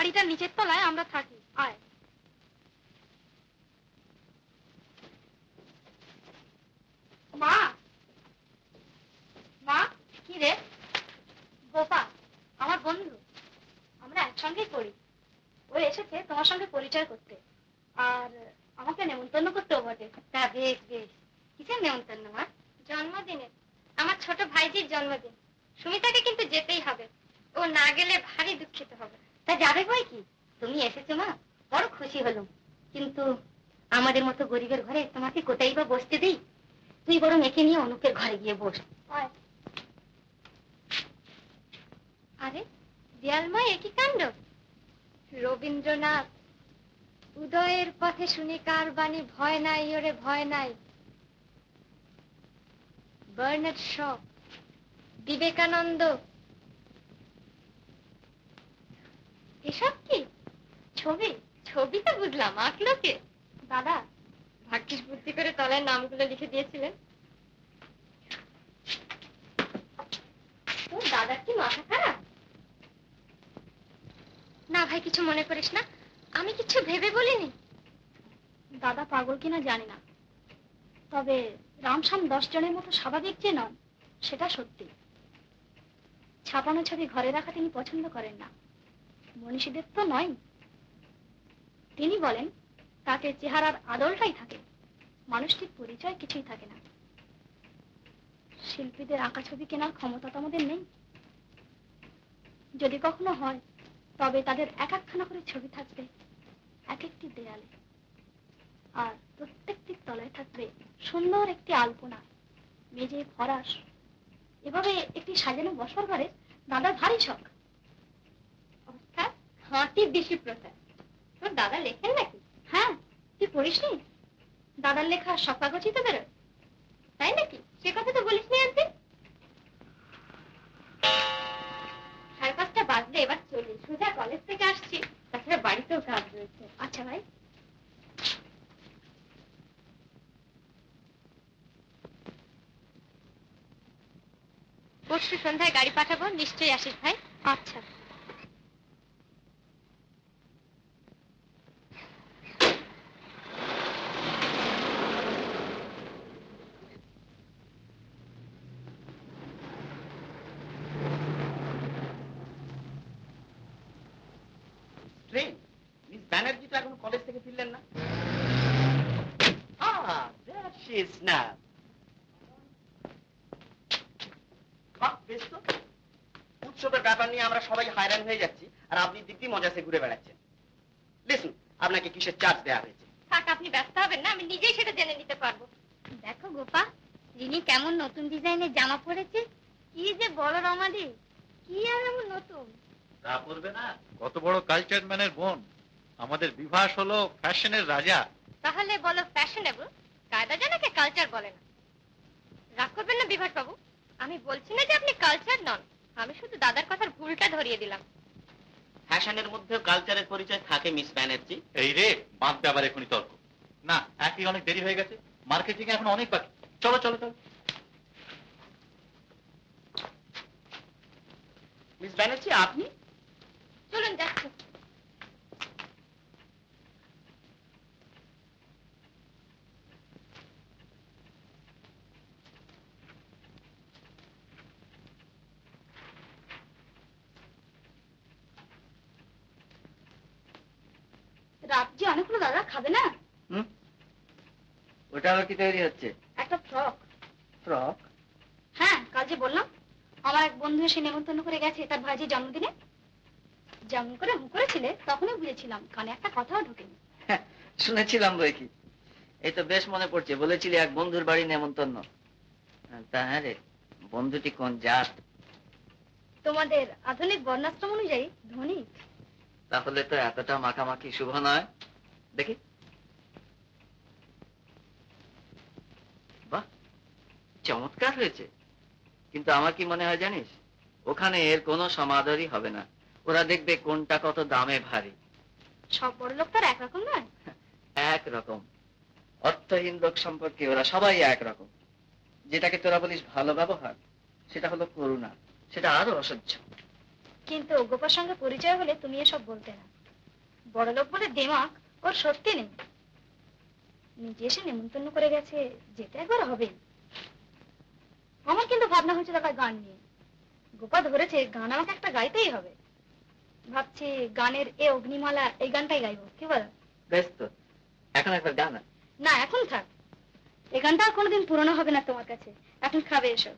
বাড়িটার নিচের তলায় আমরা থাকি। আয়। মা, মা। কি রে? গোপা আমার বন্ধু, আমরা একসঙ্গেই পড়ি। ও এসেছে তোমার সঙ্গে পরিচয় করতে, আর আমাকে নেমন্তন্ন করতেও বটে। তা বেশ বেশ। কিসের নেমন্তন্ন মা? জন্মদিনে, আমার ছোট ভাইজির জন্মদিন। সুমিতাকে কিন্তু যেতেই হবে, ও না গেলে ভারী দুঃখিত হবে। তা যাবে বই কি, তুমি এসেছো মা, বড় খুশি হলাম। কিন্তু আমাদের মতো গরিবের ঘরে তোমাকে কোথায় বা বসতে দিই? তুই বরং একে নিয়ে অনুপের ঘরে গিয়ে বস। আরে দেয়ালময় একই কাণ্ড। রবীন্দ্রনাথ, উদয়ের পথে শুনি কার বাণী, ভয় নাই ওরে ভয় নাই। বার্নার্ড শ, বিবেকানন্দ, এসব কি ছবি? ছবি তো বুঝলাম, আঁকলো কে? দাদা, ভাগ্যিস বুদ্ধি করে তলায় নামগুলো লিখে দিয়েছিলেন। তোর দাদার কি মাথা খারাপ? না ভাই, কিছু মনে করিস না, আমি কিছু ভেবে বলিনি। দাদা পাগল কিনা জানি না, তবে রামশ্যাম 10 জনের মতো স্বাভাবিক যে নন সেটা সত্যি। ছাপানো ছবি ঘরে রাখা তিনি পছন্দ করেন না, মনীষীদের তো নয়। তিনি বলেন তাতে চেহারার আদলটাই থাকে, মানুষটির পরিচয় কিছুই থাকে না। শিল্পীদের আঁকা ছবি কেনার ক্ষমতা তো আমাদের নেই। যদি কখনো হয় তবে তাদের এক একখানা করে ছবি থাকবে এক একটি দেয়ালে, আর প্রত্যেকটির তলায় থাকবে সুন্দর একটি আলপনা, মেঝে ফরাস। এভাবে একটি সাজানো বসবার ঘরে দাদার ভারী শখ। অর্থাৎ হাঁটি বেশি প্রচার। তোর দাদা লেখেন নাকি? হ্যাঁ, তুই পড়িসনি? দাদার লেখা সব কাগজই তো বেরোয়। তাই নাকি? সে কথা তো বলিস নি একদিন। 5:30 বাজলে এবার চলি, সোজা কলেজ থেকে আসছি, তাছাড়া বাড়িতেও কাজ রয়েছে। আচ্ছা ভাই। পরশু সন্ধ্যায় গাড়ি পাঠাবো, নিশ্চয়ই আসিস ভাই। আচ্ছা। মিস ব্যানার্জি তো এখন কলেজ থেকে ফিরলেন না। উৎসবের ব্যাপার নিয়ে আমরা সবাই হায়রান হয়ে যাচ্ছি, আর আপনি দিব্যি মজাসে ঘুরে বেড়াচ্ছেন। লিসন, আপনাকে কিসের চার্জ দেওয়া হয়েছে? থাক, আপনি ব্যস্ত হবেন না, আমি নিজেই সেটা জেনে নিতে পারবো। দেখো গোপা, রিনি কেমন নতুন ডিজাইনের জামা পরেছে। কি যে বলো রমাদি, কি আর এমন নতুন? তা পড়বে না? কত বড় কালচার ম্যানের বোন, আমাদের বিভাস হলো ফ্যাশনের রাজা। তাহলে বলো ফ্যাশনেবল, কায়দা জানাকে কালচার বলে না। রাগ করবেন না বিভাস বাবু, আমি বলছি না যে আপনি কালচার নন, আমি শুধু দাদার কথার ভুলটা ধরিয়ে দিলাম। ফ্যাশনের মধ্যেও কালচারের পরিচয় থাকে মিস ব্যানার্জি। এই রে, বাঁধবে আবার এখনই তর্ক। না, একই অনেক দেরি হয়ে গেছে, মার্কেটিং এখন অনেক বাকি। চলো চলো চলো। মিস ব্যানার্জি, আপনি? চলুন যাচ্ছি। রাত যে অনেক হলো, দাদা খাবে না? ওটা আবার কি তৈরি হচ্ছে? একটা ফ্রক। ফ্রক? হ্যাঁ, কাল যে বললাম আমার এক বন্ধু এসে নেমন্তন্ন করে গেছে তার ভাইজির জন্মদিনে। যেমন করে হু করেছিলে তখনই বুঝেছিলাম, কানে একটা কথাও ঢোকেনি। শুনেছিলাম বই কি। এই তো বেশ মনে পড়ছে, বলেছিলি এক বন্ধুর বাড়ি নেমন্তন্ন। তা হ্যাঁ রে, বন্ধুটি কোন জাত? তোমাদের আধুনিক বর্ণাশ্রম অনুযায়ী ধনী। তাহলে তো এতটা মাখামাখি শুভ নয়। দেখি। বাহ, চমৎকার হয়েছে। কিন্তু আমার কি মনে হয় জানিস, ওখানে এর কোনো সমাদরই হবে না। ওরা দেখবে কোনটা কত দামে ভারী। সব বড় লোক তার একরকম নয়। একরকম। অর্থহীন লোক সম্পর্কে ওরা সবাই একরকম। যেটাকে তোরা বলিস ভালো ব্যবহার, সেটা হলো করুণা, সেটা আরো অসহ্য। কিন্তু গোপার সঙ্গে পরিচয় হলে তুমি এসব বলতে না। বড়লোক বলে দেমাক ওর সত্যি নেই। নিজে এসে নেমন্তন্ন করে গেছে, যেতে একবার হবে। আমার কিন্তু ভাবনা হয়েছে দেখায় গান নিয়ে। গোপা ধরেছে গান আমাকে একটা গাইতেই হবে। ভাবছি গানের এ অগ্নিমালা এই গানটাই গাইবো, কি বল? বেশ তো, এখন একবার গান। না এখন থাক, এই গানটা আর কোনোদিন পুরনো হবে না তোমার কাছে। এখন খাবে এসব।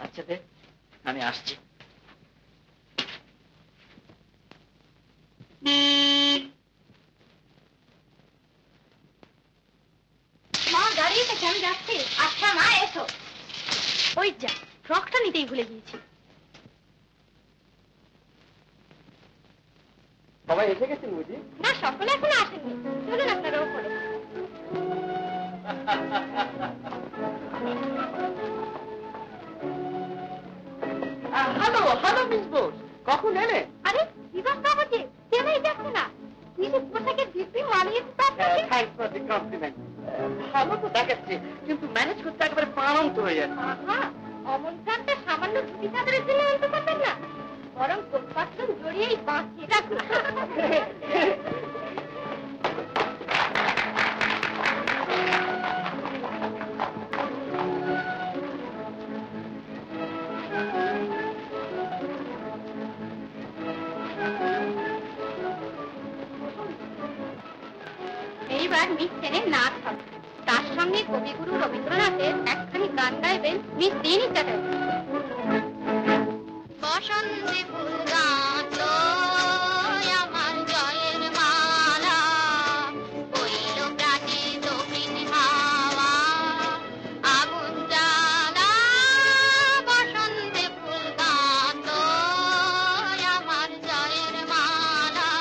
আচ্ছা দে, আমি আসছি। মা দাঁড়িয়ে থেকে আমি যাচ্ছি। আচ্ছা মা এসো। ওই যা, ফ্রকটা নিতেই ভুলে গিয়েছি। সবাই এসে গেছেন বুঝি? না, সকলে এখনো আসেননি। চলুন আপনারা উপরে। হ্যালো হ্যালো মিস বোস, কখন এলে? আরে বিবাহ বাবাজি, কেনই দেখো না নিজে পোশাকের দিব্যি মানিয়েছে তো আপনাকে। Thanks for the compliment. ভালো তো দেখাচ্ছে, কিন্তু ম্যানেজ করতে একেবারে প্রাণান্ত হয়ে যাচ্ছে। আহা, অমন প্রাণটা সামান্য ধুতি চাদরের জন্য আনতে পারবেন না? বরং কোটপাট্টন জড়িয়েই বাঁচিয়ে রাখুন। এইবার মিস সেনের নাচ হবে। তার সঙ্গে কবিগুরু রবীন্দ্রনাথের একখানি গান গাইবেন মিস দিনী চ্যাটার্জি। বসন্তে ফুল গাঁথলো আমার জয়ের মালা, বইল প্রাণে দক্ষিণ হাওয়া আগুন জ্বালা। বসন্তে ফুল গাঁথলো আমার জয়ের মালা,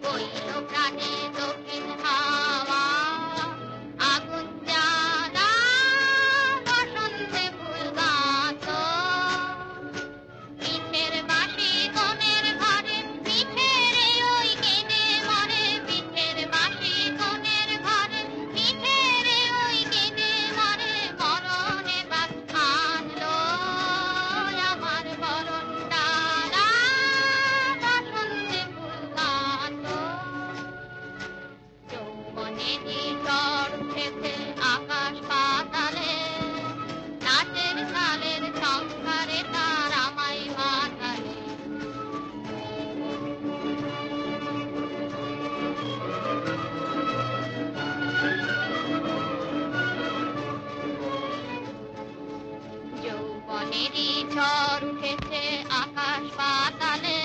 বইল প্রাণে দক্ষিণ হাওয়া আগুন জ্বালা। বসন্তে ফুল গাঁথলো পিঠের বাঁশি কোণের ঘরে, পিঠের ওই কেঁদে মরে। পিঠের বাঁশি কোণের ঘরে, পিঠের ওই কেঁদে মরে। মরণে বাস আনলো আমার বরণ ডালা, বসন্তে ফুল গাঁথলো। যৌবনেরই ঝড় উঠেছে আকাশ পাতালে, নাচের তালের সংসারে তার আমায় মাথালে। যৌবনেরই ঝড় উঠেছে আকাশ পাতালে,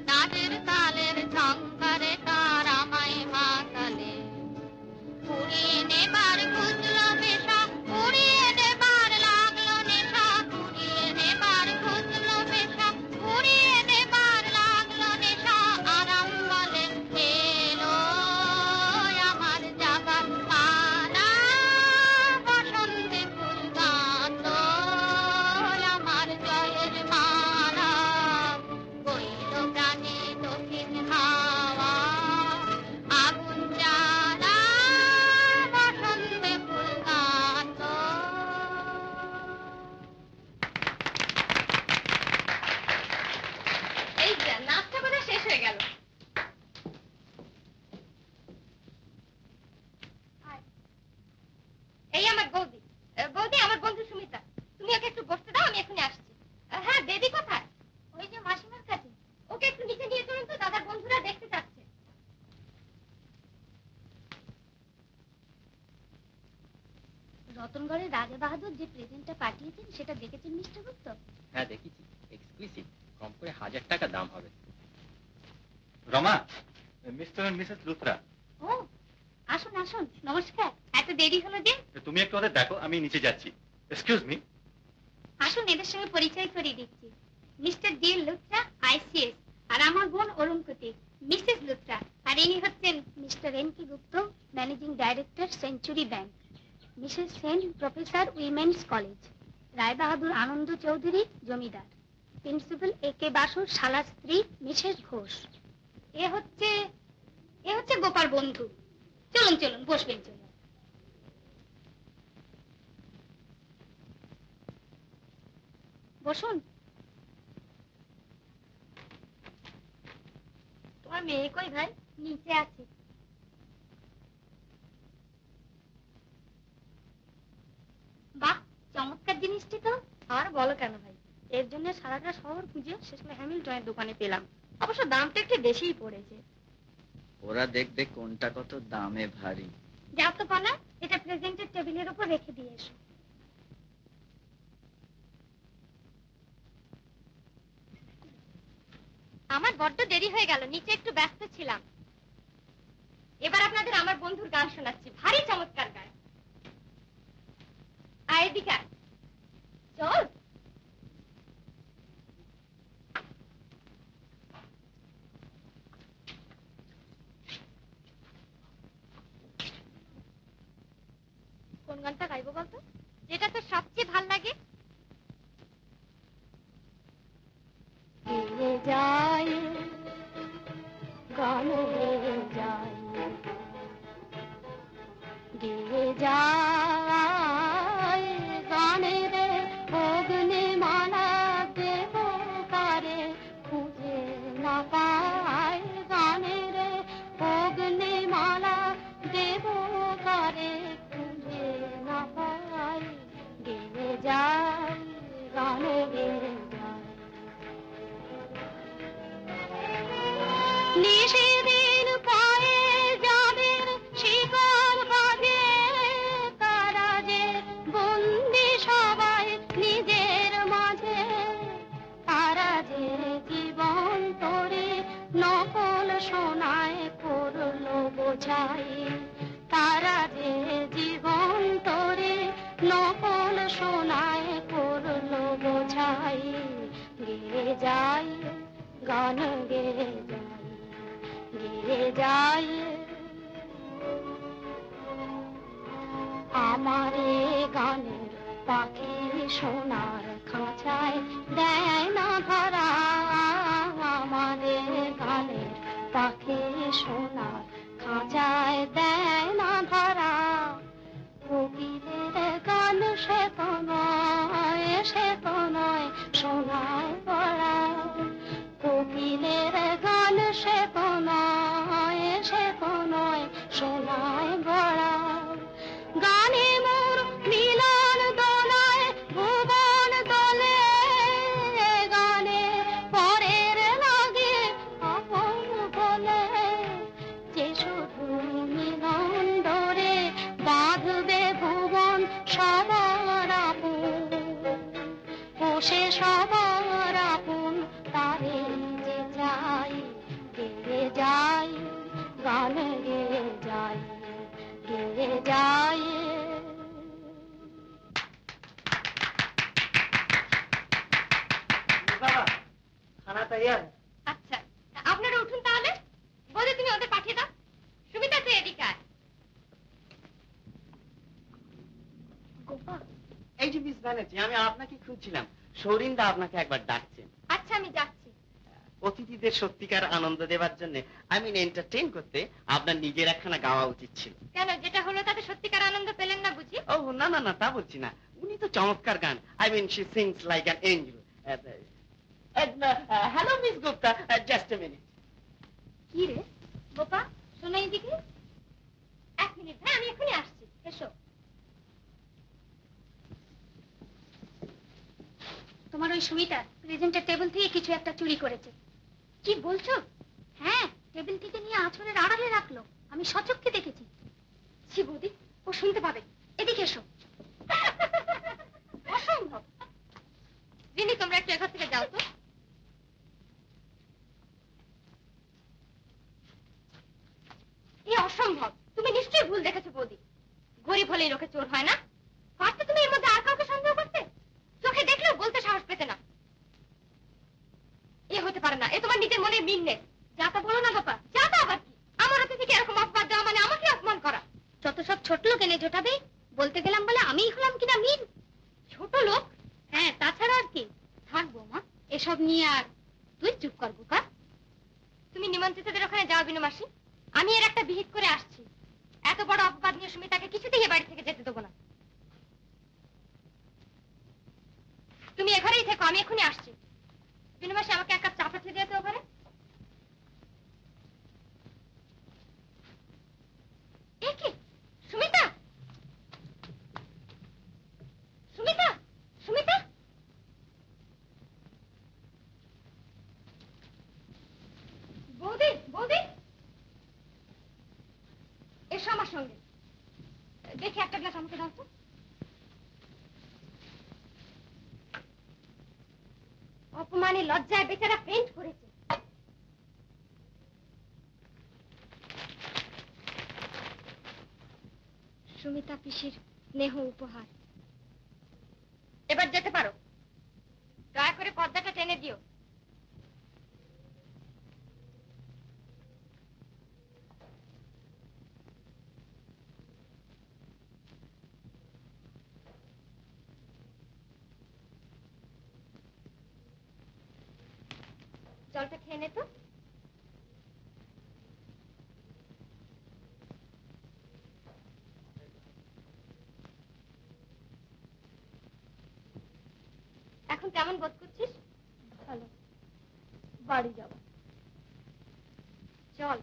নাচের তালের ঝংকারে তার আমায় মাতালে। উড়িয়ে নেবার খুঁজলো পেশা, উড়িয়ে নেবার লাগলো নেশা। উড়িয়ে নেবার খুঁজলো পেশা, উড়িয়ে নেবার লাগলো নেশা। আরাম বলে এলো আমার যাবার পালা, বসন্তে ফুল গাঁথলো আমার জয়ের মালা, বইল প্রাণে দক্ষিণ হাওয়া আগুন জ্বালা। বসন্তে ফুল গাঁথলো। এই যে নাচটা বোধহয় শেষ হয়ে গেল। এই আমার বৌদি। বৌদি, আমার বন্ধু সুমিতা। তুমি ওকে একটু বসতে দাও, আমি এখনই আসছি। হ্যাঁ, দেবী কোথায়? ওই যে মাসিমার কাছে। ওকে একটু নিচে নিয়ে চলুন তো, দাদার বন্ধুরা দেখতে চাচ্ছে। রতনগড়ের রাজা বাহাদুর যে প্রেজেন্টটা পাঠিয়েছেন সেটা দেখেছেন মিস্টার গুপ্ত? হ্যাঁ দেখেছি, এক্সক্লুসিভ, কম করে 1000 টাকা দাম হবে। Rama, Mr and Mrs Luthra. ও, আসুন আসুন, নমস্কার। এত দেরি হলো যে? তুমি একটু ওদের দেখো, আমি নিচে যাচ্ছি। Excuse me. আসুন, এদের সঙ্গে পরিচয় করিয়ে দিচ্ছি। Mr D Luthra, ICS. আর আমার বোন অরুণকুতি, মিসেস লুথরা। আর ইনি হচ্ছেন Mr N K Gupta, managing director, century bank. Mrs Sen, professor, women's college. Rai Bahadur Anand Chowdhury, zamindar. Principal A K বাসুর শালা স্ত্রী মিসেস ঘোষ। এ হচ্ছে গোপার বন্ধু। চলুন চলুন, বসবেন চলুন। বসুন। তোমার মেয়ে কই ভাই? নিচে আছে। বাহ, চমৎকার জিনিসটি তো। আর বলো কেন ভাই, এর জন্য সারাটা শহর খুঁজে শেষে হ্যামিল্টনের দোকানে পেলাম। অবশ্য দামটা একটু বেশিই পড়েছে। ওরা দেখবে কোনটা কত দামে ভারী। যাও তো পালা, এটা প্রেজেন্টের টেবিলের উপর রেখে দিয়ে এসো। আমার বড্ড দেরি হয়ে গেল, নিচে একটু ব্যস্ত ছিলাম। এবার আপনাদের আমার বন্ধুর গান শোনাচ্ছি, ভারী চমৎকার গান। আয় এদিকে আয়। চল। কোন গানটা গাইবো বলতো? যেটা তোর সবচেয়ে ভাল লাগে। গেয়ে যায় গান গেয়ে যায়, গেয়ে যায় গানের অগ্নিমালা দেব কারে খুঁজে না পায়, গানের অগ্নিমালা দেব কারে খুঁজে না পায়, গেয়ে যায় গান গেয়ে যায়। নিশিদিন পায়ে যাদের শিকল বাঁধে, তারা যে বন্দি সবাই নিজের মাঝে, তারা যে জীবন তোরে নকল সোনায় করলো বোঝাই, তারা যে জীবন তোরে নকল সোনায় করলো বোঝাই, গেয়ে যায় গান গেয়ে যায়, গেয়ে যায়। আমার গানের পাখি সোনার খাঁচায় দেয় না ধরা, আমার গানের পাখি সোনার খাঁচায় দেয় না ধরা, কোকিলের গান সে তো নয়, সে তো নয় সোনায় পড়া, কোকিলের গান সে তো নয়, সে তো নয় সোনায় ভরা, গানে মোর মিলন দোলায় ভুবন দোলে, গানে পরের লাগে আপন বলে, যে শুধু মিলন ডোরে বাঁধবে ভুবন সবার আপন, ও সে সবার আপন তারে যে যাই, গেয়ে যাই গান গেয়ে যাই, গেয়ে যাই। বাবা খানা তৈয়ার। আচ্ছা, আপনারা উঠুন তাহলে, বলে তুমি ওদের পাঠিয়ে দাও। সুবিধা তো এদিকে আয়। গোপা, এই যে মিস ব্যানার্জি, আমি আপনাকে খুঁজছিলাম। সৌরিন্দা আপনাকে একবার ডাকছেন। আচ্ছা আমি যাচ্ছি। অতিথিদের সত্যিকার আনন্দ দেওয়ার জন্য, আই মিন এন্টারটেইন করতে, আপনার নিজের একখানা গাওয়া উচিত ছিল। কেন, যেটা হলো তাতে সত্যিকার আনন্দ পেলেন না বুঝি? ও না না না, তা বলছি না, উনি তো চমৎকার গান, I mean she sings like an angel. Hello miss Gupta, just a minute. কি রে গোপা, শোনো এইদিকে। এক মিনিট ভাই, আমি এখনই আসছি, এসো। তোমার ওই সুমিতা প্রেজেন্টের টেবিল থেকে কিছু একটা চুরি করেছে। কি বলছো? হ্যাঁ, টেবিল থেকে নিয়ে আঁচলের আড়ালে রাখলো, আমি সচক্ষে দেখেছি। ছি বৌদি, ও শুনতে পাবে, এদিকে এসো। অসম্ভব। রিনি, তোমরা একটু এখান থেকে যাও তো। এ অসম্ভব, তুমি নিশ্চয়ই ভুল দেখেছো বৌদি। গরিব হলেই লোকে চোর হয় না। পারতে তুমি এর মধ্যে আর কাউকে সন্দেহ করতে? চোখে দেখলেও বলতে সাহস পেতে না। এ হতে পারে না, এ তোমার নিজের মনের মিল নেই। যা তা বলো না বাবা, যা তা আবার কি? আমার অতিথিকে এরকম অপবাদ দেওয়া মানে আমাকে অপমান করা। যত সব ছোট লোক এনে জোটাবে, বলতে গেলাম বলে আমিই হলাম কিনা মিল। ছোট লোক? হ্যাঁ, তাছাড়া আর কি। থাকবো মা, এসব নিয়ে আর তুই চুপ কর বোকা। তুমি নিমন্ত্রিতদের ওখানে যাও বিনু মাসি, আমি এর একটা বিহিত করে আসছি। এত বড় অপবাদ নিয়ে সুমিতাকে কিছুতেই এ বাড়ি থেকে যেতে দেবো না। তুমি এখানেই থেকো, আমি এখনই আসছি। বিনু মাসি, আমাকে এক কাপ চা পাঠিয়ে দিও তো ওখানে। বৌদি, বৌদি, এসো আমার সঙ্গে। দেখি একটা গ্লাস আমাকে দাও তো। অপমানে লজ্জায় বেচারা ফেন্ট করেছে। সুমিতা পিসির স্নেহ উপহার। এবার যেতে পারো। দয়া করে পর্দাটা টেনে দিও। জলটা খেয়ে নে তো। এখন কেমন বোধ করছিস? ভালো। বাড়ি যাব। চল।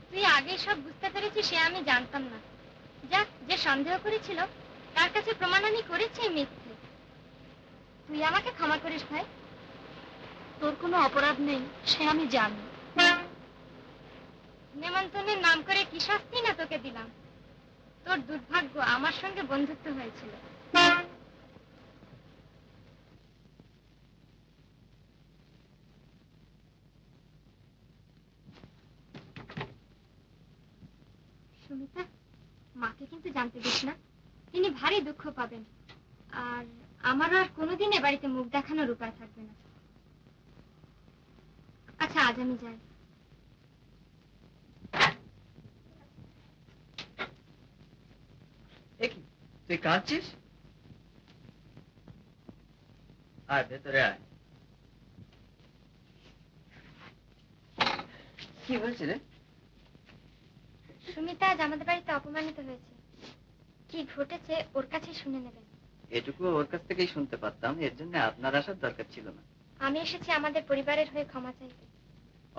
তুই আগে সব বুঝতে পেরেছিস সে আমি জানতাম না। যাক, যে সন্দেহ করেছিল তার কাছে প্রমাণ আমি করেছি মিথ্যে। তুই আমাকে ক্ষমা করিস ভাই। তোর কোনো অপরাধ নেই সে আমি জানি। নেমন্তন্নের নাম করে কি শাস্তি না তোকে দিলাম। তোর দুর্ভাগ্য আমার সঙ্গে বন্ধুত্ব হয়েছিল। সুমিতা, মাকে কিন্তু জানতে দিস না। তিনি ভারী দুঃখ পাবেন। আর আমার আর কোনোদিন এ বাড়িতে মুখ দেখানোর উপায় থাকবে না। আচ্ছা, আজ আমি যাই। কি তুই কাঁদছিস? আয় ভেতরে আয়। কি হয়েছে রে? সুমিতা আজ আমাদের বাড়িতে অপমানিত হয়েছে। কি ঘটেছে ওর কাছে শুনে নেবেন। এটুকু ওর কাছ থেকেই শুনতে পারতাম, এর জন্য আপনার আসার দরকার ছিল না। আমি এসেছি আমাদের পরিবারের হয়ে ক্ষমা চাইতে।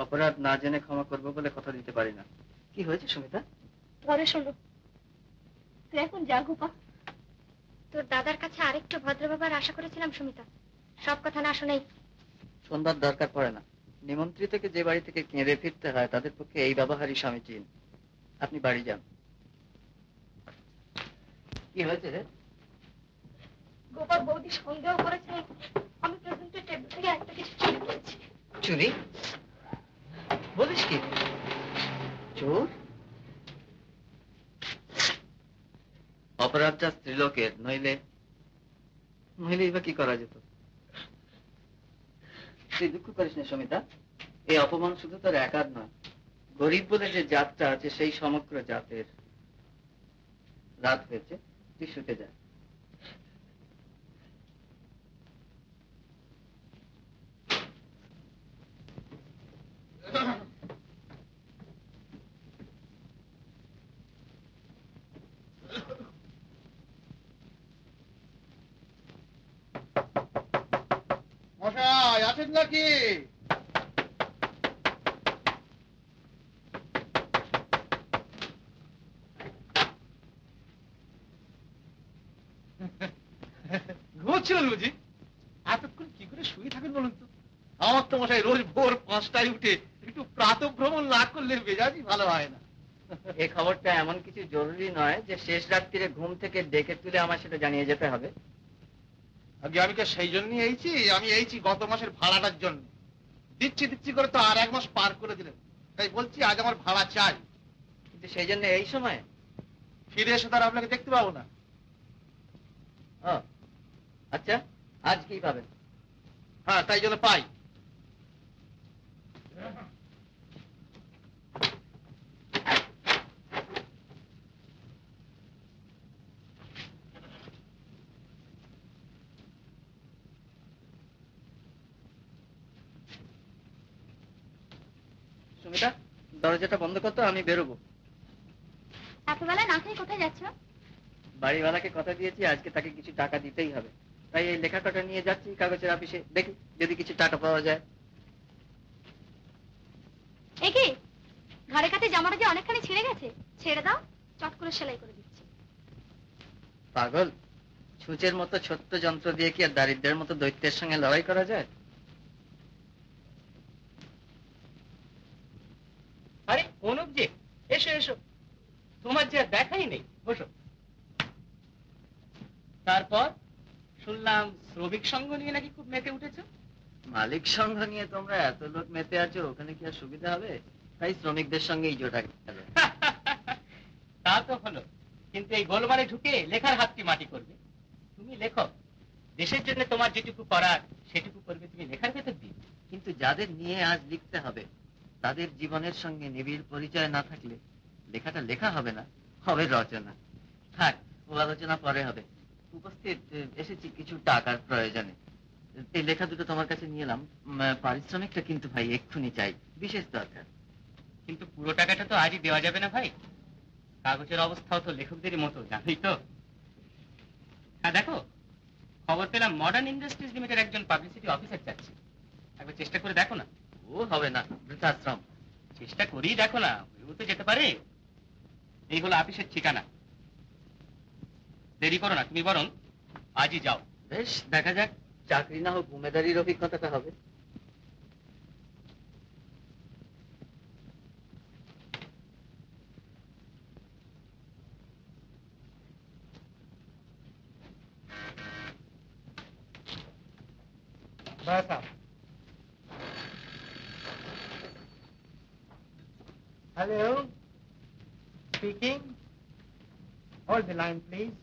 অপরাধ না জেনে ক্ষমা করবো বলে কথা দিতে পারি না। কি হয়েছে সুমিতা? পরে শোনো। তুই এখন যা গোপা। তোর দাদার কাছে আরেকটু ভদ্র বাবার আশা করেছিলাম সুমিতা। সব কথা না শুনেই। সন্ধ্যার দরকার পড়ে না। নিমন্ত্রিতকে যে বাড়ি থেকে কেঁদে ফিরতে হয় তাদের পক্ষে এই ব্যবহারই সমীচীন। আপনি বাড়ি যান। কি হয়েছে রে? গোপাল বৌদি সন্দেহ করেছিলেন আমি প্রেজেন্টের টেবিল থেকে একটা কিছু চুরি করেছি। চুরি? বলিস কি? চোর? অপরাধটা স্ত্রীলোকের, নইলে বা কি করা যেত? তুই দুঃখ করিস না সুমিতা। এই অপমান শুধু তোর একার নয়, গরিব বলে যে জাতটা আছে সেই সমগ্র জাতের। রাত হয়েছে, তুই শুতে যা। মশাই আছেন নাকি? ঘুমোচ্ছিলেন বুঝি? এতক্ষণ কি করে শুয়ে থাকেন বলুন তো? আমার তো মশাই রোজ ভোর 5টায় উঠে একটু প্রাতঃভ্রমণ না করলে মেজাজই ভালো হয় না। এই খবরটা এমন কিছু জরুরি নয় যে শেষ রাত্রিরে ঘুম থেকে ডেকে তুলে আমার সেটা জানিয়ে যেতে হবে। আগে আমি কে সেই জন্যই এইছি। আমি এইছি গত মাসের ভাড়াটার জন্য। দিচ্ছি করে তো আর 1 মাস পার করে দিলেন। তাই বলছি আজ আমার ভাড়া চাই। কিন্তু সেই জন্য এই সময় ফিরে এসে তার আপনাকে দেখতে পাবো না। ও আচ্ছা, আজ কি পাবেন? হ্যাঁ, তাই জন্য পাই। সুমিতা, দরজাটা বন্ধ করতো, আমি বেরোবো। এতবেলা না খেয়ে কোথায় যাচ্ছ? বাড়িওয়ালাকে কথা দিয়েছি আজকে তাকে কিছু টাকা দিতেই হবে। তাই এই লেখাটা নিয়ে যাচ্ছি কাগজের অফিসে, দেখি যদি কিছু টাকা পাওয়া যায়। একি ঘরে কাছে জামাটা যে অনেকখানি ছিঁড়ে গেছে, ছেড়ে দাও, চট করে সেলাই করে দিচ্ছি। পাগল, সূচের মতো ছোট্ট যন্ত্র দিয়ে কি আর দারিদ্রের মতো দৈত্যের সঙ্গে লড়াই করা যায়? আরে অনুপ যে, এসো এসো, তোমার যে আর দেখাই নেই, বসো। তারপর শুনলাম শ্রমিক সংঘ নিয়ে নাকি খুব মেতে উঠেছো। মালিক সংঘ নিয়ে তোমরা এত লোক মেতে আছো, ওখানে কি আর সুবিধা হবে? তাই শ্রমিকদের সঙ্গেই জোটা গেল। তা তো হলো, কিন্তু এই গোলমালে ঢুকে লেখার হাতটি মাটি করবে। তুমি লেখক, দেশের জন্য তোমার যেটুকু করার সেটুকু করবে তুমি লেখার ভেতর দিয়ে। কিন্তু যাদের নিয়ে আজ লিখতে হবে, তাদের জীবনের সঙ্গে নিবিড় পরিচয় না থাকলে লেখাটা লেখা হবে না, হবে রচনা। থাক, ও আলোচনা পরে হবে। উপস্থিত এসেছি কিছু টাকার প্রয়োজনে। এই লেখা দুটো তোমার কাছে নিয়ে এলাম। পারিশ্রমিকটা কিন্তু ভাই এক্ষুনি চাই, বিশেষ দরকার। কিন্তু পুরো টাকাটা তো আজই দেওয়া যাবে না ভাই, কাগজের অবস্থাও তো লেখকদেরই মতো, জানোই তো। হ্যাঁ দেখো, খবর পেলাম মডার্ন ইন্ডাস্ট্রিজ লিমিটেড একজন পাবলিসিটি অফিসার চাচ্ছে। একবার চেষ্টা করে দেখো না। ও হবে না, বৃদ্ধাশ্রম। চেষ্টা করেই দেখো না, ও তো যেতে পারে। এই হলো অফিসের ঠিকানা। দেরি করো না, তুমি বরং আজই যাও। বেশ, দেখা যাক, চাকরি না হোক উমেদারির অভিজ্ঞতাটা হবে। Hello. Speaking. Hold the line, please.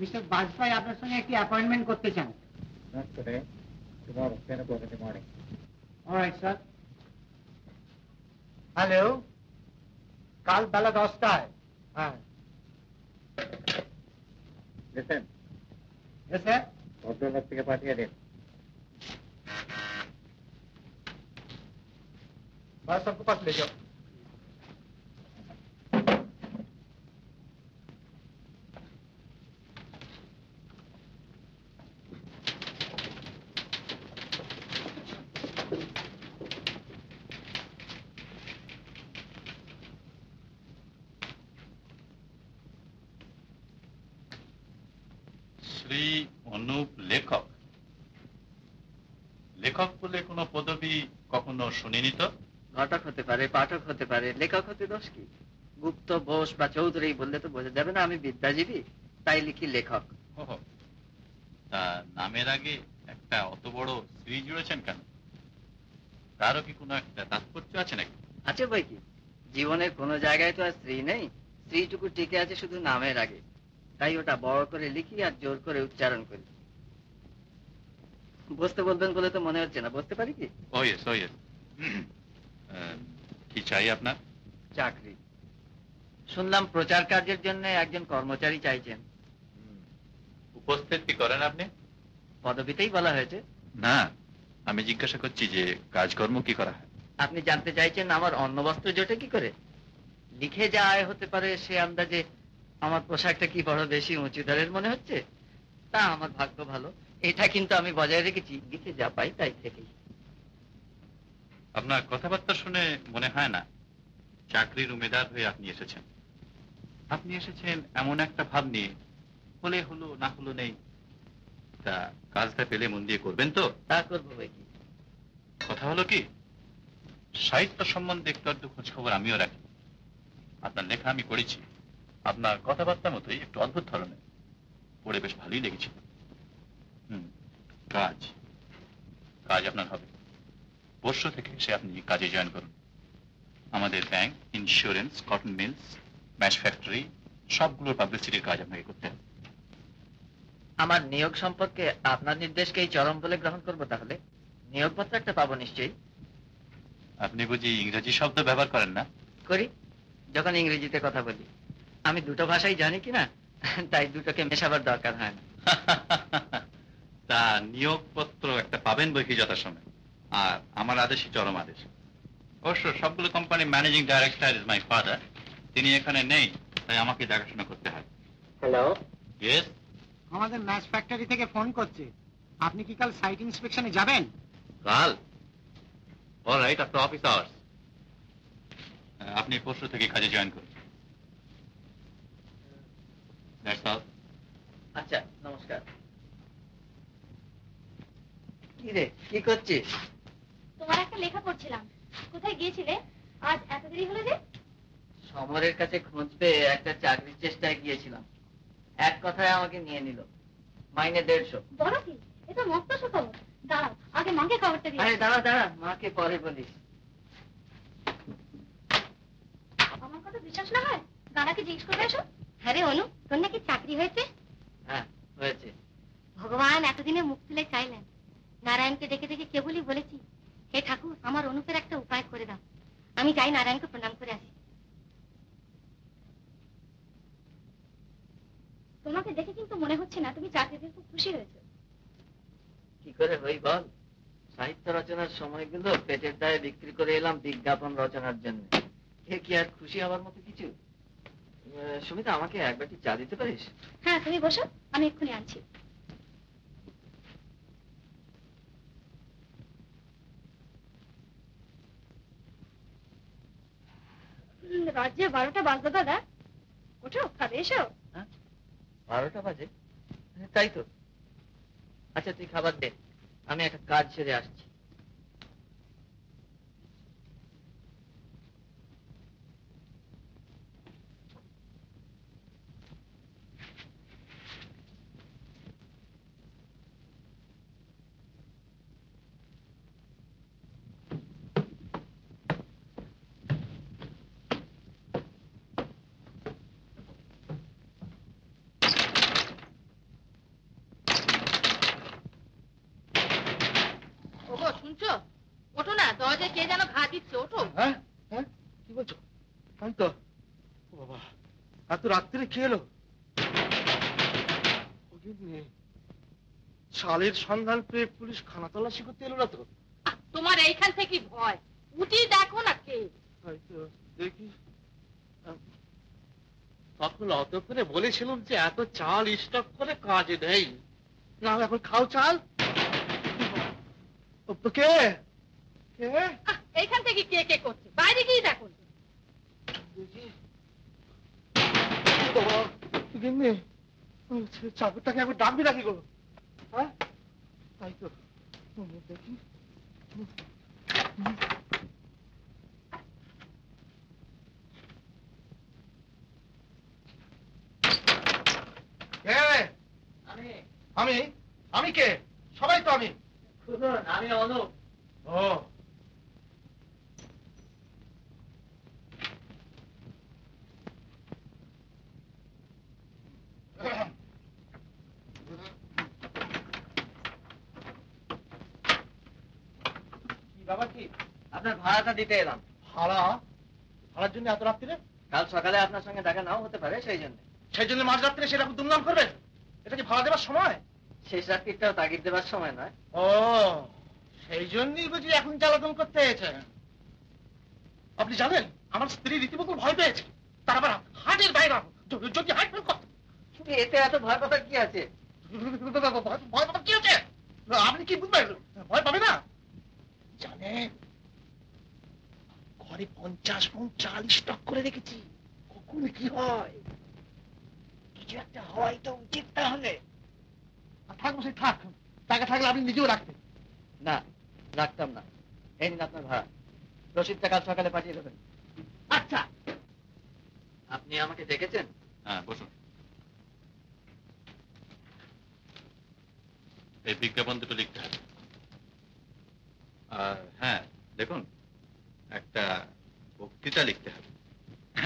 Mr. Bajpai, আপনার সঙ্গে একটি অ্যাপয়েন্টমেন্ট করতে চান। Not today. Tomorrow, 10 o'clock in the morning. All right, sir. Hello. কাল বেলা 10টায়। হ্যাঁ। Listen, Yes, sir. ভদ্রলোক থেকে পাঠিয়ে দিন। बस सबको पास ले जाओ। শ্রী অনুপ লেখক। লেখক বলে কোনো পদবি কখনো শুনিনি তো। ঘটক হতে পারে, পাঠক হতে পারে, লেখক হতে দোষ কি? গুপ্ত, বোস বা চৌধুরী বললে তো বোঝা যাবে না আমি বিদ্যাজীবী, তাই লিখি লেখক। ওহো, তা নামের আগে একটা অত বড় শ্রী জুড়েছেন কেন? তারও কি কোনো একটা তাৎপর্য আছে নাকি? আছে বই কি, জীবনের কোনো জায়গায় তো আর স্ত্রী নেই, স্ত্রীটুকু টিকে আছে শুধু নামের আগে, তাই ওটা বড় করে লিখি আর জোর করে উচ্চারণ করি। বসতে বলবেন বলে তো মনে হচ্ছে না, বসতে পারি কি? ও ইয়েস, ও ইয়েস। কি চাই আপনার? চাকরি। শুনলাম প্রচার কার্যের জন্য একজন কর্মচারী চাইছেন। উপস্থিত কি করেন আপনি? পদবিতেই বলা হয়েছে। না, আমি জিজ্ঞাসা করছি যে কাজকর্ম কি করা হয়। আপনি জানতে চাইছেন আমার অন্ন বস্ত্র জোটে কি করে? লিখে যা আয় হতে পারে সে আন্দাজে আমার পোশাকটা কি বড় বেশি উঁচু দরের মনে হচ্ছে? তা আমার ভাগ্য ভালো, এটা কিন্তু আমি বজায় রেখেছি, লিখে যা পাই তাই থেকেই। আপনার কথাবার্তা শুনে মনে হয় না চাকরির উমেদার হয়ে আপনি এসেছেন। আপনি এসেছেন এমন একটা ভাব নিয়ে, হলে হলো না হলো নেই। তা কাজটা পেলে মন দিয়ে করবেন তো? তা করবো ভাই কি। কথা হলো কি, সাহিত্য সম্বন্ধে একটু আধটু খোঁজ খবর আমিও রাখি। আপনার লেখা আমি পড়েছি, আপনার কথাবার্তার মতোই একটু অদ্ভুত ধরনের, পড়ে বেশ ভালোই লেগেছিল। কাজ কাজ আপনার হবে। পরশু থেকে সে আপনি কাজে জয়েন করুন। আমাদের bank, insurance, cotton mills, match factory সবগুলোর পাবলিসিটির কাজ আপনাকে করতে হবে। আমার নিয়োগ সম্পর্কে আপনার নির্দেশকেই চরম বলে গ্রহণ করবো তাহলে? নিয়োগপত্র একটা পাবো নিশ্চয়ই। আপনি বুঝি ইংরেজি শব্দ ব্যবহার করেন না? করি, যখন ইংরেজিতে কথা বলি। আমি দুটো ভাষাই জানি কিনা, তাই দুটোকে মেশাবার দরকার হয় না। তা নিয়োগপত্র একটা পাবেন বই যথাসময়, আর আমার আদেশই চরম আদেশ। অবশ্য সবগুলো কোম্পানির managing director is my father. তিনি এখানে নেই, তাই আমাকে দেখাশোনা করতে হয়। Hello, yes. আমাদের ম্যাচ ফ্যাক্টরি থেকে ফোন করছে, আপনি কি কাল সাইট ইন্সপেকশনে যাবেন? কাল? Alright, after office hours. আপনি পরশু থেকে কাজে জয়েন করুন। That's all. আচ্ছা, নমস্কার। কি রে, কি করছিস? তোমার একটা লেখা পড়ছিলাম। কোথায় গিয়েছিলে আজ এত দেরি হলো যে? সমরের কাছে খোঁজ পেয়ে একটা চাকরির চেষ্টায় গিয়েছিলাম। এক কথায় আমাকে নিয়ে নিল, মাইনে 150। বলো কি, এ তো মস্ত সুখবর। দাঁড়াও, আগে মাকে খবরটা দিয়ে আরে আসি। দাঁড়া দাঁড়া, মাকে পরে বলিস। আমার কথা বিশ্বাস না হয় দাঁড়াকে জিজ্ঞেস করে আসো। হ্যাঁ রে অনু, তোর নাকি চাকরি হয়েছে? হ্যাঁ, হয়েছে। ভগবান এতদিনে মুখ তুলে চাইলেন। নারায়ণকে ডেকে ডেকে কেবলই বলেছি, হে ঠাকুর, আমার অনুপের একটা উপায় করে দাও। আমি যাই নারায়ণকে প্রণাম করে আসি। তোমাকে দেখে কিন্তু মনে হচ্ছে না তুমি চাকরিতে খুব খুশি হয়েছো। কি করে হই বল? সাহিত্য রচনার সময়গুলো পেটের দায়ে বিক্রি করে এলাম বিজ্ঞাপন রচনার জন্য। এ কি আর খুশি হওয়ার মতো কিছু? সুমিতা, আমাকে এক বাটি চা দিতে পারিস? হ্যাঁ, তুমি বসো, আমি এক্ষুনি আনছি। রাজ্যে 12টা বাজলো দাদা। ওঠো, খাবে এসো। 12টা বাজে? তাই তো। আচ্ছা, তুই খাবার দে, আমি একটা কাজ সেরে আসছি। ওগো, শুনছো? ওঠো না, দরজায় কে যেন ঘা দিচ্ছে, ওঠো। হ্যাঁ হ্যাঁ, কি বলছো? আমি তো, ও বাবা, এত রাত্রে কি এলো? শালের সন্ধান পেয়ে পুলিশ খানা তল্লাশি করতে এলো না তো? তোমার এইখান থেকে ভয়, উঠি দেখো না কে। হয়তো দেখি। তখন অত করে বলেছিলাম যে এত চাল স্টক করে কাজে নেই, না এখন খাও চাল। কে কে? এইখান থেকে কে কে করছে, বাইরে গিয়ে দেখো। দেখি। বাবা, গিন্নি, চাকরটাকে একবার ডাকবি নাকি গো? হ্যাঁ, তাই তো। দেখি। আমি আমি কে? সবাই তো আমি। আমি অনুপ। ও, কি বাবা, কি আপনার ভাড়াটা দিতে এলাম। ভাড়া? ভাড়ার জন্য এত রাত্রিরে? কাল সকালে আপনার সঙ্গে দেখা নাও হতে পারে, সেই জন্য। সেই জন্য মাঝ রাত্রে সেরকম দুমদাম করবেন? এটা কি ভাড়া দেওয়ার সময়? শেষ রাত্রিটাও তাগিদ দেবার সময় নয়। ও, সেই জন্যই বুঝি এখন জ্বালাতন করতে হয়েছে। আপনি জানেন আমার স্ত্রী রীতিমতো ভয় পেয়েছে, তার আবার হার্টের বাইরে, যদি হার্ট ফেল করত। এতে এত ভয় পাবার কি আছে? ভয় পাবার কি আছে? আপনি কি বুঝবেন? ভয় পাবে না? জানেন, ঘরে 50 মণ চাল স্টক করে রেখেছি, কখন কি হয়। কিছু একটা হওয়াই তো উচিত। তাহলে থাকবো, সে থাক, টাকা থাকলে আপনি নিজেও রাখতেন। না, রাখতাম না। এই নিন আপনার ভাড়া, রসিদটা কাল সকালে পাঠিয়ে দেবেন। আচ্ছা। আপনি আমাকে ডেকেছেন? হ্যাঁ, বসুন। এই বিজ্ঞাপন দুটো লিখতে হবে। আর হ্যাঁ, দেখুন, একটা বক্তৃতা লিখতে হবে।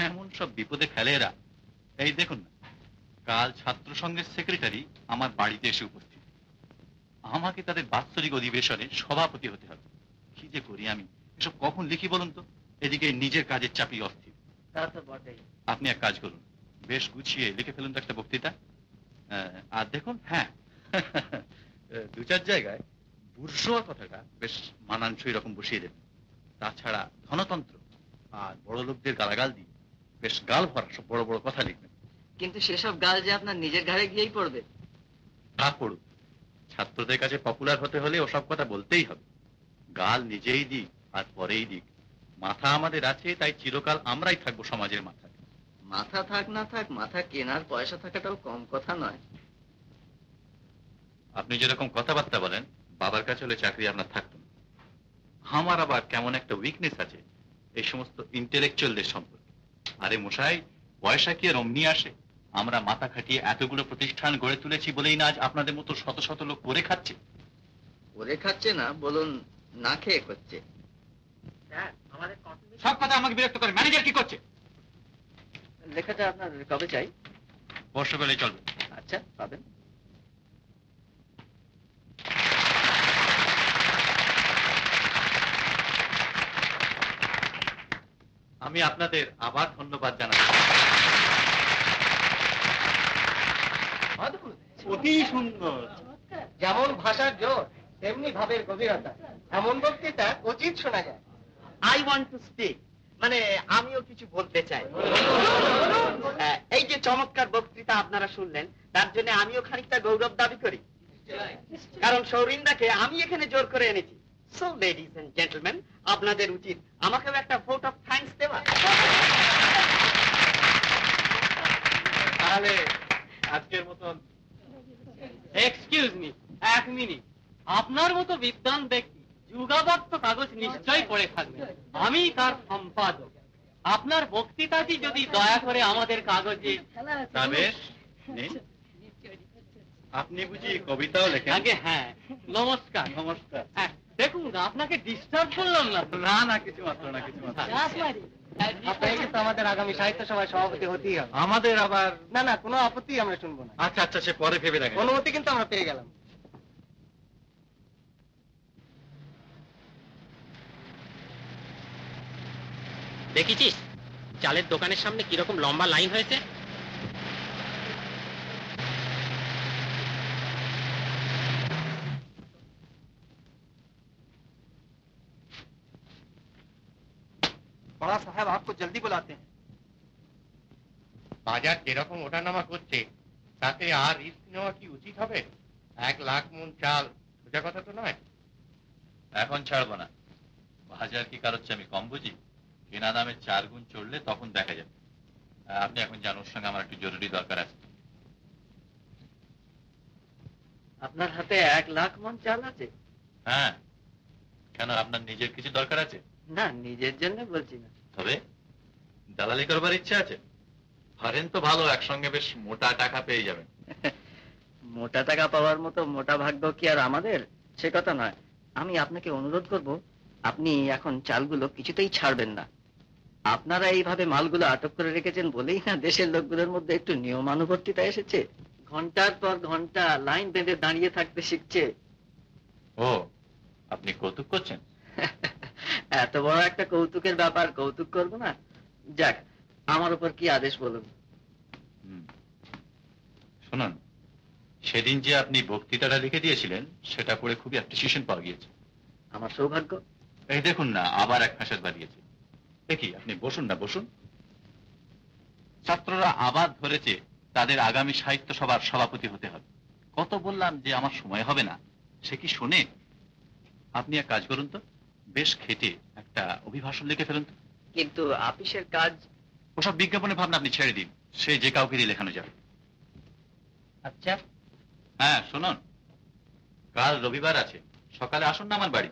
এমন সব বিপদে ফেলে এরা। এই দেখুন না, কাল ছাত্র সংঘের সেক্রেটারি আমার বাড়িতে এসে উপস্থিত। আমাকে তাদের বাৎসরিক অধিবেশনে সভাপতি হতে হবে। কি যে করি আমি, এসব কখন লিখি বলুন তো? এদিকে নিজের কাজের চাপই অস্থির। তা তো বটেই। আপনি এক কাজ করুন, বেশ গুছিয়ে লিখে ফেলুন তো একটা বক্তৃতা। আর দেখুন, হ্যাঁ, 2-4 জায়গায় বুর্জোয়া কথাটা বেশ মানানসই রকম বসিয়ে দেবেন। তাছাড়া ধনতন্ত্র আর বড় লোকদের গালাগাল দিয়ে বেশ গাল ভরা সব বড় বড় কথা লিখবেন। কিন্তু সেসব গাল যে আপনার নিজের ঘাড়ে গিয়েই পড়বে। তা পড়ুক, ছাত্রদের কাছে পপুলার হতে হলে ওসব কথা বলতেই হবে। গাল নিজেই দিক আর পরেই দিক, মাথা আমাদের আছে, তাই চিরকাল আমরাই থাকবো সমাজের মাথায়। মাথা থাক না থাক, মাথা কেনার পয়সা থাকাটাও কম কথা নয়। আপনি যেরকম কথাবার্তা বলেন, বাবার কাছে হলে চাকরি আপনার থাকতো না। আমার আবার কেমন একটা উইকনেস আছে এই সমস্ত ইন্টেলেকচুয়ালদের সম্পর্কে। আরে মশাই, পয়সা কি আর অমনি আসে? আমরা মাথা খাটিয়ে এতগুলো প্রতিষ্ঠান গড়ে তুলেছি বলেই না আজ আপনাদের মতো শত শত লোক করে খাচ্ছে। ওরে খাচ্ছে না, বলুন না খেয়ে করছে। সব কথা আমাকে বিরক্ত করে। ম্যানেজার কি করছে? লেখাটা আপনার কবে চাই? পরশু বেলায় চলবে। আচ্ছা, পাবেন। আমি আপনাদের আবার ধন্যবাদ জানাচ্ছি। অতি সুন্দর। যেমন ভাষার জোর, তেমনি ভাবের গভীরতা। এমন বক্তৃতা উচিত শোনা যায়। আই ওয়ান্ট টু স্পিক, মানে আমিও কিছু বলতে চাই। এই যে চমৎকার বক্তৃতা আপনারা শুনলেন, তার জন্য আমিও খানিকটা গৌরব দাবি করি, কারণ সৌরিন্দাকে আমি এখানে জোর করে এনেছি। সো লেডিজ এন্ড জেন্টলম্যান, আপনাদের উচিত আমাকেও একটা ভোট অফ থ্যাঙ্কস দেওয়া। তাহলে আজকের মতন। এক্সকিউজ মি, এক মিনিট। আপনার মতো বিদ্বান ব্যক্তি যুগাবর্ত কাগজ নিশ্চয়ই পড়ে থাকবে। আমি তার সম্পাদক। আপনার বক্তৃতাটি যদি দয়া করে আমাদের কাগজে। তা বেশ, নিন। আপনি বুঝি কবিতাও লেখেন? আগে হ্যাঁ, নমস্কার। নমস্কার। হ্যাঁ, দেখুন আপনাকে ডিস্টার্ব করলাম না তো? না না, কিছু মাত্র না, কিছু মাত্র না। আপনাকে কিন্তু আমাদের আগামী সাহিত্য সভায় সভাপতি হতেই হবে। আমাদের আবার না না, কোনো আপত্তি আমরা শুনবো না। আচ্ছা আচ্ছা, সে পরে ভেবে দেখেন। অনুমতি কিন্তু আমরা পেয়ে গেলাম। দেখেছিস চালের দোকানের সামনে কিরকম লম্বা লাইন হয়েছে? बड़ा साहब आपको जल्दी बुलाते हैं। বাজার যেরকম ওঠানামা করছে তাতে আর রিস্ক নেওয়া কি উচিত হবে? 1 লাখ মন চাল সোজা কথা তো নয়। এখন ছাড়বো না। বাজার কি কারোর চেয়ে আমি কম বুঝি? কেনা দামে 4 গুণ চড়লে তখন দেখা যাবে। আপনি এখন যান, ওর সঙ্গে আমার একটু জরুরি দরকার আছে। আপনার হাতে 1 লাখ মন চাল আছে? হ্যাঁ, কেন আপনার নিজের কিছু দরকার আছে? না, নিজের জন্য বলছি না। তবে দালালি করবার ইচ্ছা আছে? ধরেন তো ভালো, একসঙ্গে বেশ মোটা টাকা পেয়ে যাবেন। মোটা টাকা পাওয়ার মতো মোটা ভাগ্য কি আর আমাদের? সে কথা নয়। আমি আপনাকে অনুরোধ করব, আপনি এখন চালগুলো কিছুতেই ছাড়বেন না। আপনারা এইভাবে মালগুলো আটক করে রেখেছেন বলেই না দেশের লোকগুলোর মধ্যে একটু নিয়মানুবর্তিতা এসেছে। ঘন্টার পর ঘন্টা লাইন বেঁধে দাঁড়িয়ে থাকতে শিখছে। ও, আপনি কৌতুক করছেন? এত বড় একটা কৌতুকের ব্যাপার কৌতুক করব না? যাক, আমার উপর কি আদেশ বলুন। শুনুন, সেদিন যে আপনি বক্তৃতাটা লিখে দিয়েছিলেন সেটা পড়ে খুবই অ্যাপ্রিসিয়েশন পাওয়া গিয়েছে। আমার সৌভাগ্য। এই দেখুন না, আবার এক ফ্যাসাদ বাড়িয়েছে। দেখি, আপনি বসুন না, বসুন। ছাত্ররা আবার ধরেছে তাদের আগামী সাহিত্য সভার সভাপতি হতে হবে। কত বললাম যে আমার সময় হবে না, সে কি শোনে? আপনি এক কাজ করুন তো, বেশ খেটে একটা অভিভাষণ লিখে ফেলুন তো। কিন্তু আপিসের কাজ। ওসব বিজ্ঞাপনের ভাবনা আপনি ছেড়ে দিন, সে যে কাউকে দিয়ে লেখানো যাবে। আচ্ছা, হ্যাঁ শুনুন, কাল রবিবার আছে, সকালে আসুন না আমার বাড়ি,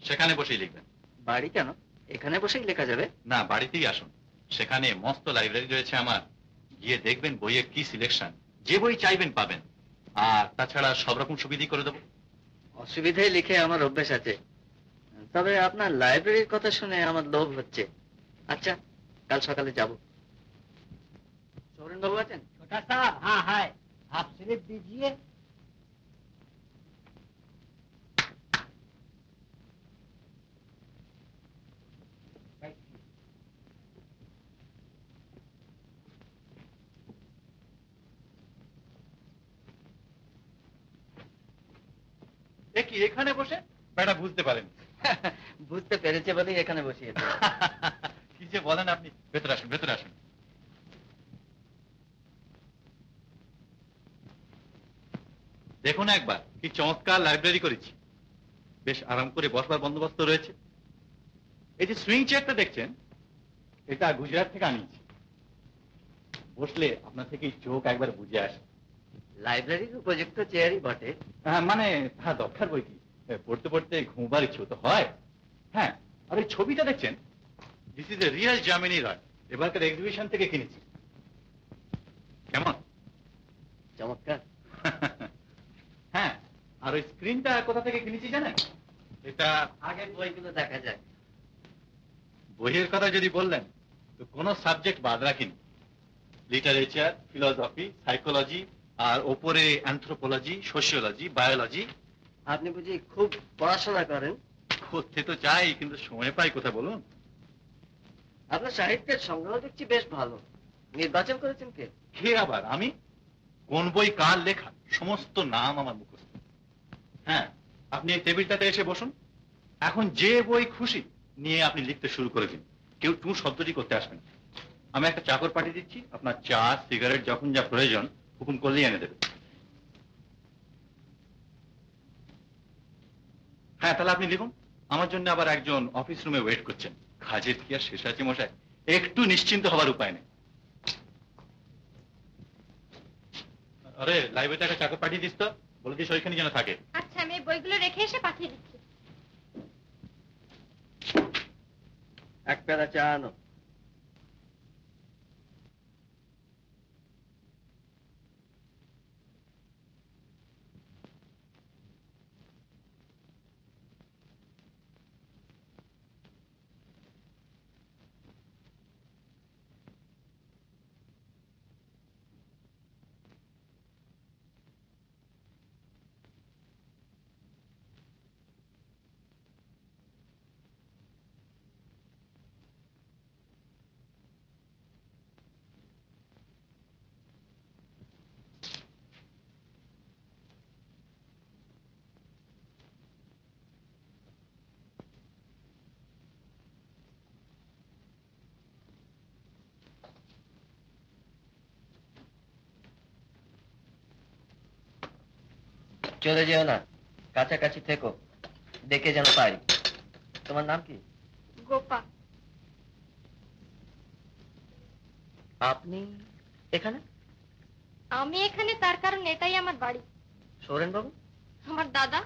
সেখানে বসেই লিখবেন। বাড়ি কেন? এখানে বসেই লেখা যাবে? না, বাড়িতেই আসুন। সেখানে মস্ত লাইব্রেরি রয়েছে আমার, গিয়ে দেখবেন বইয়ের কি সিলেকশন, যে বই চাইবেন পাবেন। আর তাছাড়া সব রকম সুবিধা করে দেবো। অসুবিধায় লিখে আমার অভ্যেস আছে, তবে আপনার লাইব্রেরির কথা শুনে আমার লোভ হচ্ছে। আচ্ছা, কাল সকালে যাব। সৌরেন বাবু আছেন? छोटा साहब, हाँ है। आप स्लिप दीजिए। এ কি এখানে বসে? বেটা বুঝতে পারেন। বুঝতে পেরেছে বলেই এখানে বসিয়েছে। কি যে বলেন আপনি। ভেতরে আসুন, ভেতরে আসুন। দেখুন একবার কি চমৎকার লাইব্রেরি করেছি। বেশ আরাম করে বসবার বন্দোবস্ত রয়েছে। এই যে সুইং চেয়ারটা দেখছেন, এটা গুজরাট থেকে আনিয়েছি। বসলে আপনার থেকে চোখ একবার বুঝে আসে। লাইব্রেরির উপযুক্ত চেয়ারই বটে। মানে তা দরকার বই কি, পড়তে পড়তে ঘুমবার ইচ্ছে তো হয়। হ্যাঁ, আর ওই ছবিটা দেখছেন, this is a real Jamini Roy, এবারকার এক্সিবিশন থেকে কিনেছি। কেমন? চমৎকার। হ্যাঁ, আর ওই স্ক্রিনটা কোথা থেকে কিনেছি জানেন? এটা আগে বইগুলো দেখা যায়। বইয়ের কথা যদি বললেন তো কোনো সাবজেক্ট বাদ রাখিনি। লিটারেচার, ফিলোসফি, সাইকোলজি, আর ওপরে অ্যানথ্রোপোলজি, সোশিওলজি, বায়োলজি। আপনি বুঝি খুব পড়াশোনা করেন? করতে তো চাই, কিন্তু সময় পাই কোথা বলুন। আপনার সাহিত্যের সংগ্রহ দেখছি বেশ ভালো। নির্বাচন করেছেন কে? কে আবার? আমি? কোন বই কার লেখা সমস্ত নাম আমার মুখস্থ। হ্যাঁ, আপনি এই টেবিলটাতে এসে বসুন, এখন যে বই খুশি নিয়ে আপনি লিখতে শুরু করে দিন, কেউ টু শব্দটি করতে আসবেন। আমি একটা চাকর পাঠিয়ে দিচ্ছি, আপনার চা সিগারেট যখন যা প্রয়োজন হুকুম করলেই এনে দেবে। হ্যাঁ, তাহলে আপনি লিখুন। আমার জন্য আবার একজন অফিস রুমে ওয়েট করছেন। কাজের কি আর শেষ আছে মশাই, একটু নিশ্চিন্ত হবার উপায় নেই। আরে লাইব্রেরিতে একটা চাকর পাঠিয়ে দিস তো, বলে দিস ওইখানে যেন থাকে। আচ্ছা, আমি এই বইগুলো রেখে এসে পাঠিয়ে দিচ্ছি। এক পেলা চা আনো। চলে যেও না, কাছাকাছি থেকো, দেখে যেন পাই। তোমার নাম কি? গোপা। আপনি এখানে? আমি এখানে তার কারণ এটাই আমার বাড়ি। সৌরেন বাবু? আমার দাদা।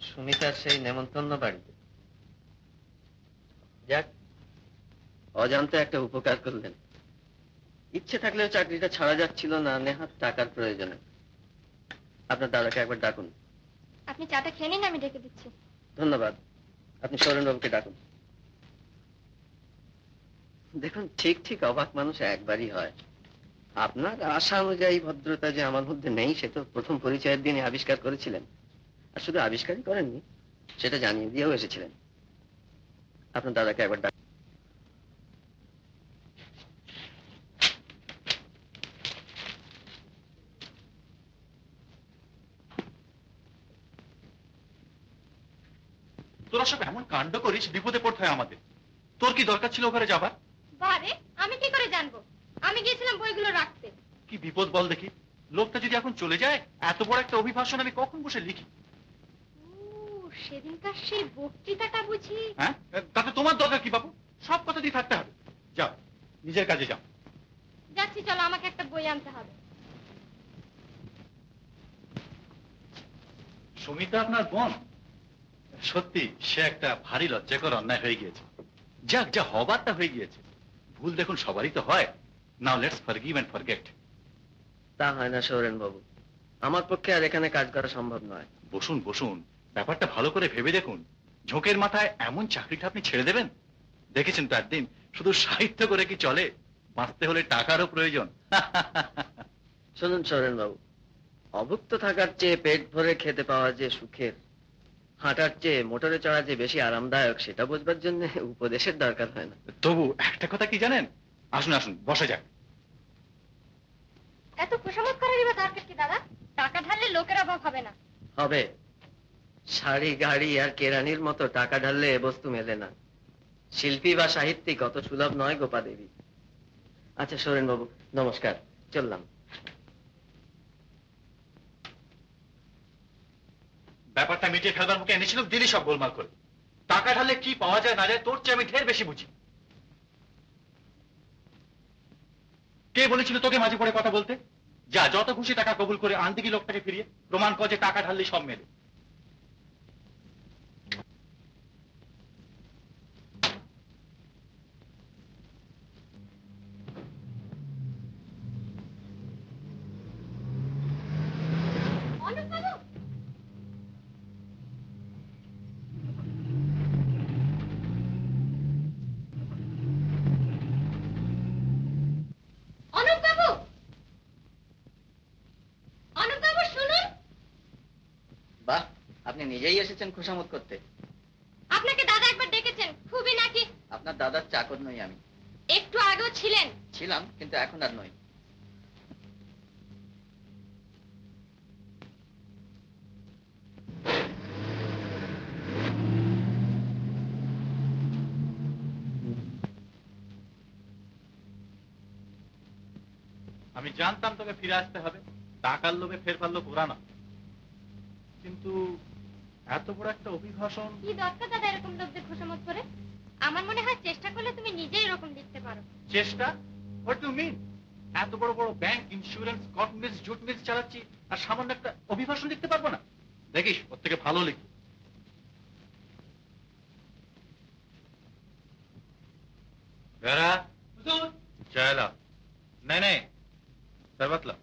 সুমিতার সেই নেমন্তন্ন বাড়ি। যাক, অজান্তে একটা উপকার করলেন। ইচ্ছে থাকলেও চাকরিটা ছাড়া যাচ্ছিল না, নেহাত টাকার প্রয়োজনে। আপনার দাদাকে একবার ডাকুন। আপনি চাটা খেয়ে নিন, আমি ডেকে দিচ্ছি। ধন্যবাদ। আপনি সৌরেন বাবুকে ডাকুন। দেখুন, ঠিক ঠিক অবাক মানুষ একবারই হয়। আপনার আশা অনুযায়ী ভদ্রতা যে আমার মধ্যে নেই, সে তো প্রথম পরিচয়ের দিনে আবিষ্কার করেছিলেন। আর শুধু আবিষ্কারই করেননি, সেটা জানিয়ে দিয়েও এসেছিলেন। আপনার দাদাকে একবার ডাকুন। তোরা সব এমন কাণ্ড করিস, বিপদে পড়তে হয় আমাদের। তোর কি দরকার ছিল ওখানে যাবার? বারে, আমি কি করে জানবো? আমি গিয়েছিলাম বইগুলো রাখতে। কি বিপদ বল দেখি। লোকটা যদি এখন চলে যায়, এত বড় একটা অভিভাষণ আমি কখন বসে লিখি? সেদিনকার সেই বক্তৃতাটা বুঝি? হ্যাঁ, তাতে তোমার দরকার কি বাবু? সব কথা দিয়ে থাকতে হবে। যাও, নিজের কাজে যাও। যাচ্ছি, চলো, আমাকে একটা বই আনতে হবে। সুমিতা আপনার বোন? সত্যি সে একটা ভারী লজ্জাকর অন্যায় হয়ে গিয়েছে। যাক, যা হবার তা হয়ে গিয়েছে। ভুল দেখুন সবারই তো হয়। Now let's forgive and forget. তা হয় না সৌরেন বাবু, আমার পক্ষে আর এখানে কাজ করা সম্ভব নয়। বসুন বসুন, ব্যাপারটা ভালো করে ভেবে দেখুন। ঝোঁকের মাথায় এমন চাকরিটা আপনি ছেড়ে দেবেন? দেখেছেন তো একদিন, শুধু সাহিত্য করে কি চলে, বাঁচতে হলে টাকারও প্রয়োজন। শুনুন সৌরেন বাবু, অভুক্ত থাকার চেয়ে পেট ভরে খেতে পাওয়া যে সুখের, হাঁটার চেয়ে মোটরে চড়া যে বেশি আরামদায়ক, সেটা বোঝবার জন্য উপদেশের দরকার হয় না। তবু একটা কথা কি জানেন, আসুন আসুন বসা যাক। এত খুশামত করারই বা দরকার কি দাদা? টাকা ঢাললে লোকের অভাব হবে না। হবে। শাড়ি গাড়ি আর কেরানির মতো টাকা ঢাললে এ বস্তু মেলে না। শিল্পী বা সাহিত্যিক অত সুলভ নয় গোপা দেবী। আচ্ছা সৌরেন বাবু, নমস্কার, চললাম। ব্যাপারটা মিটিয়ে ফেলবার মুখে এনেছিল, দিলি সব গোলমাল করে। টাকা ঢালে কি পাওয়া যায় না যায় তোর চেয়ে আমি ঢের বেশি বুঝি। কে বলেছিল তোকে মাঝে পড়ে কথা বলতে? যা, যত খুশি টাকা কবুল করে আনতে কি লোকটাকে ফিরিয়ে, প্রমাণ কর যে টাকা ঢাললে সব মেলে। বাহ, আপনি নিজেই এসেছেন খুশামত করতে। আপনাকে দাদা একবার ডেকেছেন, খুবই নাকি? আপনার দাদার চাকর নই আমি। একটু আগেও ছিলেন। ছিলাম, কিন্তু এখন আর নই। আমি জানতাম তোকে ফিরে আসতে হবে, টাকার লোভে ফের পারলো পুরানো, কিন্তু এত বড় একটা অভিভাষণ। কি দরকার দাদা এরকম লোকদের খুশামত করে? আমার মনে হয় চেষ্টা করলে তুমি নিজেই এরকম লিখতে পারো। চেষ্টা? What do mean? এত বড় বড় bank, insurance, cotton mills, jute mills চালাচ্ছি, আর সামান্য একটা অভিভাষণ লিখতে পারবো না? দেখিস ওর থেকে ভালো লিখি। বেরা চায় লা। नहीं नहीं, शरबत ला।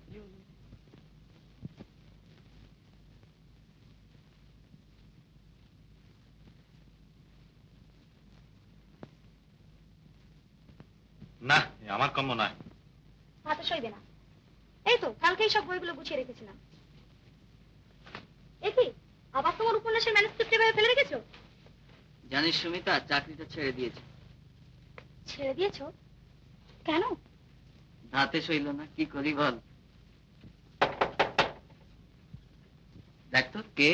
না, আমার কম্য নয়। হাতে সইবে না। এই তো কালকেই সব বইগুলো গুছিয়ে রেখেছিলাম। কি আবার তোমার উপন্যাসের ম্যানুস্ক্রিপ্ট এভাবে ফেলে রেখেছো? জানিস সুমিতা, চাকরিটা ছেড়ে দিয়েছে। ছেড়ে দিয়েছো? কেন? হাতে সইল না, কি করি বল। দেখ তো কে।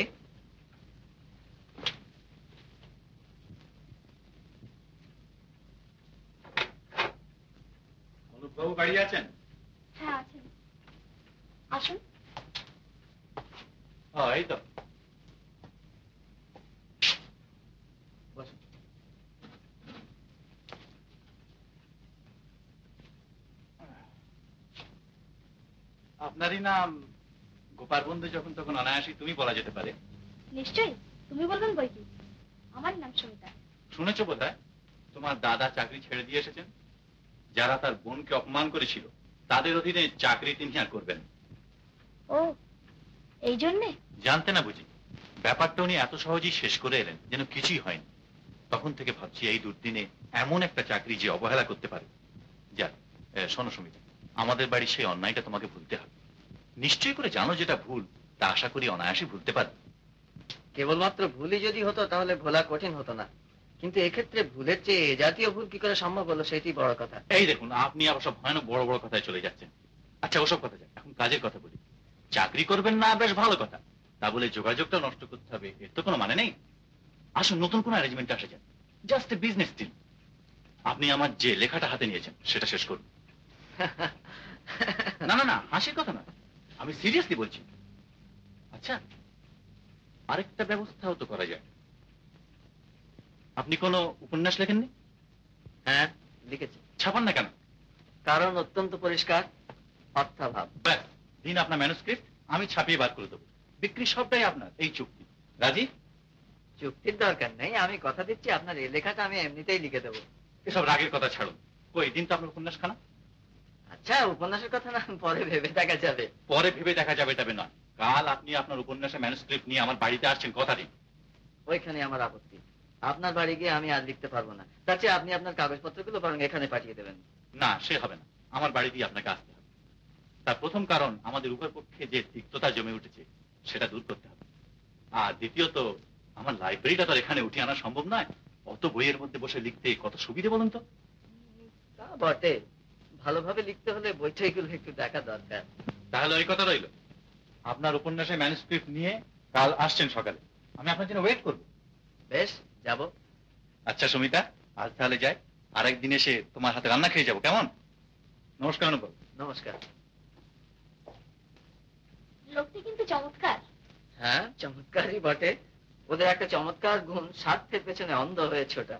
অনুপবাবু বাড়ি আছেন? হ্যাঁ আছেন, আসুন। এই তো আপনারই নাম গোপাল বন্ধু, যখন তখন অনায়াসই তুমি বলা যেতে পারে। নিশ্চয়ই, তুমি বলবেন বই কি। আমার নাম সুমিতা। শুনেছো বোধহয় তোমার দাদা চাকরি ছেড়ে দিয়ে এসেছেন। যারা তার বোনকে অপমান করেছিল তাদের অধীনে চাকরি তিনি আর করবেন। ও, এই জন্যে? জানতে না বুঝি, ব্যাপারটা উনি এত সহজেই শেষ করে এলেন যেন কিছুই হয়নি। তখন থেকে ভাবছি এই দুর্দিনে এমন একটা চাকরি যে অবহেলা করতে পারে। যাক, শোনো সুমিতা, আমাদের বাড়ির সেই অন্যায়টা তোমাকে ভুলতে হবে। নিশ্চয় করে জানো যেটা ভুল, তা আশা করি অনায়াসই ভুলতে পারবে। কেবলমাত্র ভুলই যদি হতো তাহলে ভোলা কঠিন হতো না, কিন্তু এক্ষেত্রে ভুলের চেয়ে এ জাতীয় ভুল কি করে সম্ভব হলো সেটি বড় কথা। এই দেখুন, আপনি আবার সব ভয়ানক বড় বড় কথায় চলে যাচ্ছেন। আচ্ছা ওসব কথা যাক, এখন কাজের কথা বলি। চাকরি করবেন না বেশ ভালো কথা, তা বলে যোগাযোগটা নষ্ট করতে হবে এর তো কোনো মানে নেই। আসুন নতুন কোনো অ্যারেঞ্জমেন্টে আসা যায়, জাস্ট এ বিজনেস ডিল। আপনি আমার যে লেখাটা হাতে নিয়েছেন সেটা শেষ করুন। না না না, হাসির কথা না, আমি সিরিয়াসলি বলছি। আচ্ছা, আরেকটা ব্যবস্থাও তো করা যায়। আপনি কোনো উপন্যাস লেখেননি? হ্যাঁ লিখেছি। ছাপান না কেন? কারণ অত্যন্ত পরিষ্কার, অর্থাভাব। ব্যাস, দিন আপনার ম্যানুস্ক্রিপ্ট, আমি ছাপিয়ে বার করে দেবো। বিক্রি সবটাই আপনার। এই চুক্তি রাজি? চুক্তির দরকার নেই, আমি কথা দিচ্ছি আপনার এই লেখাটা আমি এমনিতেই লিখে দেবো। এসব রাগের কথা ছাড়ুন। কই দিন তো আপনার উপন্যাস খানা। আচ্ছা, উপন্যাসের কথা না পরে ভেবে দেখা যাবে। পরে ভেবে দেখা যাবে তবে নয়, কাল আপনি আপনার উপন্যাসের ম্যানুস্ক্রিপ্ট নিয়ে আমার বাড়িতে আসছেন, কথা দিন। ওইখানে আমার আপত্তি। আপনার বাড়ি গিয়ে আমি আর লিখতে পারবো না, তার চেয়ে আপনি আপনার কাগজপত্রগুলো বরং এখানে পাঠিয়ে দেবেন। না, সে হবে না, আমার বাড়ি দিয়ে আপনাকে আসতে হবে। তার প্রথম কারণ, আমাদের উভয় পক্ষে যে তিক্ততা জমে উঠেছে সেটা দূর করতে হবে। আর দ্বিতীয়ত, আমার লাইব্রেরিটা তো এখানে উঠে আনা সম্ভব নয়। অত বইয়ের মধ্যে বসে লিখতে কত সুবিধে বলুন তো। তা বটে, ভালোভাবে লিখতে হলে বইটাইগুলো একটু দেখা দরকার। তাহলে ওই কথা রইল, আপনার উপন্যাসের ম্যানুস্ক্রিপ্ট নিয়ে কাল আসছেন সকালে, আমি আপনার জন্য ওয়েট করব। বেশ, যাব। আচ্ছা সুমিতা, আজ তাহলে যাই, আরেকদিন এসে তোমার হাতে রান্না খেয়ে যাবো, কেমন? নমস্কার অনুপম। নমস্কার। লোকটি কিন্তু চমৎকার। হ্যাঁ, চমৎকারই বটে। ওদের একটা চমৎকার গুণ, স্বার্থের পেছনে অন্ধ হয়েছে ওটা।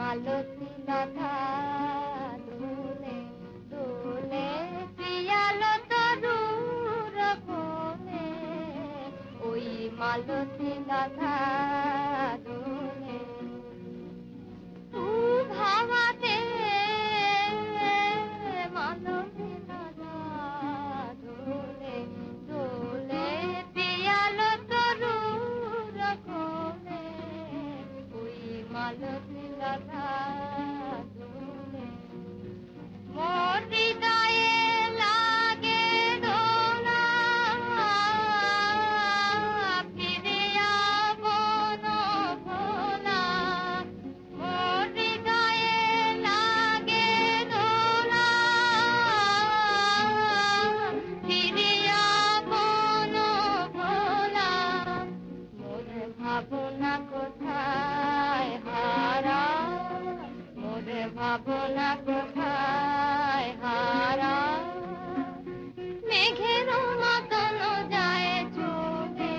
মালতী লতা দোলে দোলে পিয়ালো তরুর কোলে ওই মালতী লতা দোলে ভাবাতে মালতী লতা দোলে দোলে পিয়ালো তরুর কোলে ওই মালতী লতা দোলে মোর হৃদয়ে লাগে দোলা ফিরিয়া বন ভোলা মোর হৃদয়ে লাগে দোলা ফিরিয়া বন ভোলা মোর ভাবনা কোথায় হারা মোর ভাবনা কোথায় হারা মেঘের মতন যায় চলে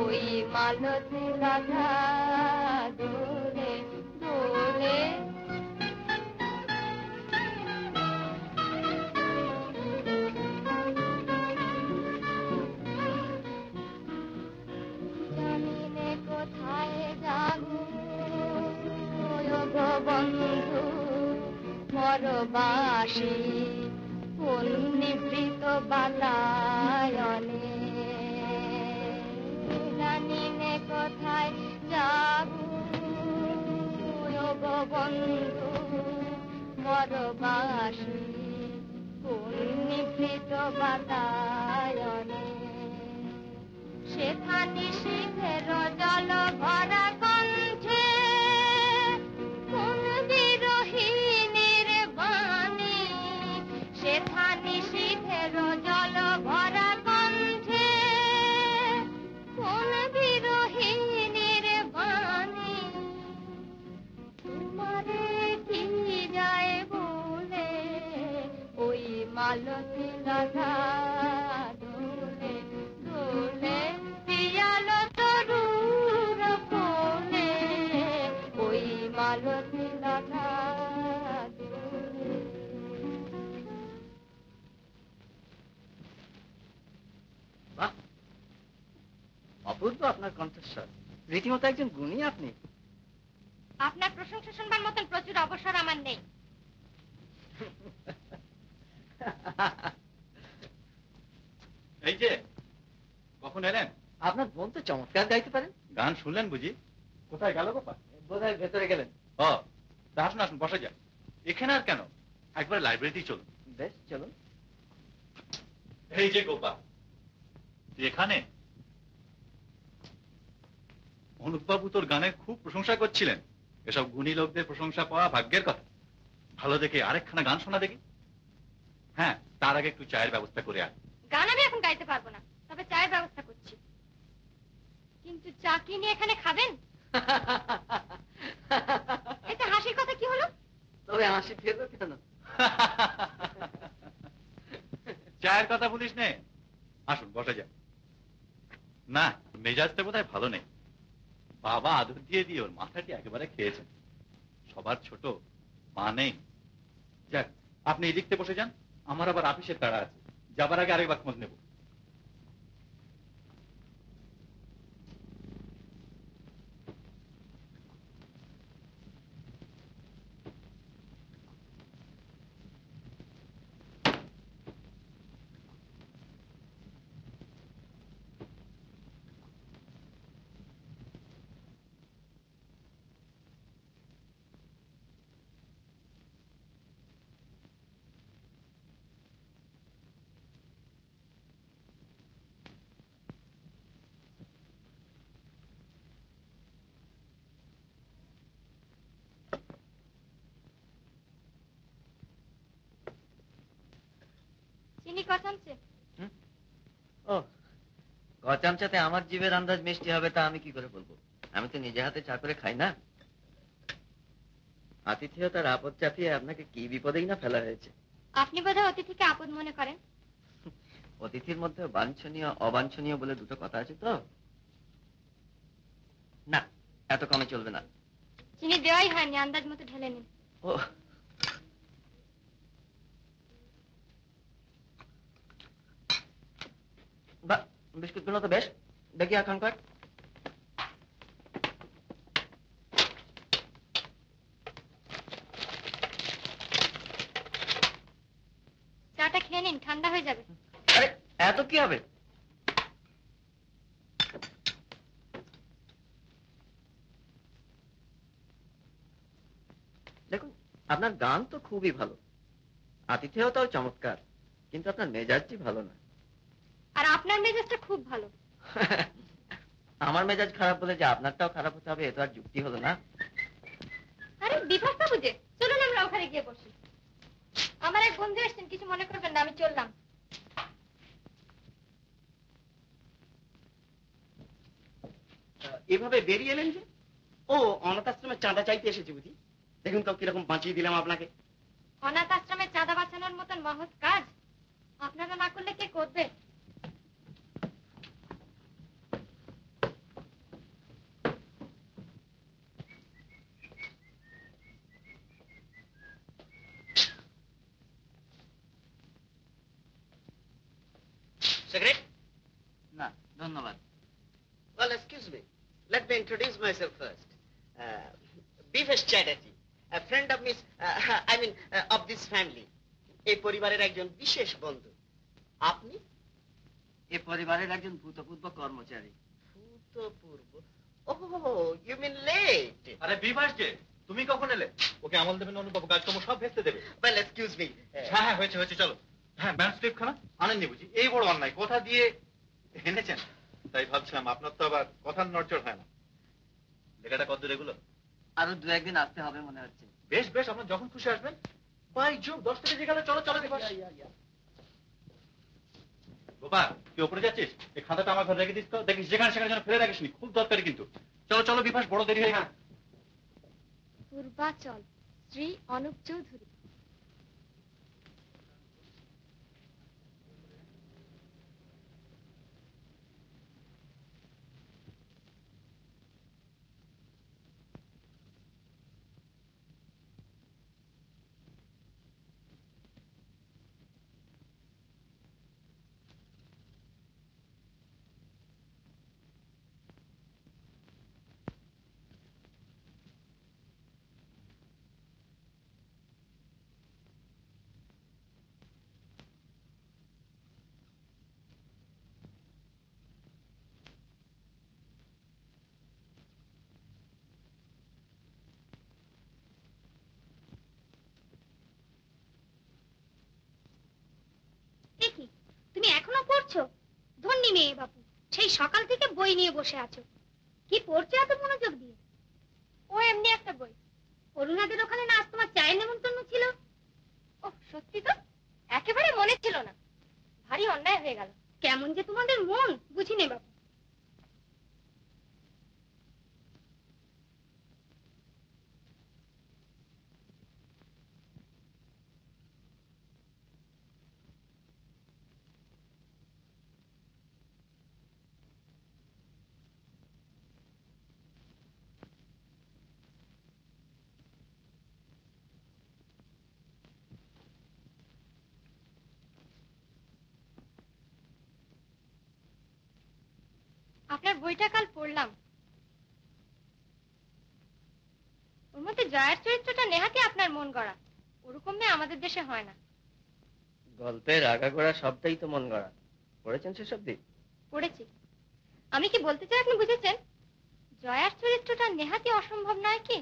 ওই মালতী লতা দোলে দোলে জানিনে কোথায় যাবো গো বন্ধু পরবাসী কোন নিভৃত বাতায়নে জানিনে কোথায় যাবো গো বন্ধু পরবাসী কোন নিভৃত বাতায়নে সেখানে শিখের জল ভরা কণ্ঠে কোন বিরোহিনীর বাণী সেখানে শিখের জল ভরা কণ্ঠে কোন বিরোহিনীর বাণী তোমারে কি যায় বলে ওই মালতী লতা দোলে দোলে পিয়ালো তরুর কোলে ওই মালতী লতা দোলে বাহ, অপূর্ব আপনার কণ্ঠস্বর। রীতিমতো একজন গুণী আপনি। আপনার প্রশংসা শুনবার মতন প্রচুর অবসর আমার নেই। এই যে কখন এলেন? আপনার বোন তো চমৎকার গাইতে পারেন। গান শুনলেন বুঝি? কোথায় গেল গোপাল? বোধহয় ভেতরে গেলেন। ও তা আসুন আসুন, বসে যান। এখানে আর কেন, একবার লাইব্রেরিতেই চলুন। বেশ, চলুন। এই যে গোপাল, তুই এখানে? অনুপবাবু তোর গানের খুব প্রশংসা করছিলেন। এসব গুণী লোকদের প্রশংসা পাওয়া ভাগ্যের কথা। ভালো দেখে আরেকখানা গান শোনা দেখি। হ্যাঁ, তার আগে একটু চায়ের ব্যবস্থা করে আয়। গান আমি এখন গাইতে পারবো না, তবে চায়ের ব্যবস্থা করছি। কিন্তু চা কি নিয়ে এখানে খাবেন? এটা হাসির কথা কি হলো? তবে হাসি ফেললো কেন? চায়ের কথা বলিস নে। আসুন বসে যান। না, মেজাজটা বোধহয় ভালো নেই। বাবা আদর দিয়ে দিয়ে ওর মাথাটি একেবারে খেয়েছেন। সবার ছোট, মা নেই। যাক, আপনি এই লিখতে বসে যান। আমার আবার অফিসের তাড়া আছে, যাবার আগে আরেকবার খোঁজ নেব। চিনি ক চামচে? ও, ক চামচাতে আমার জিভের আন্দাজ মিষ্টি হবে তা আমি কি করে বলবো? আমি তো নিজে হাতে চা করে খাই না। আতিথেয়তার আপদ চাপিয়ে আপনাকে কি বিপদেই না ফেলা হয়েছে। আপনি বোধহয় অতিথিকে আপদ মনে করেন। অতিথির মধ্যে বাঞ্ছনীয় অবাঞ্ছনীয় বলে দুটো কথা আছে তো। না, এত কমে চলবে না। চিনি দেওয়াই হয়নি, আন্দাজ মতো ঢেলে নিন। ও বা বিস্কুটগুলো তো বেশ, দেখি এখনকার। চাটা খেয়ে নিন, ঠান্ডা হয়ে যাবে। আরে এত কি হবে? দেখুন, আপনার গান তো খুবই ভালো, আতিথেয়তাও চমৎকার, কিন্তু আপনার মেজাজটি ভালো না। আর আপনার মেজাজটা খুব ভালো। আমার মেজাজ খারাপ বলে যে আপনারটাও খারাপ হতে হবে, এ তো আর যুক্তি হলো না। আরে বিভাগ বাবু যে, চলুন আমরা ওখানে গিয়ে বসি। আমার এক বন্ধু এসছেন, কিছু মনে করবেন না, আমি চললাম। এভাবে বেরিয়ে এলেন যে? ও অনাথ আশ্রমের চাঁদা চাইতে এসেছে বুঝি? দেখুন তো কিরকম বাঁচিয়ে দিলাম আপনাকে। অনাথ আশ্রমে চাঁদা বাঁচানোর মতন মহৎ কাজ আপনারা না করলে কে করবে? সিগারেট? না ধন্যবাদ। Well, excuse me. Let me introduce myself first. Bivesh Chatterjee, a friend of Miss, of this family. এই পরিবারের একজন বিশেষ বন্ধু। আপনি? এ পরিবারের একজন ভূতপূর্ব কর্মচারী। ভূতপূর্ব? Oh, you mean late? আরে বিভাস যে, তুমি কখন এলে? ওকে আমল দেবেন অনুবাবু, কাজকর্ম সব ভেস্তে দেবে। Well, excuse me. হ্যাঁ হ্যাঁ, হয়েছে হয়েছে, চলো। হ্যাঁ, ম্যানস্ক্রিপ্ট খানা আনেননি বুঝি? এই বড় অন্যায়, কোথা দিয়ে এনেছেন? তাই ভাবছিলাম, আপনার তো আবার কথার নড়চড় হয় না। লেখাটা কতদূর এগুলো? আরো 2-1 দিন আসতে হবে মনে হচ্ছে। বেশ বেশ, আপনার যখন খুশি আসবেন। বাই জোব, 10 থেকে গেলে চলো চলো বিভাস। গোপাল, তুই ওপরে যাচ্ছিস? এই খাতাটা আমার ঘরে রেখে দিস তো, দেখিস যেখানে সেখানে যেন ফেলে রাখিস নি, খুব দরকারি কিন্তু। চলো চলো বিভাস, বড় দেরি হয়ে গেল। পূর্বাচল, শ্রী অনুপ চৌধুরী। দেখি, তুমি এখনো পড়ছো? ধন্যী মেয়ে বাপু, সেই সকাল থেকে বই নিয়ে বসে আছো। কি পড়ছো এত মনোযোগ দিয়ে? ও এমনি একটা বই। অরুণাদের ওখানে না আজ তোমার চায়ের নেমন্তন্ন ছিল? ও সত্যি তো, একেবারে মনে ছিল না। ভারী অন্যায় হয়ে গেল। কেমন যে তোমাদের মন, বুঝি নে বাপু। আপনার বইটা কাল পড়লাম, ওর মধ্যে জয়ার চরিত্রটা নেহাতি আপনার মন গড়া। ওরকম মেয়ে আমাদের দেশে হয় না। গল্পের আগাগোড়া সবটাই তো মন গড়া। পড়েছেন সেসব দিক? পড়েছি। আমি কি বলতে চাই আপনি বুঝেছেন? জয়ার চরিত্রটা নেহাতি অসম্ভব নয় কি?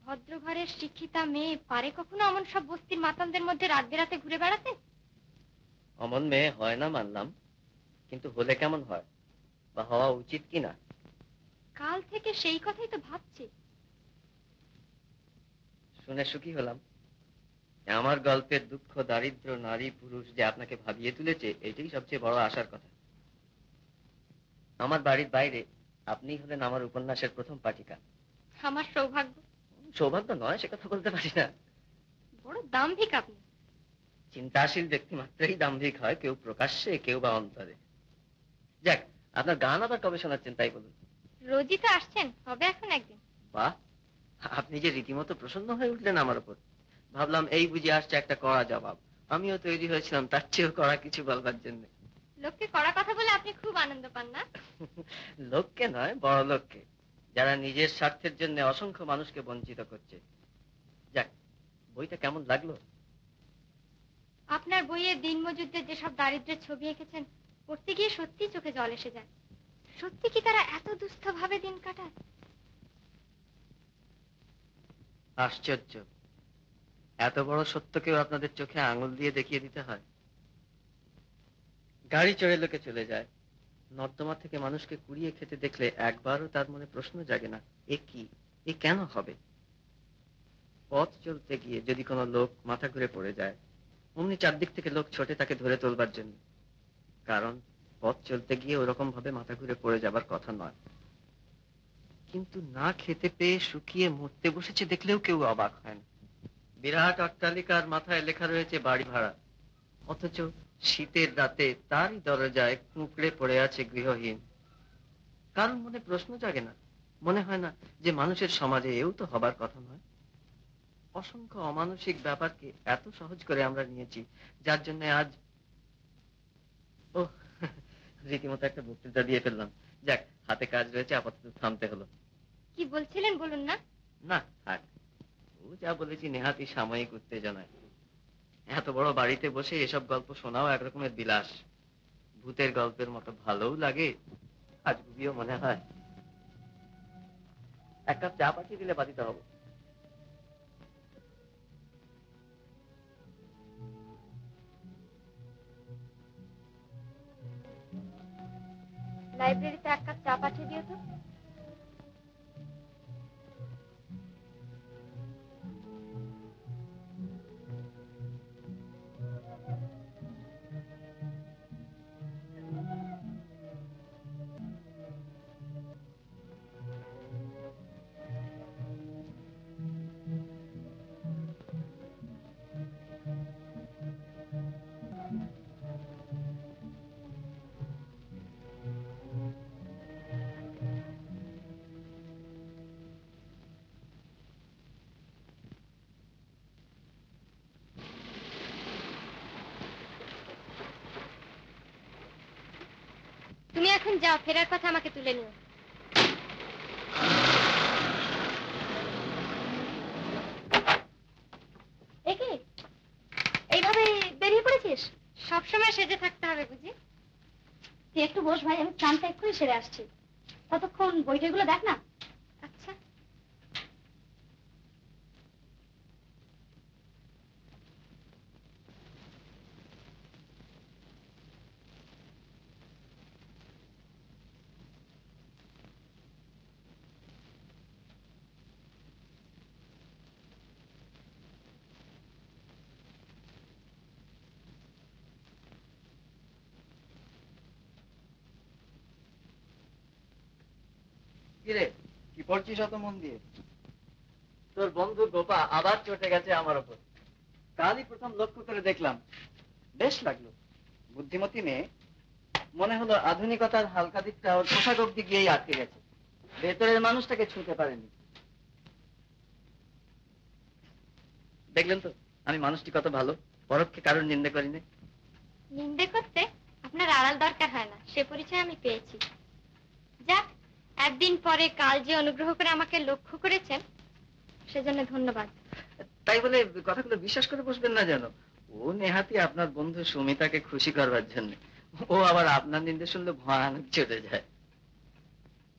ভদ্র ঘরের শিক্ষিতা মেয়ে পারে কখনো অমন সব বস্তির মাতালদের মধ্যে রাত বেরাতে ঘুরে বেড়াতে? অমন মেয়ে হয় না মানলাম, কিন্তু হলে কেমন হয়, বা হওয়া উচিত কিনা? কাল থেকে সেই কথাই তো ভাবছি। শুনে সুখী হলাম। আমার গল্পের দুঃখ দারিদ্র নারী পুরুষ যে আপনাকে ভাবিয়ে তুলেছে, এটাই সবচেয়ে বড় আশার কথা। আমার বাড়ির বাইরে আপনি হলেন আমার উপন্যাসের প্রথম পাঠিকা। আমার সৌভাগ্য। সৌভাগ্য নয় সে কথা বলতে পারি না। বড় দাম্ভিক আপনি। চিন্তাশীল ব্যক্তি মাত্রই দাম্ভিক হয়, কেউ প্রকাশ্যে কেউ বা অন্তরে। যাক, আপনার গান আবার কবে শোনাচ্ছেন তাই বলুন। রোজই তো আসছেন, হবে এখন একদিন। বাহ, নিজে রীতিমতো প্রসন্ন হয়ে উঠলেন আমার উপর। ভাবলাম এই বুঝে আসছে একটা কড়া জবাব। আমিও তৈরি হয়েছিলাম তার চেয়েও কড়া কিছু বলবার জন্য। লোককে কড়া কথা বলে আপনি খুব আনন্দ পান না? লোককে নয়, বড় লোককে, যারা নিজের স্বার্থের জন্য অসংখ্য মানুষকে বঞ্চিত করছে। যাক, বইটা কেমন লাগলো? আপনার বইয়ে দিনমজুরদের যেসব দারিদ্র্যের ছবি এঁকেছেন, পড়তে গিয়ে সত্যি চোখে জল এসে যায়। সত্যি কি তারা এত দুস্থ ভাবে দিন কাটায়? আশ্চর্য, এত বড় সত্যকেও আপনাদের চোখে আঙুল দিয়ে দেখিয়ে দিতে হয়। গাড়ি চড়ে লোকে চলে যায়, নর্দমা থেকে মানুষকে কুড়িয়ে খেতে দেখলে একবারও তার মনে প্রশ্ন জাগে না, এ কি, এ কেন হবে? পথ চলতে গিয়ে যদি কোনো লোক মাথা ঘুরে পড়ে যায়, অমনি চারদিক থেকে লোক ছোটে তাকে ধরে তোলবার জন্য। কারণ পথ চলতে গিয়ে ওরকম ভাবে মাথা ঘুরে পড়ে যাবার কথা নয়। কিন্তু না খেতে পেয়ে শুকিয়ে মরতে বসেছে দেখলেও কেউ অবাক হয় না। বিরাট অট্টালিকার মাথায় লেখা রয়েছে বাড়ি ভাড়া, অথচ শীতের রাতে তারই দরজায় কুঁকড়ে পড়ে আছে গৃহহীন। কারণ মনে প্রশ্ন জাগে না, মনে হয় না যে মানুষের সমাজে এও তো হবার কথা নয়। অসংখ্য অমানসিক ব্যাপারকে এত সহজ করে আমরা নিয়েছি, যার জন্য আজ ও রীতিমতো একটা বক্তৃতা দিয়ে ফেললাম। যাক, হাতে কাজ রয়েছে, আপাতত থামতে হলো। কি বলছিলেন বলুন না? না থাক, ও যা বলেছি নেহাতি সাময়িক উত্তেজনায়। এত বড় বাড়িতে বসে এসব গল্প শোনাও একরকমের বিলাস। ভূতের গল্পের মতো ভালোও লাগে, আজগুবিও মনে হয়। এক কাপ চা পাঠিয়ে দিলে বাধিত হবো। লাইব্রেরিতে এক কাপ চা পাঠিয়ে দিও তো। তুমি এখন যাও, ফেরার কথা আমাকে তুলে নিও। একে এইভাবে বেরিয়ে পড়েছিস? সবসময় সেজে থাকতে হবে বুঝি? তুই একটু বস ভাই, আমি স্নানটা এক্ষুনি সেরে আসছি। ততক্ষণ বইটাগুলো দেখ না। আচ্ছা। কিরে, কি পড়ছিস অত মন দিয়ে? তোর বন্ধু গোপা আবার চটে গেছে আমার ওপর। কালই প্রথম লক্ষ্য করে দেখলাম, বেশ লাগলো। বুদ্ধিমতী মেয়ে, মনে হলো আধুনিকতার হালকা দিকটা ওর পোশাক অব্দি গিয়েই আটকে গেছে, ভেতরের মানুষটাকে ছুঁতে পারেনি। দেখলেন তো আমি মানুষটি কত ভালো, পরোক্ষে কারোর নিন্দে করিনি। নিন্দে করতে আপনার আড়াল দরকার হয় না, সে পরিচয় আমি পেয়েছি। যাক, একদিন পরে কাল যে অনুগ্রহ করে আমাকে লক্ষ্য করেছেন, সেজন্য ধন্যবাদ। তাই বলে কথাগুলো বিশ্বাস করে বসবেন না যেন। ও নেহাতি আপনার বন্ধু সুমিতাকে খুশি করবার জন্য। ও আবার আপনার নিন্দে শুনলে ভয়ানক চলে যায়।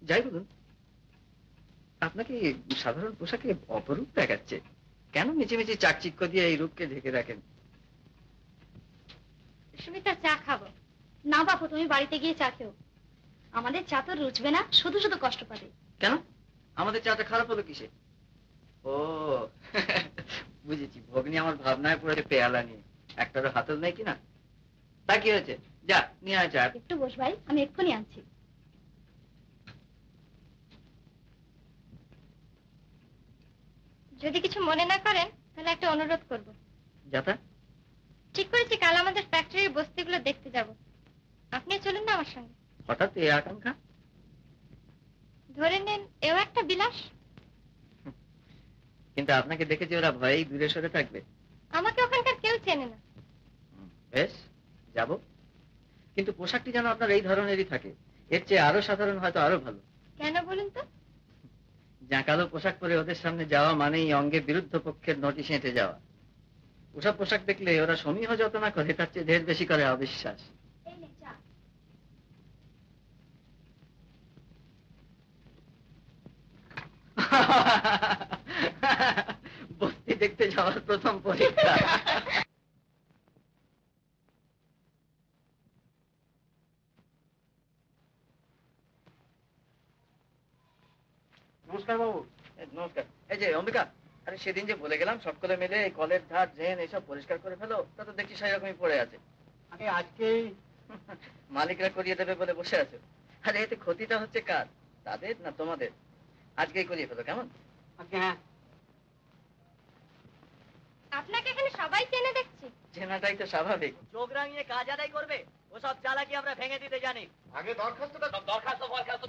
যাই বলুন, আপনাকে সাধারণ পোশাকে অপরূপ দেখাচ্ছে। কেন মিছিমিছি চাকচিক্য দিয়ে এই রূপকে ঢেকে রাখেন? সুমিতা, চা খাবো না? বাপু, তুমি বাড়িতে গিয়ে চা খেও। আমাদের চা তো রুচবে না, শুধু শুধু কষ্ট পাবে। কেন? আমাদের চাটা খারাপ হলো কিসে? ও বুঝেছি, ভগ্নী আমার ভাবনায় পড়েছে পেয়ালা নিয়ে। একটারও হাতল নেই কিনা? তা কি হয়েছে, যা নিয়ে আয় চা। একটু বস ভাই, আমি এক্ষুনি আনছি। যদি কিছু মনে না করেন তাহলে একটা অনুরোধ করব। যাতা? ঠিক করেছি কাল আমাদের ফ্যাক্টরির বস্তিগুলো দেখতে যাব। আপনি চলুন না আমার সঙ্গে। হঠাৎ এই আকাঙ্ক্ষা? ধরে নেন এও একটা বিলাস। কিন্তু আপনাকে দেখে যে ওরা ভয়েই দূরে সরে থাকবে। আমাকে ওখানকার কেউ চেনে না। বেশ, যাব, কিন্তু পোশাকটি যেন আপনার এই ধরনেরই থাকে, এর চেয়ে আরো সাধারণ হয়তো আরো ভালো। কেন বলুন তো? জাঁকালো পোশাক পরে ওদের সামনে যাওয়া মানেই অঙ্গে বিরুদ্ধ পক্ষের নোটিশ এঁটে যাওয়া। ওসব পোশাক দেখলে ওরা সমীহ যত না করে তার চেয়ে ঢের বেশি করে অবিশ্বাস। বস্তি দেখতে যাওয়ার প্রথম পরীক্ষা। নমস্কার বাবু। নমস্কার। এই যে অম্বিকা, আরে সেদিন যে বলে গেলাম সকলে মিলে এই কলের ধার ড্রেন এসব পরিষ্কার করে ফেলো, তা তো দেখছি সেই রকমই পড়ে আছে। আরে আজকেই মালিকরা করিয়ে দেবে বলে বসে আছো। আরে এতে ক্ষতিটা হচ্ছে কার, তাদের না তোমাদের? আজকেই করিয়ে ফেলো, কেমন? হ্যাঁ। আপনাকে এখানে সবাই চেনে দেখছি। চেনাটাই তো স্বাভাবিক। চোখ রাঙিয়ে কাজ আদায় করবে, ওসব চালাকি আমরা ভেঙে দিতে জানি। আগে দরখাস্তটা দরখাস্ত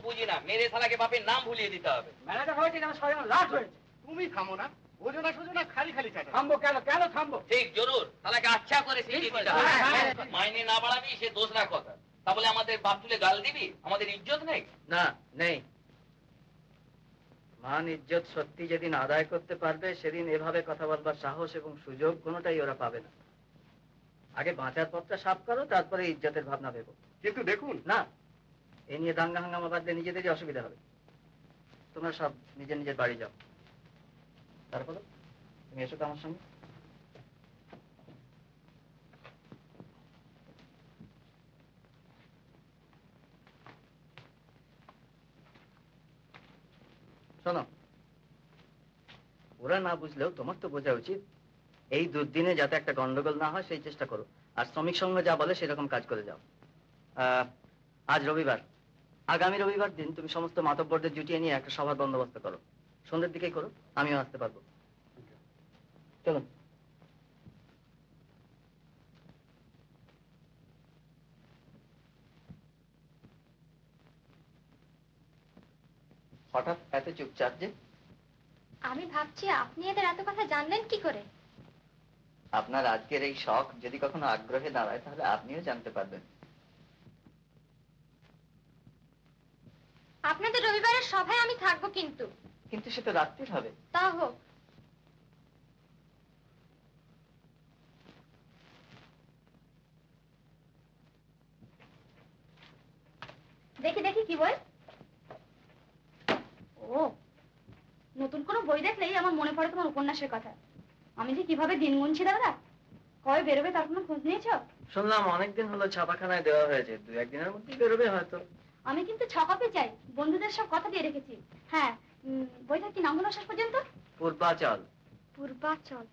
বুঝি না, মেরে সালাকে বাপের নাম ভুলিয়ে দিতে হবে। মেলাটা হয়েছে যেন স্বয়ং লাট হয়েছে। তুমি থামো না, ওজনা সোজনা খালি খালি চাটা। থামবো কেন? কেন থামবো? ঠিক জরুর, সালাকে আচ্ছা করে শিখিয়ে দিতে হবে। মাইনে না বাড়াবি সে দোসরা কথা, তা বলে আমাদের বাপ তুলে গাল দিবি? আমাদের ইজ্জত নেই। না, নেই। মান ইজ্জত সত্যি যেদিন আদায় করতে পারবে সেদিন এভাবে কথা বলবার সাহস এবং সুযোগ কোনোটাই ওরা পাবে না। আগে বাঁচার পথটা সাফ করো, তারপরে ইজ্জতের ভাবনা ভেবো। কিন্তু দেখুন না, এ নিয়ে দাঙ্গা হাঙ্গামা বাদলে নিজেদেরই অসুবিধা হবে। তোমরা সব নিজের নিজের বাড়ি যাও। তারপরে তুমি এসো তো আমার সঙ্গে। শোনো, ওরা না বুঝলেও তোমার তো বোঝা উচিত। এই দুদিনে যাতে একটা গন্ডগোল না হয় সেই চেষ্টা করো। আর শ্রমিক সংঘ যা বলে সেরকম কাজ করে যাও। আজ রবিবার, আগামী রবিবার দিন তুমি সমস্ত মাতব্বরদের জুটিয়ে নিয়ে একটা সভার বন্দোবস্ত করো। সন্ধ্যের দিকেই করো, আমিও আসতে পারবো। চলুন। হঠাৎ এত চুপচাপ যে? আমি ভাবছি আপনি এদের এত কথা জানলেন কি করে? আপনার আজকের এই শখ যদি কখনো আগ্রহে দাঁড়ায় তাহলে আপনিও জানতে পারবেন। আপনাদের রবিবারের সভায় আমি থাকবো, কিন্তু কিন্তু সে তো রাত্রির হবে। তা হোক। দেখি দেখি কি বই। ও, নতুন কোনো বই দেখলেই আমার মনে পড়ে তোমার উপন্যাসের কথা। আমি যে কিভাবে দিন গুনছি দাদা, কবে বেরোবে তার কোনো খোঁজ নিয়েছো? শুনলাম অনেকদিন হলো ছাপাখানায় দেওয়া হয়েছে, 2-1 দিনের মধ্যে বেরোবে হয়তো। আমি কিন্তু 6 কপি চাই, বন্ধুদের সব কথা দিয়ে রেখেছি। হ্যাঁ, বইটার কি নাম হলো শেষ পর্যন্ত? পূর্বাচল। পূর্বাচল,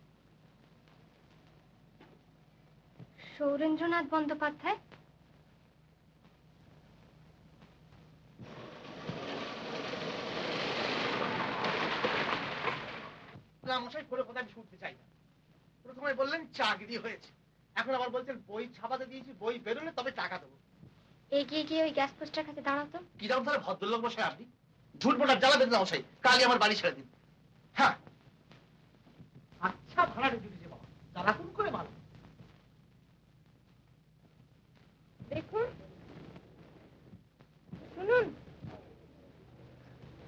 সৌরেন্দ্রনাথ বন্দ্যোপাধ্যায়। মশাই করে কথা আমি শুনতে চাই না। প্রথমে বললেন চাকরি হয়েছে, এখন আবার বলছেন বই ছাপাতে দিয়েছি, বই বেরোলে তবে টাকা দেবো। এগিয়ে গিয়ে ওই গ্যাস পোস্টার কাছে দাঁড়াতো। কি দাম তাহলে ভদ্রলোক মশাই আপনি? ঝুট বোটার জ্বালাবেন না মশাই, কালই আমার বাড়ি ছেড়ে দিন। হ্যাঁ, আচ্ছা ভাড়া ঢুকে দিয়েছে বাবা, জ্বালাতুন করে ভালো। দেখুন, শুনুন,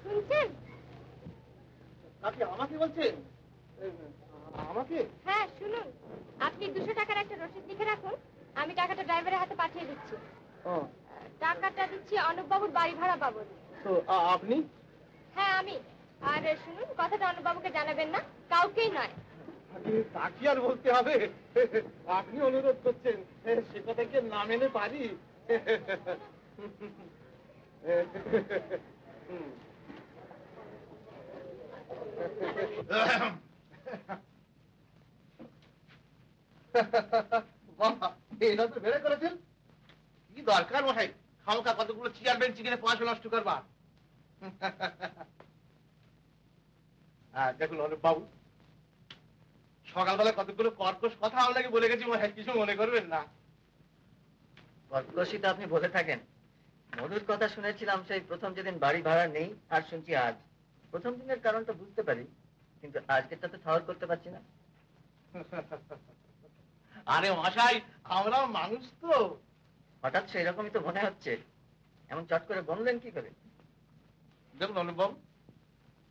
শুনছেন? আপনি আমাকে বলছেন? আমাকে? হ্যাঁ শুনুন, আপনি 200 টাকার একটা রসিদ লিখে রাখুন, আমি টাকাটা ড্রাইভারের হাতে পাঠিয়ে দিচ্ছি। টাকাটা দিচ্ছি অনুপবাবুর বাড়ি ভাড়া বাবদ। তো আপনি? হ্যাঁ আমি। আর শুনুন, কথাটা অনুপবাবুকে জানাবেন না, কাউকেই নয়। তা কি আর বলতে হবে, আপনি অনুরোধ করছেন, সে কথা কি না মেনে পারি? এটা তো বেড়ে করেছেন। কি দরকার মশাই খামোখা কতগুলো চেয়ার বেঞ্চ কিনে পড়াশোনা নষ্ট করবার? দেখুন অনুপ বাবু, সকালবেলা কতগুলো কর্কশ কথা আপনাকে বলে গেছি মশাই, কিছু মনে করবেন না। কর্কশিত আপনি বলে থাকেন। মধুর কথা শুনেছিলাম সেই প্রথম যেদিন বাড়ি ভাড়া নেই, আর শুনছি আজ। প্রথম দিনের কারণটা বুঝতে পারি, কিন্তু আজকেরটা তো ঠাওর করতে পারছি না। আরে মশাই, আমরাও মানুষ তো। হঠাৎ সেরকমই তো মনে হচ্ছে। এমন চট করে বললেন কি করে? দেখুন অনুপম,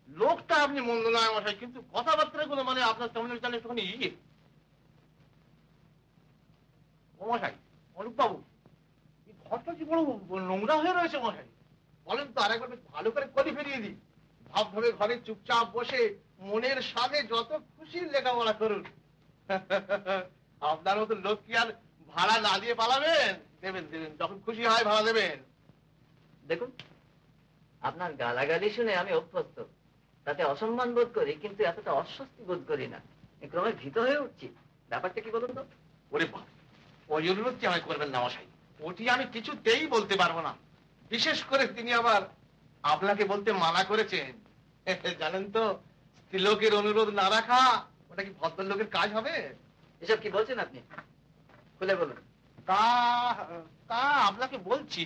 লোকটা আপনি মন্দ নয় মশাই, কিন্তু কথাবার্তা গুলো মানে আপনার কেমন জানে একটুখানি ও মশাই, অনুপ বাবু, এই ঘরটা কি বড় নোংরা হয়ে রয়েছে মশাই। বলেন তো আরেকবার বেশ ভালো করে কলি ফিরিয়ে দিই। ভাব ধরে ঘরে চুপচাপ বসে মনের স্বাদে যত খুশি লেখাপড়া করুন। আপনার মতো লোক কি আর ভাড়া না দিয়ে পালাবেন? দেবেন দেবেন, যখন খুশি হয় ভাড়া দেবেন। দেখুন, আপনার গালাগালি শুনে আমি অভ্যস্ত, তাতে অসম্মান বোধ করি, কিন্তু এতটা অস্বস্তি বোধ করি না। ক্রমে ভীত হয়ে উঠছি। ব্যাপারটা কি বলুন তো? ওরে বাপ, ওই অনুরোধটি আমায় করবেন না মশাই, ওটি আমি কিছুতেই বলতে পারবো না। বিশেষ করে তিনি আবার আপনাকে বলতে মানা করেছেন। জানেন তো, স্ত্রীলোকের অনুরোধ না রাখা ওটা কি ভদ্রলোকের কাজ হবে? এসব কি বলছেন আপনি? খুলে বলুন। তা তা আপনাকে বলছি,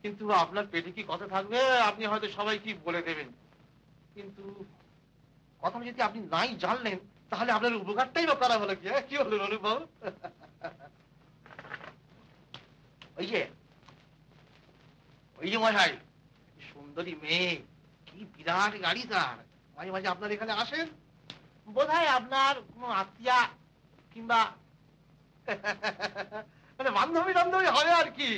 কিন্তু আপনার পেটে কি কথা থাকবে? আপনি হয়তো সবাই কি বলে দেবেন, কিন্তু কথা যদি আপনি নাই জানলেন তাহলে আপনার উপকারটাই বা করা হলো কি? কি হলো অনুভব? ওই যে মশাই, সুন্দরী মেয়ে, কি বিরাট গাড়ি তার। মাঝে মাঝে আপনার এখানে আসেন, বোধহয় আপনার কোনো আত্মীয়া কিংবা মানে বান্ধবী বান্ধবী হবে আর কি।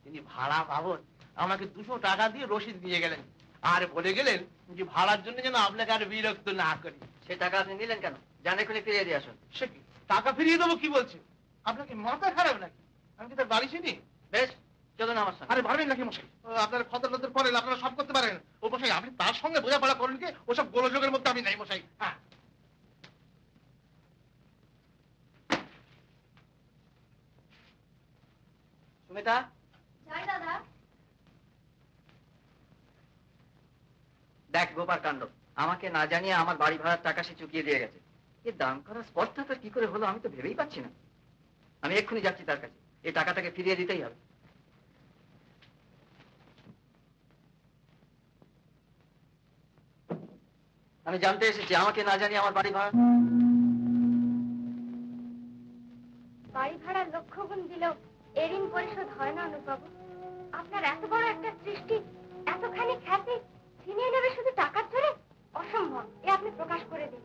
তিনি ভাড়া বাবদ আমাকে 200 টাকা দিয়ে রসিদ দিয়ে গেলেন, আর বলে গেলেন যে ভাড়ার জন্য যেন আপনাকে আর বিরক্ত না করি। সে টাকা আপনি নিলেন কেন? জানে খুলে ফিরিয়ে দিয়ে আসুন। সে কি টাকা ফিরিয়ে দেবো কি বলছে? আপনাকে মাথা খারাপ নাকি? আমি কি তার বাড়ি চিনি? বেশ, চলুন আমার সঙ্গে। আরে পারবেন নাকি মশাই? আপনার খতর নতর করেন, আপনারা সব করতে পারেন। ও মশাই, আপনি তার সঙ্গে বোঝাপড়া করেন কি? ওসব গোলযোগের মধ্যে আমি নাই মশাই। হ্যাঁ, সুমিতা, যাই দাদা। দেখ গোপার কাণ্ড, আমাকে না জানিয়ে আমার বাড়ি ভাড়ার টাকা সে চুকিয়ে দিয়ে গেছে। এ দাম করা স্পর্ধা কি করে হলো আমি তো ভেবেই পাচ্ছি না। আমি এক্ষুনি যাচ্ছি তার কাছে, এই টাকাটাকে ফিরিয়ে দিতেই হবে। আমি জানতে এসেছি, আমাকে না জানিয়ে আমার বাড়ি ভাড়া। বাড়ি ভাড়া লক্ষ গুণ দিলেও এ ঋণ পরিশোধ হয় না অনুবাবু। আপনার এত বড় একটা সৃষ্টি, এতখানি খ্যাতি ছিনিয়ে নেবে শুধু টাকার জোরে? অসম্ভব, এ আপনি প্রকাশ করে দিন।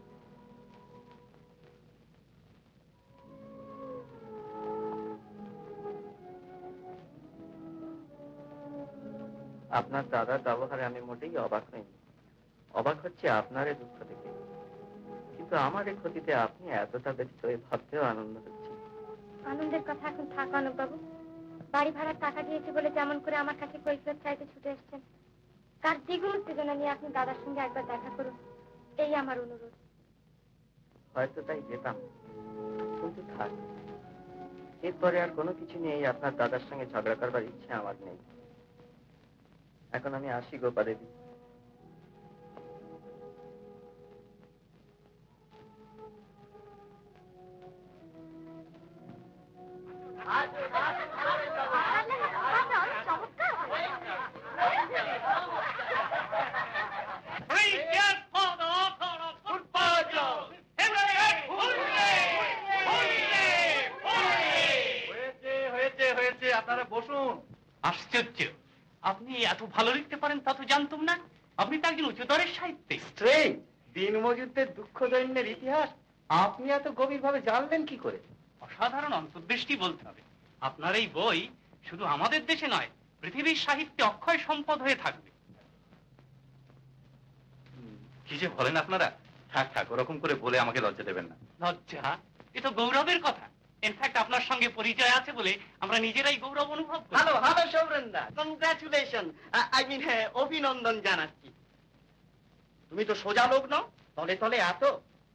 আপনার দাদার ব্যবহারে আমি মোটেই অবাক হইনি। অবাক হচ্ছে আপনার এই দুঃখ থেকে, কিন্তু আমার এই ক্ষতিতে আপনি এতটা ব্যস্ত হয়ে ভাবতেও আনন্দ হচ্ছে। আনন্দের কথা এখন থাক অনুবাবু। বাড়ি ভাড়ার টাকা দিয়েছি বলে যেমন করে আমার কাছে কৈফিয়ত চাইতে ছুটে এসছেন, তার দ্বিগুণ উত্তেজনা নিয়ে আপনি দাদার সঙ্গে একবার দেখা করুন, এই আমার অনুরোধ। হয়তো তাই যেতাম, কিন্তু থাক, এরপরে আর কোনো কিছু নিয়েই আপনার দাদার সঙ্গে ঝগড়া করবার ইচ্ছে আমার নেই। এখন আমি আসি গোপা দেবী। আপনারা বসুন। আশ্চর্য, আপনি এত ভালো লিখতে পারেন তা তো জানতাম না। আপনি তো একজন উচ্চতরের সাহিত্যিক। দিনমজুরদের দুঃখ দৈন্যের ইতিহাস আপনি এত গভীরভাবে জানলেন কি করে? অসাধারণ অন্তর্দৃষ্টি বলতে হবে। আপনার এই বই শুধু আমাদের দেশে নয়, পৃথিবীর সাহিত্যে অক্ষয় সম্পদ হয়ে থাকবে। কি যে বলেন আপনারা? থাক থাক, ওরকম করে বলে আমাকে লজ্জা দেবেন না। লজ্জা? এ তো গৌরবের কথা। ইনফ্যাক্ট আপনার সঙ্গে পরিচয় আছে বলে আমরা নিজেরাই গৌরব অনুভব করি। হ্যালো হ্যালো সৌরেন্দা, কংগ্রাচুলেশন, আই মিন অভিনন্দন জানাচ্ছি। তুমি তো সোজা লোক নও, তলে তলে এত,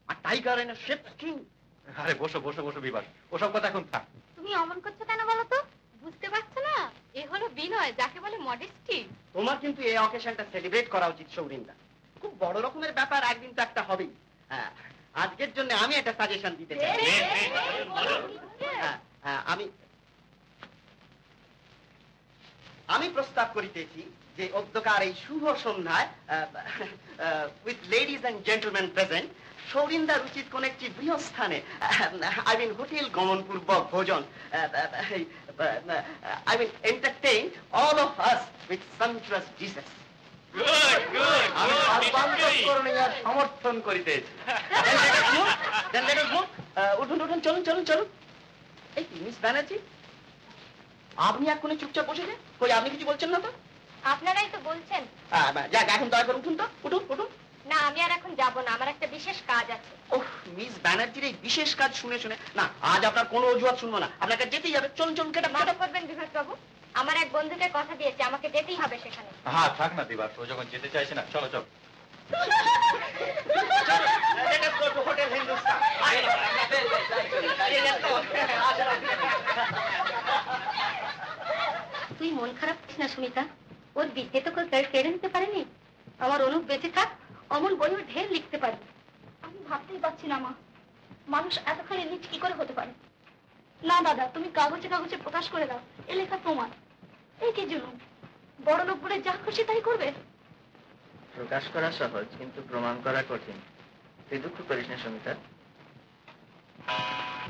আর টাইগার এনে শেপ স্কিন। আরে বসো বসো বসো বিভাস, ওসব কথা এখন থাক। তুমি অমন করছো কেন বলো তো? বুঝতে পারছো না? এ হলো বিনয়, যাকে বলে মডেস্টি। তোমার কিন্তু এই অকেশনটা সেলিব্রেট করা উচিত সৌরিন্দা। খুব বড় রকমের ব্যাপার, একদিন তো একটা হবেই। হ্যাঁ, আজকের জন্য আমি একটা সাজেশন দিতে চাই। আমি প্রস্তাব করিতেছি যে অধ্যকার এই শুভ সন্ধ্যায় with ladies and gentleman present সৌরিন্দার উচিত কোন একটি বৃহস্থানে আই মিন হোটেল গমনপূর্বক ভোজন I mean entertain all of us with sumptuous dishes. আমি সর্বান্তঃকরণীয় সমর্থন করিতেছি। উঠুন উঠুন, চলুন চলুন চলুন। এই মিস ব্যানার্জি, আপনি এক্ষুনি চুপচাপ বসে যে, কই আপনি কিছু বলছেন না তো? আপনারাই তো বলছেন। যাক, এখন দয়া করে উঠুন তো, উঠুন উঠুন। না, আমি আর এখন যাব না, আমার একটা বিশেষ কাজ আছে। ওহ, মিস ব্যানার্জির এই বিশেষ কাজ শুনে শুনে না, আজ আপনার কোনো অজুহাত শুনবো না, আপনাকে যেতেই হবে। চলুন চলুন, কেটে মাফ করবেন বিভাস বাবু, আমার এক বন্ধুকে কথা দিয়েছে আমাকে যেতেই হবে সেখানে। হ্যাঁ থাক না দিবার, ও যখন যেতে চাইছে না, চলো চলো। হোটেল হিন্দুস্তান। তুই মন খারাপ করিস না সুমিতা, ওর বিদ্যে তো কেড়ে নিতে পারেনি। আমার অনুপ বেঁচে থাক, অমন বইও ঢের লিখতে পারি। আমি ভাবতেই পারছি না মা, মানুষ এতখানি নিচ কি করে হতে পারে। না দাদা, তুমি কাগজে কাগজে প্রকাশ করে দাও, এ লেখা প্রমাণ। এই কি জন্য বড় লোক বলে যা খুশি তাই করবে? প্রকাশ করা সহজ, কিন্তু প্রমাণ করা কঠিন। তুই দুঃখ করিস না সুমিতা।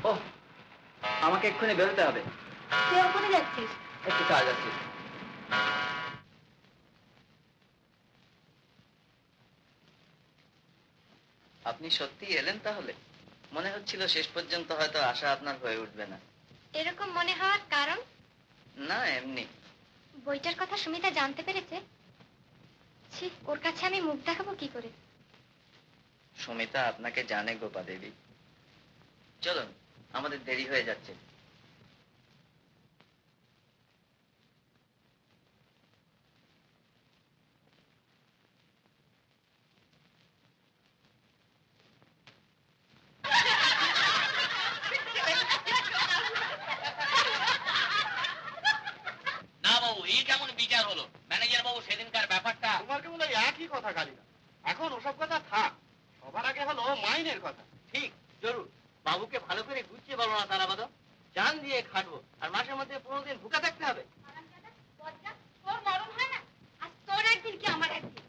ও, আমাকে এক্ষুনি বেরোতে হবে। তুই ওখানে যাচ্ছিস? একটু কাজ আছে। আপনি সত্যি এলেন তাহলে? মনে হচ্ছিল শেষ পর্যন্ত হয়তো আশা আপনার হয়ে উঠবে না। এরকম মনে হওয়ার কারণ? না, এমনি। বইটার কথা সুমিতা জানতে পেরেছে? ছি, ওর কাছে আমি মুখ দেখাবো কি করে? সুমিতা আপনাকে জানে গোপা দেবী। চলুন, আমাদের দেরি হয়ে যাচ্ছে। না বাবু, এই কেমন বিচার হলো? ম্যানেজার বাবু সেদিনকার ব্যাপারটা। তোমার কেমন ওই একই কথা কালিদা। এখন ওসব কথা থাক, সবার আগে হলো মাইনের কথা। ঠিক, জরুর। বাবুকে ভালো করে গুছিয়ে বলো না তারাবাদ। জান দিয়ে খাটবো, আর মাসের মধ্যে 15 দিন ভুকা থাকতে হবে। তোর মরণ হয় না, আজ তোর একদিন কি আমার একদিন।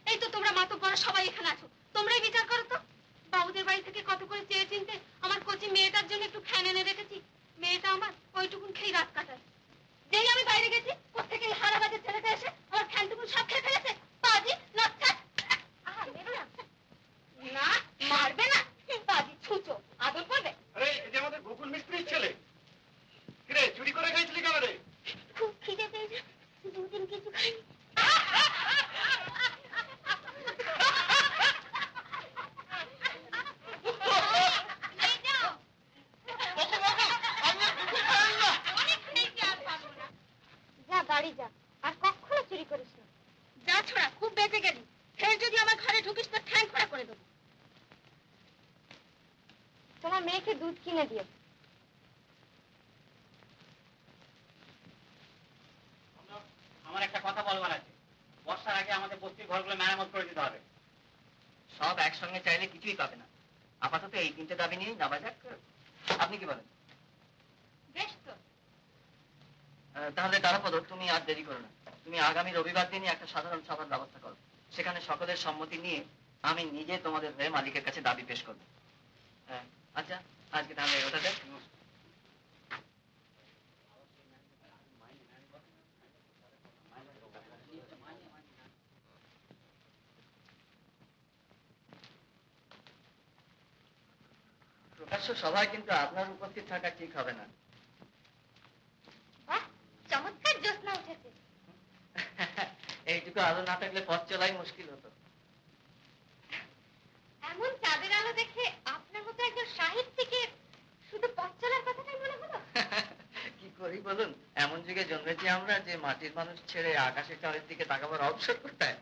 এই তো তোমরা মাতব্বররা সবাই এখানে আছো, তোমরাই বিচার করো তো। বাবুদের বাড়ি থেকে কত করে চেয়ে চিনতে আমার কচি মেয়েটার জন্য একটু ফ্যান এনে রেখেছি। মেয়েটা আমার ওইটুকুন খেয়ে রাত কাটায়। যেই আমি বাইরে গেছি, কোত্থেকে এই হারাবাজের ছেলেটা এসে আমার ফ্যানটুকুন সব খেয়ে ফেলেছে। বাজি নচ্ছাট। আহা, মেরো না। না, মারবে না। বাজি ছুঁচো, আদর করবে। আরে, এই যে আমাদের গোকুল মিস্ত্রির ছেলে। কিরে, চুরি করে খাইছিলি কেন রে? খুব খিদে পেয়েছে, দুদিন কিছু খাইনি। যা বাড়ি যা, আর কখনো চুরি করিস না। যা ছোড়া, খুব বেঁচে গেলি। ফের যদি আমার ঘরে ঢুকিস তো ঠ্যাং খোঁড়া করে দেবো। তোমার মেয়েকে দুধ কিনে দিও। আমার একটা কথা বলবার আছে। বর্ষার আগে আমাদের বস্তির ঘরগুলো মেরামত করে দিতে হবে। সব একসঙ্গে চাইলে কিছুই পাবে না। আপাতত এই 3টে দাবি নিয়েই নামা যাক। আপনি কি বলেন? বেশ তো। তাহলে তারাপদ, তুমি আর দেরি করো না। তুমি আগামী রবিবার দিনই একটা সাধারণ সভার ব্যবস্থা করো। সেখানে সকলের সম্মতি নিয়ে আমি নিজে তোমাদের হয়ে মালিকের কাছে দাবি পেশ করবো। হ্যাঁ, আচ্ছা, আজকে তাহলে ওটা দেখ। প্রকাশ্য সভায় কিন্তু আপনার উপস্থিত থাকা ঠিক হবে না। বাহ, চমৎকার জ্যোৎস্না উঠেছে। এইটুকু আলো না থাকলে পথ চলাই মুশকিল হতো। এমন চাঁদের আলো দেখে আপনার মতো একজন সাহিত্যিকের শুধু পথ চলার কথাটাই মনে হলো। কি করি বলুন, এমন যুগে জন্মেছি আমরা যে মাটির মানুষ ছেড়ে আকাশের চাঁদের দিকে তাকাবার অবসর কোথায়।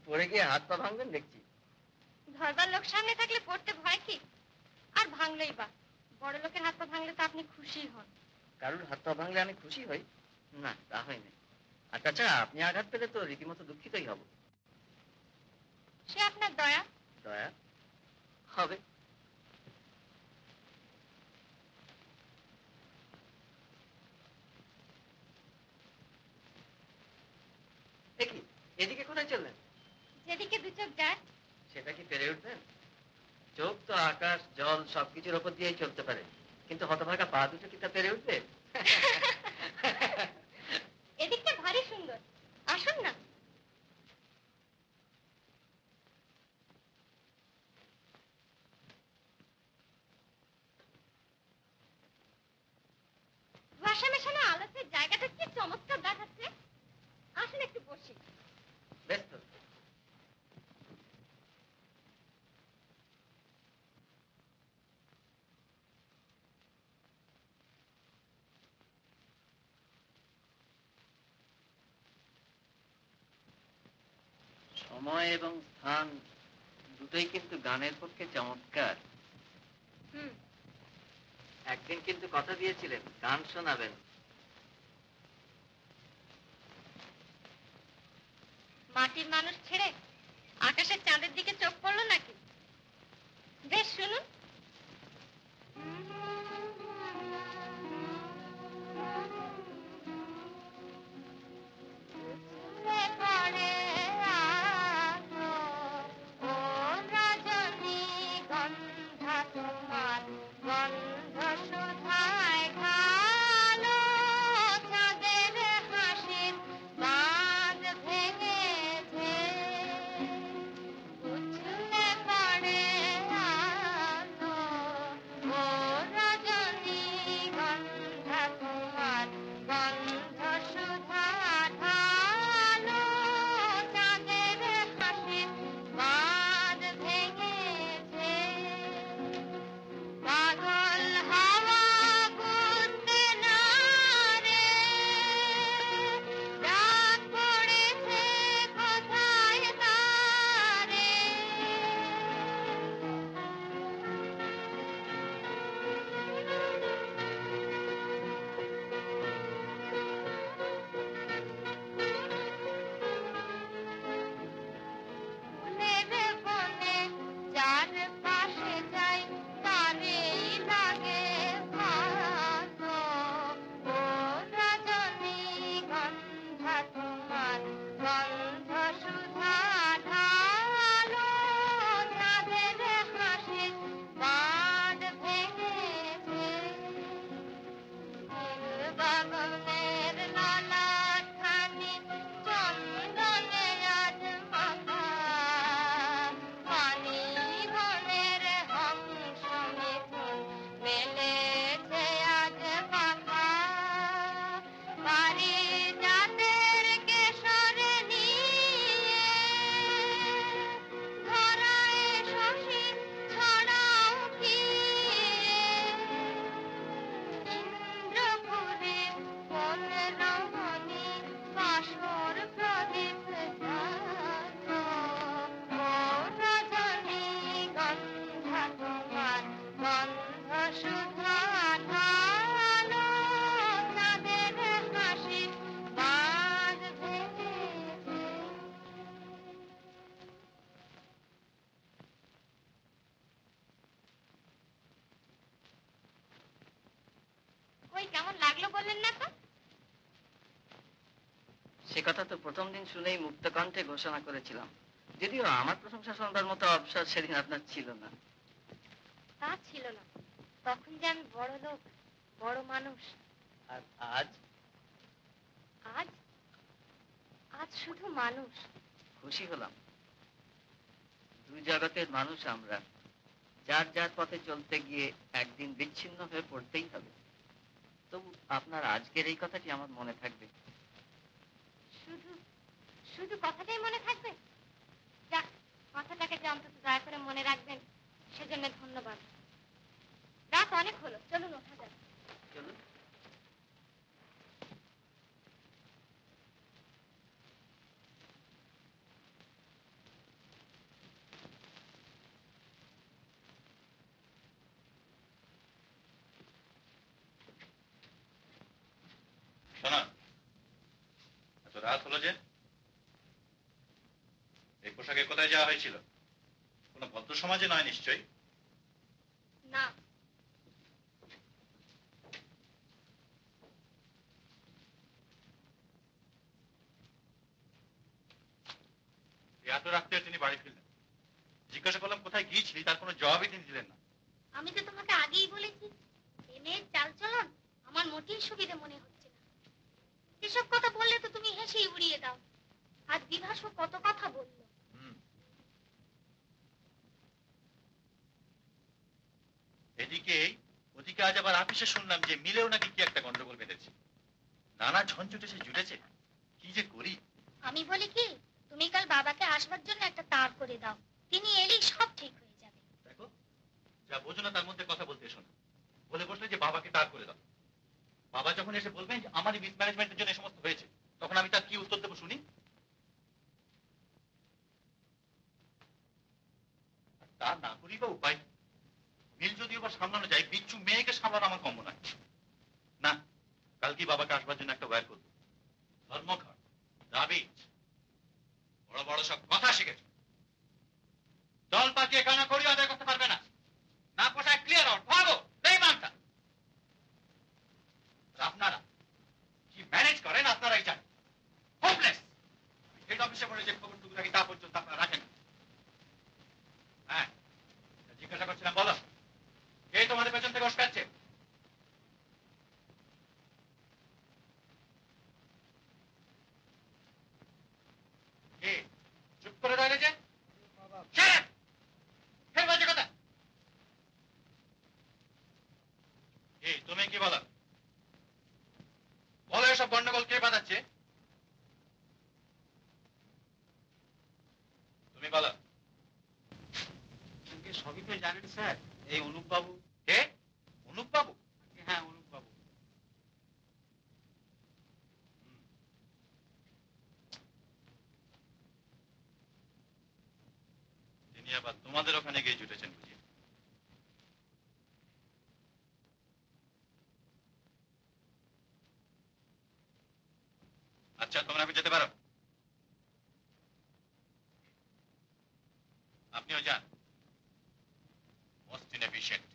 পড়ে গিয়ে হাত পা ভাঙবেন দেখছি। ধরবার লোক সামনে থাকলে পড়তে ভয় কি? আর ভাঙলেই বা, বড় লোকের হাত পা ভাঙলে তো আপনি খুশি হন। কারুর হাত পা ভাঙলে আমি খুশি হই না, তা হয় না। আর তাছাড়া আপনি আঘাত পেলে তো রীতিমতো দুঃখিতই হব। সে আপনার দয়া। দয়া হবে। দেখি এদিকে কোথায় চললেন? যেদিকে দু চোখ যায়। সেটা কি পেরে উঠবেন? চোখ তো আকাশ জল সবকিছুর ওপর দিয়েই চলতে পারে, কিন্তু হতভাগা পা দুটো কি তা পেরে উঠবে? এদিকটা ভারী সুন্দর, আসুন না। কুয়াশা মেশানো আলোতে জায়গাটা কি চমৎকার দেখাচ্ছে। আসুন একটু বসি। ব্যস্ত সময় এবং স্থান দুটোই কিন্তু গানের পক্ষে চমৎকার। একদিন কিন্তু কথা দিয়েছিলেন গান শোনাবেন। মাটির মানুষ ছেড়ে আকাশের চাঁদের দিকে চোখ পড়লো নাকি? বেশ, শুনুন। কেমন লাগলো বললেন না তো? সে কথা তো প্রথম দিন শুনেই মুক্ত কণ্ঠে ঘোষণা করেছিলাম, যদিও আমার প্রশংসা শোনবার মতো অবসর সেদিন আপনার ছিল না। তা ছিল না, তখন যে আমি বড় লোক, বড় মানুষ। আর আজ? আজ আজ শুধু মানুষ। খুশি হলাম। দুই জগতের মানুষ আমরা, যার যার পথে চলতে গিয়ে একদিন বিচ্ছিন্ন হয়ে পড়তেই হবে। তবু আপনার আজকের এই কথাটি আমার মনে থাকবে। শুধু শুধু কথাটাই মনে থাকবে? যাক, কথাটাকে যে অন্তত দয়া করে মনে রাখবেন, সেজন্য ধন্যবাদ। রাত অনেক হলো, চলুন ওঠা যাক। চলুন। শোনা, এত রাত হলো যে? এই পোশাকে কোথায় যাওয়া হয়েছিল? কোনো ভদ্র সমাজে নয় নিশ্চয়ই? না, এত রাত্রে তিনি বাড়ি ফিরলেন। জিজ্ঞাসা করলাম কোথায় গিয়েছিলি, তার কোনো জবাবই তিনি দিলেন না। আমি তো তোমাকে আগেই বলেছি এ মেয়ের চালচলন আমার মোটেই সুবিধে মনে হচ্ছে না। এসব কথা বললে তো তুমি হেসেই উড়িয়ে দাও। আজ বিভাসও কত কথা বললো। এদিকে ওদিকে আজ আবার আপিসে শুনলাম যে মিলেও নাকি কি একটা গন্ডগোল বেঁধেছে। নানা ঝঞ্ঝুটে সে জুড়েছে, কি যে করি। আমি বলি কি, তুমি কাল বাবাকে আসবার জন্য একটা তার করে দাও, তিনি এলেই সব ঠিক হয়ে যাবে। দেখো, যা বোঝো না তার মধ্যে কথা বলতে এসো না। বলে বসলে যে বাবাকে তার করে দাও। বাবা যখন এসে বলবেন যে আমারই মিসম্যানেজমেন্টের জন্য এই সমস্ত হয়েছে, তখন আমি তার কি উত্তর দেবো শুনি? আর তা না করি বা উপায় কি? মিল যদিও বা সামলানো যায়, বিচ্ছু মেয়েকে সামলানো আমার কম্য নয়। না, কালকে বাবাকে আসবার জন্য একটা ওয়্যার করবো। ধর্মঘট, দাবি, বড় বড় সব কথা শিখেছ। দল পাকিয়ে কানা করি আদায় করতে পারবে না। না পোষায় ক্লিয়ার আউট, ভাবো এই মানটা। আপনারা কি ম্যানেজ করেন আপনারাই জানেন। হোপলেস। হেড অফিসে বলে যে খবরটুকু রাখি তা পর্যন্ত আপনারা রাখেন। হ্যাঁ, জিজ্ঞাসা করছিলাম, বলো কে তোমাদের পেছন থেকে উস্কাচ্ছে? কে? চুপ করে রইলে যে? ফের বাজে কথা। তুমি কি বলো? বলো এসব গন্ডগোল কে বাঁধাচ্ছে? তুমি বলো। সবই তো জানেন স্যার, এই অনুপ বাবু। কে? অনুপ বাবু? হ্যাঁ, অনুপ বাবু। তিনি আবার তোমাদের ওখানে গিয়ে জুটেছেন বুঝি? আচ্ছা, তোমরা এখন যেতে পারো। আপনিও যান। Most inefficient.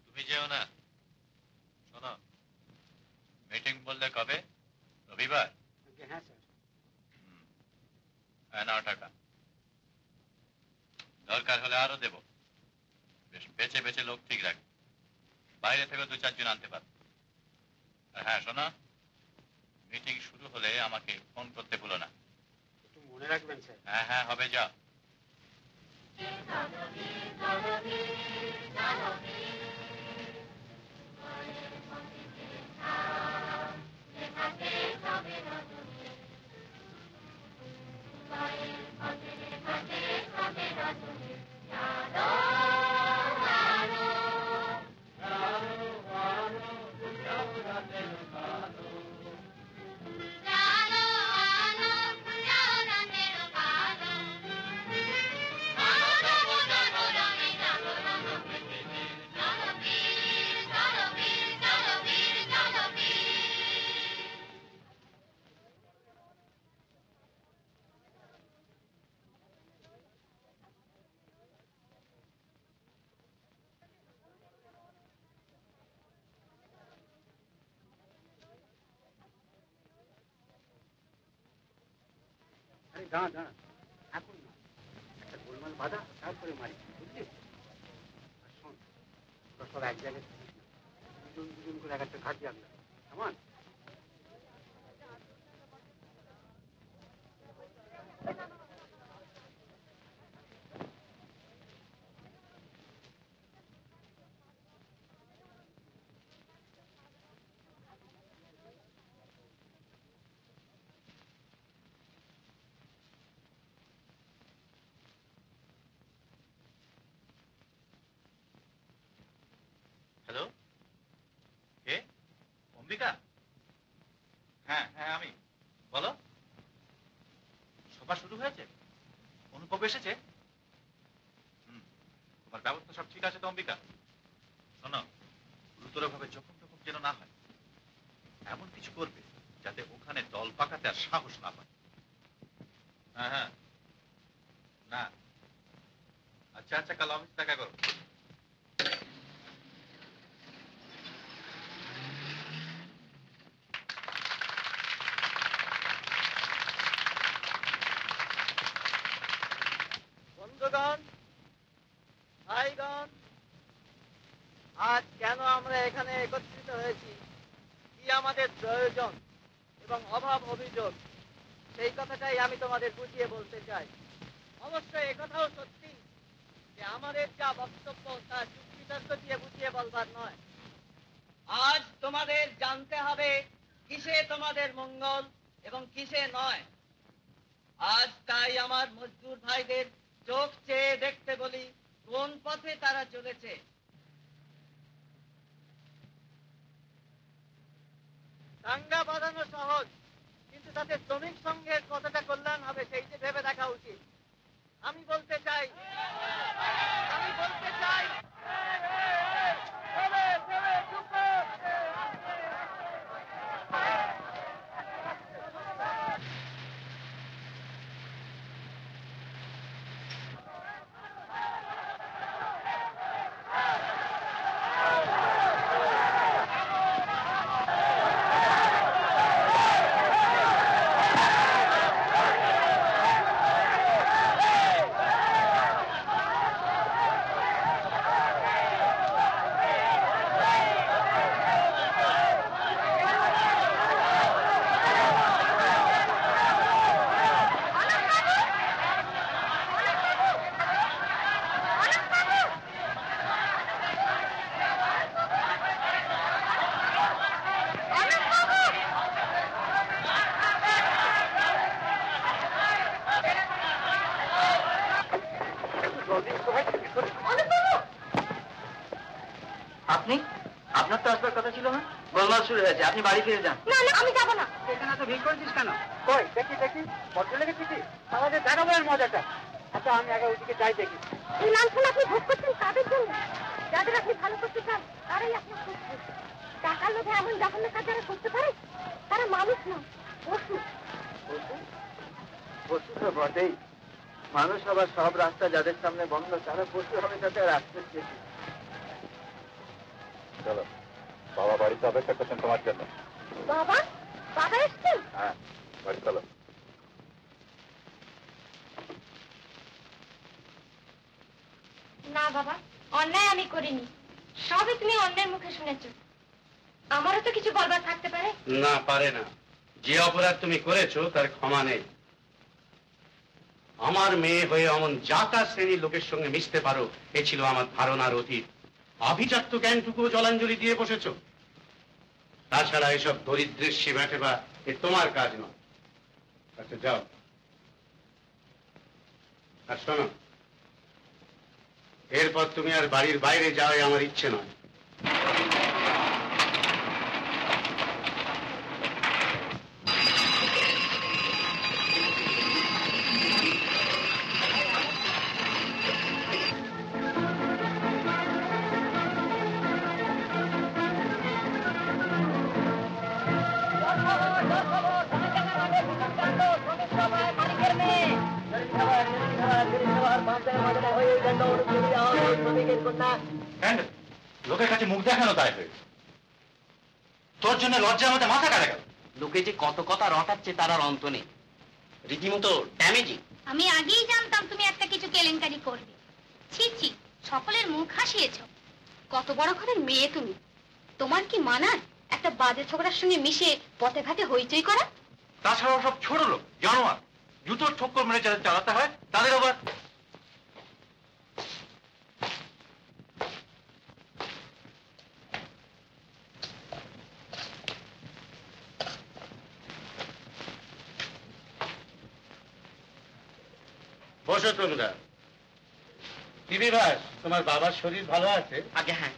তুমি যেও না। শোনো, মিটিং বললে কবে? রবিবার? হ্যাঁ স্যার। নাও টাকা। দরকার হলে আরো দেব। বেশ বেছে বেছে লোক ঠিক রাখ। বাইরে থেকে 2-4 জন আনতে পার। আর হ্যাঁ শোনো, মিটিং শুরু হলে আমাকে ফোন করতে ভুলো না। একটু মনে রাখবেন স্যার। হ্যাঁ হ্যাঁ, হবে, যাও। আরে দাঁড়া দাঁড়া, এখন না, একটা গোলমাল বাঁধা, তারপরে মারি, বুঝলি? আর শোন, তোরা সব এক জায়গায় থাকিস না, দুজন দুজন করে এক একটা ঘাট জানলা, কেমন? হ্যালো, কে? অম্বিকা? হ্যাঁ হ্যাঁ, আমি। বলো। সভা শুরু হয়েছে? অনুপব এসেছে? তোমার ব্যবস্থা সব ঠিক আছে তো অম্বিকা? শোনো, গুরুতর ভাবে যখন তখন যেন না হয়, এমন কিছু করবে যাতে ওখানে দল পাকাতে আর সাহস না পায়। হ্যাঁ হ্যাঁ, না আচ্ছা আচ্ছা, কাল অফিস দেখা করো। বন্ধুগণ, ভাইগণ, আজ কেন আমরা এখানে একত্রিত হয়েছি, কি আমাদের প্রয়োজন এবং অভাব অভিযোগ, সেই কথাটাই আমি তোমাদের বুঝিয়ে বলতে চাই। অবশ্যই একথাও সত্যি যে আমাদের যা বক্তব্য তা যুক্তিতর্ক দিয়ে বুঝিয়ে বলবার নয়। আজ তোমাদের জানতে হবে কিসে তোমাদের মঙ্গল এবং কিসে নয়। আজ তাই আমার মজদুর ভাইদের চোখ চেয়ে দেখতে বলি কোন পথে তারা চলেছে। দাঙ্গা বাঁধানো সহজ, কিন্তু তাতে শ্রমিক সংঘের কতটা কল্যাণ হবে সেই যে ভেবে দেখা উচিত। আমি বলতে চাই আপনি, আপনার তো আসবার কথা ছিল না। গোলমাল শুরু হয়েছে, আপনি বাড়ি ফিরে যান। না না, আমি যাবো না। এখানে তো ভিড় করেছিস কেন? কই দেখি দেখি, বড্ড লেগেছি কি? আমাদের দেখাবো এর মজাটা। আচ্ছা আমি আগে ওইদিকে যাই দেখি। এই লাঞ্ছন আপনি ভোগ করছেন তাদের জন্য, যাদের আপনি ভালো করতে চান তারাই আপনার শত্রু। টাকার লোভে এমন জঘন্য কাজ যারা করতে পারে তারা মানুষ না, পশু। পশু তো বটেই, মানুষ আবার সব রাস্তা যাদের সামনে বন্ধ তারা পশু হবে, তাতে রাস্তা চেয়েছি। চলো, বাবা বাড়িতে অপেক্ষা করছেন তোমার জন্য। বাবা, বাবা এসছেন? হ্যাঁ, বাড়ি চলো। না বাবা, অন্যায় আমি করিনি, সবই তুমি অন্যের মুখে শুনেছো। আমারও তো কিছু বলবার থাকতে পারে। না, পারে না। যে অপরাধ তুমি করেছো তার ক্ষমা নেই। আমার মেয়ে হয়ে অমন জাতা শ্রেণীর লোকের সঙ্গে মিশতে পারো, এ ছিল আমার ধারণার অতীত। আভিজাত্য জ্ঞানটুকুও জলাঞ্জলি দিয়ে বসেছো। তাছাড়া এসব দরিদ্রের সেবা টেবা এ তোমার কাজ নয়। আচ্ছা যাও। আর শোনো, এরপর তুমি আর বাড়ির বাইরে যাওয়াই আমার ইচ্ছে নয়। লোকের কাছে মুখ দেখানো তাই হয়েছে। তোর জন্য লজ্জা আমাদের মাথা কাটা গেল। লোকে যে কত কথা রটাচ্ছে তার আর অন্ত নেই, রীতিমতো ড্যামেজিং। আমি আগেই জানতাম তুমি একটা কিছু কেলেঙ্কারি করবে। ছি ছি, সকলের মুখ হাসিয়েছ। কত বড় ঘরের মেয়ে তুমি, তোমার কি মানায় একটা বাজে ছোকরার সঙ্গে মিশে পথে ঘাটে হইচই করা? তাছাড়াও সব ছোট লোক, জানোয়ার, জুতোর ঠক্কর মেরে যাদের চালাতে হয় তাদের আবার। বসো তোমরা। টিভি ভাস, তোমার বাবার শরীর ভালো আছে? আগে হ্যাঁ।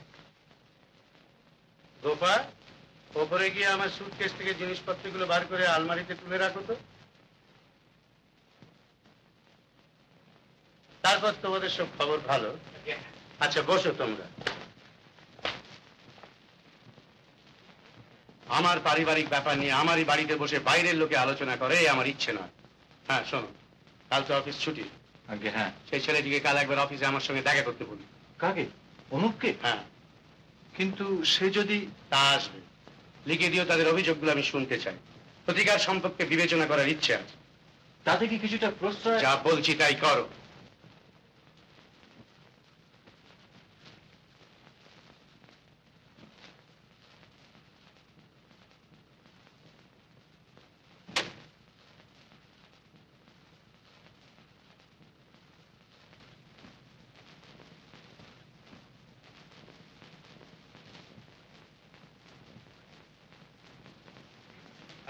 গোপা, ওপরে গিয়ে আমার সুটকেস থেকে জিনিসপত্রগুলো বার করে আলমারিতে তুলে রাখো তো। তারপর তোমাদের সব খবর ভালো। আচ্ছা বসো তোমরা। আমার পারিবারিক ব্যাপার নিয়ে আমারই বাড়িতে বসে বাইরের লোকে আলোচনা করে আমার ইচ্ছে নয়। হ্যাঁ শোনো, কাল তো অফিস ছুটি। আগে হ্যাঁ। সেই ছেলেটিকে কাল একবার অফিসে আমার সঙ্গে দেখা করতে বলি। কাকে? অনুপকে? হ্যাঁ। কিন্তু সে যদি... তা আসবে, লিখে দিও তাদের অভিযোগগুলো আমি শুনতে চাই। প্রতিকার সম্পর্কে বিবেচনা করার ইচ্ছে আছে। তাতে কি কিছুটা প্রশ্রয়... যা বলছি তাই করো।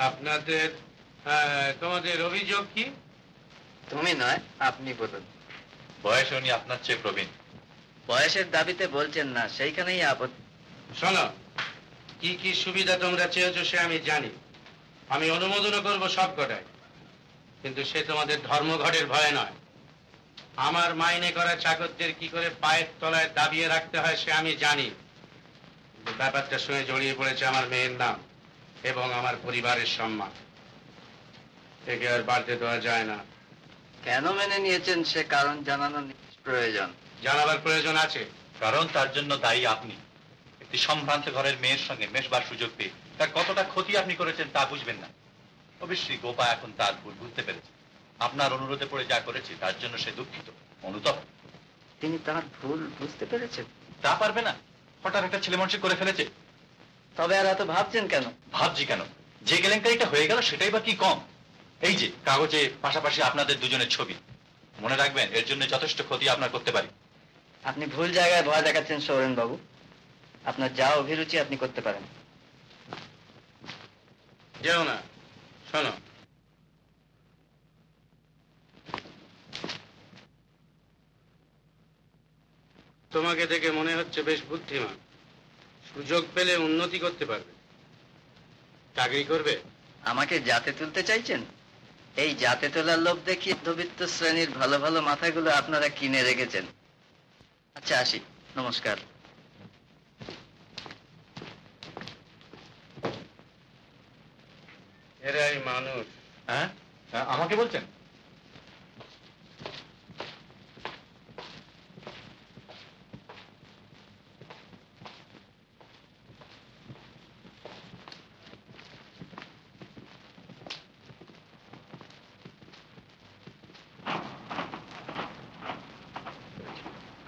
আপনাদের তোমাদের অভিযোগ কি? তুমি নয়, আপনি বলুন। বয়সে উনি আপনার চেয়ে প্রবীণ। বয়সের দাবিতে বলছেন না, সেইখানেই আপত্তি। শোনো, কি কি সুবিধা তোমরা চেয়েছো সে আমি জানি, আমি অনুমোদনও করবো সব কটাই, কিন্তু সে তোমাদের ধর্মঘটের ভয় নয়। আমার মাইনে করা চাকরদের কি করে পায়ের তলায় দাবিয়ে রাখতে হয় সে আমি জানি। কিন্তু ব্যাপারটা শুনে জড়িয়ে পড়েছে আমার মেয়ের নাম এবং আমার পরিবারের সম্মান, একে আর বাড়তে দেওয়া যায় না। কেন মেনে নিয়েছেন সে কারণ জানানো প্রয়োজন। জানাবার প্রয়োজন আছে, কারণ তার জন্য দায়ী আপনি। একটি সম্ভ্রান্ত ঘরের মেয়ের সঙ্গে মেশবার সুযোগ পেয়ে তার কতটা ক্ষতি আপনি করেছেন তা বুঝবেন না। অবশ্যই গোপা এখন তার ভুল বুঝতে পেরেছে। আপনার অনুরোধে পড়ে যা করেছে তার জন্য সে দুঃখিত, অনুতপ্ত। তিনি তার ভুল বুঝতে পেরেছেন? তা পারবে না, হঠাৎ একটা ছেলে মানুষ করে ফেলেছে। তবে আর এত ভাবছেন কেন? ভাবছি কেন, যে কেলেঙ্কারিটা হয়ে গেল সেটাই বা কি কম। এই যে কাগজে পাশাপাশি আপনাদের দুজনের ছবি, মনে রাখবেন এর জন্য যথেষ্ট ক্ষতি আপনার করতে পারি। আপনি ভুল জায়গায় ভয় দেখাচ্ছেন সৌরেন বাবু। আপনার যা অভিরুচি আপনি করতে পারেন। যেও না, শোনো, তোমাকে দেখে মনে হচ্ছে বেশ বুদ্ধিমান, সুযোগ পেলে উন্নতি করতে পারবে। চাকরি করবে? আমাকে জাতে তুলতে চাইছেন? এই জাতে তোলার লোভ দেখিয়ে মধ্যবিত্ত শ্রেণীর ভালো ভালো মাথাগুলো আপনারা কিনে রেখেছেন। আচ্ছা আসি, নমস্কার। এরাই মানুষ। হ্যাঁ, আমাকে বলছেন?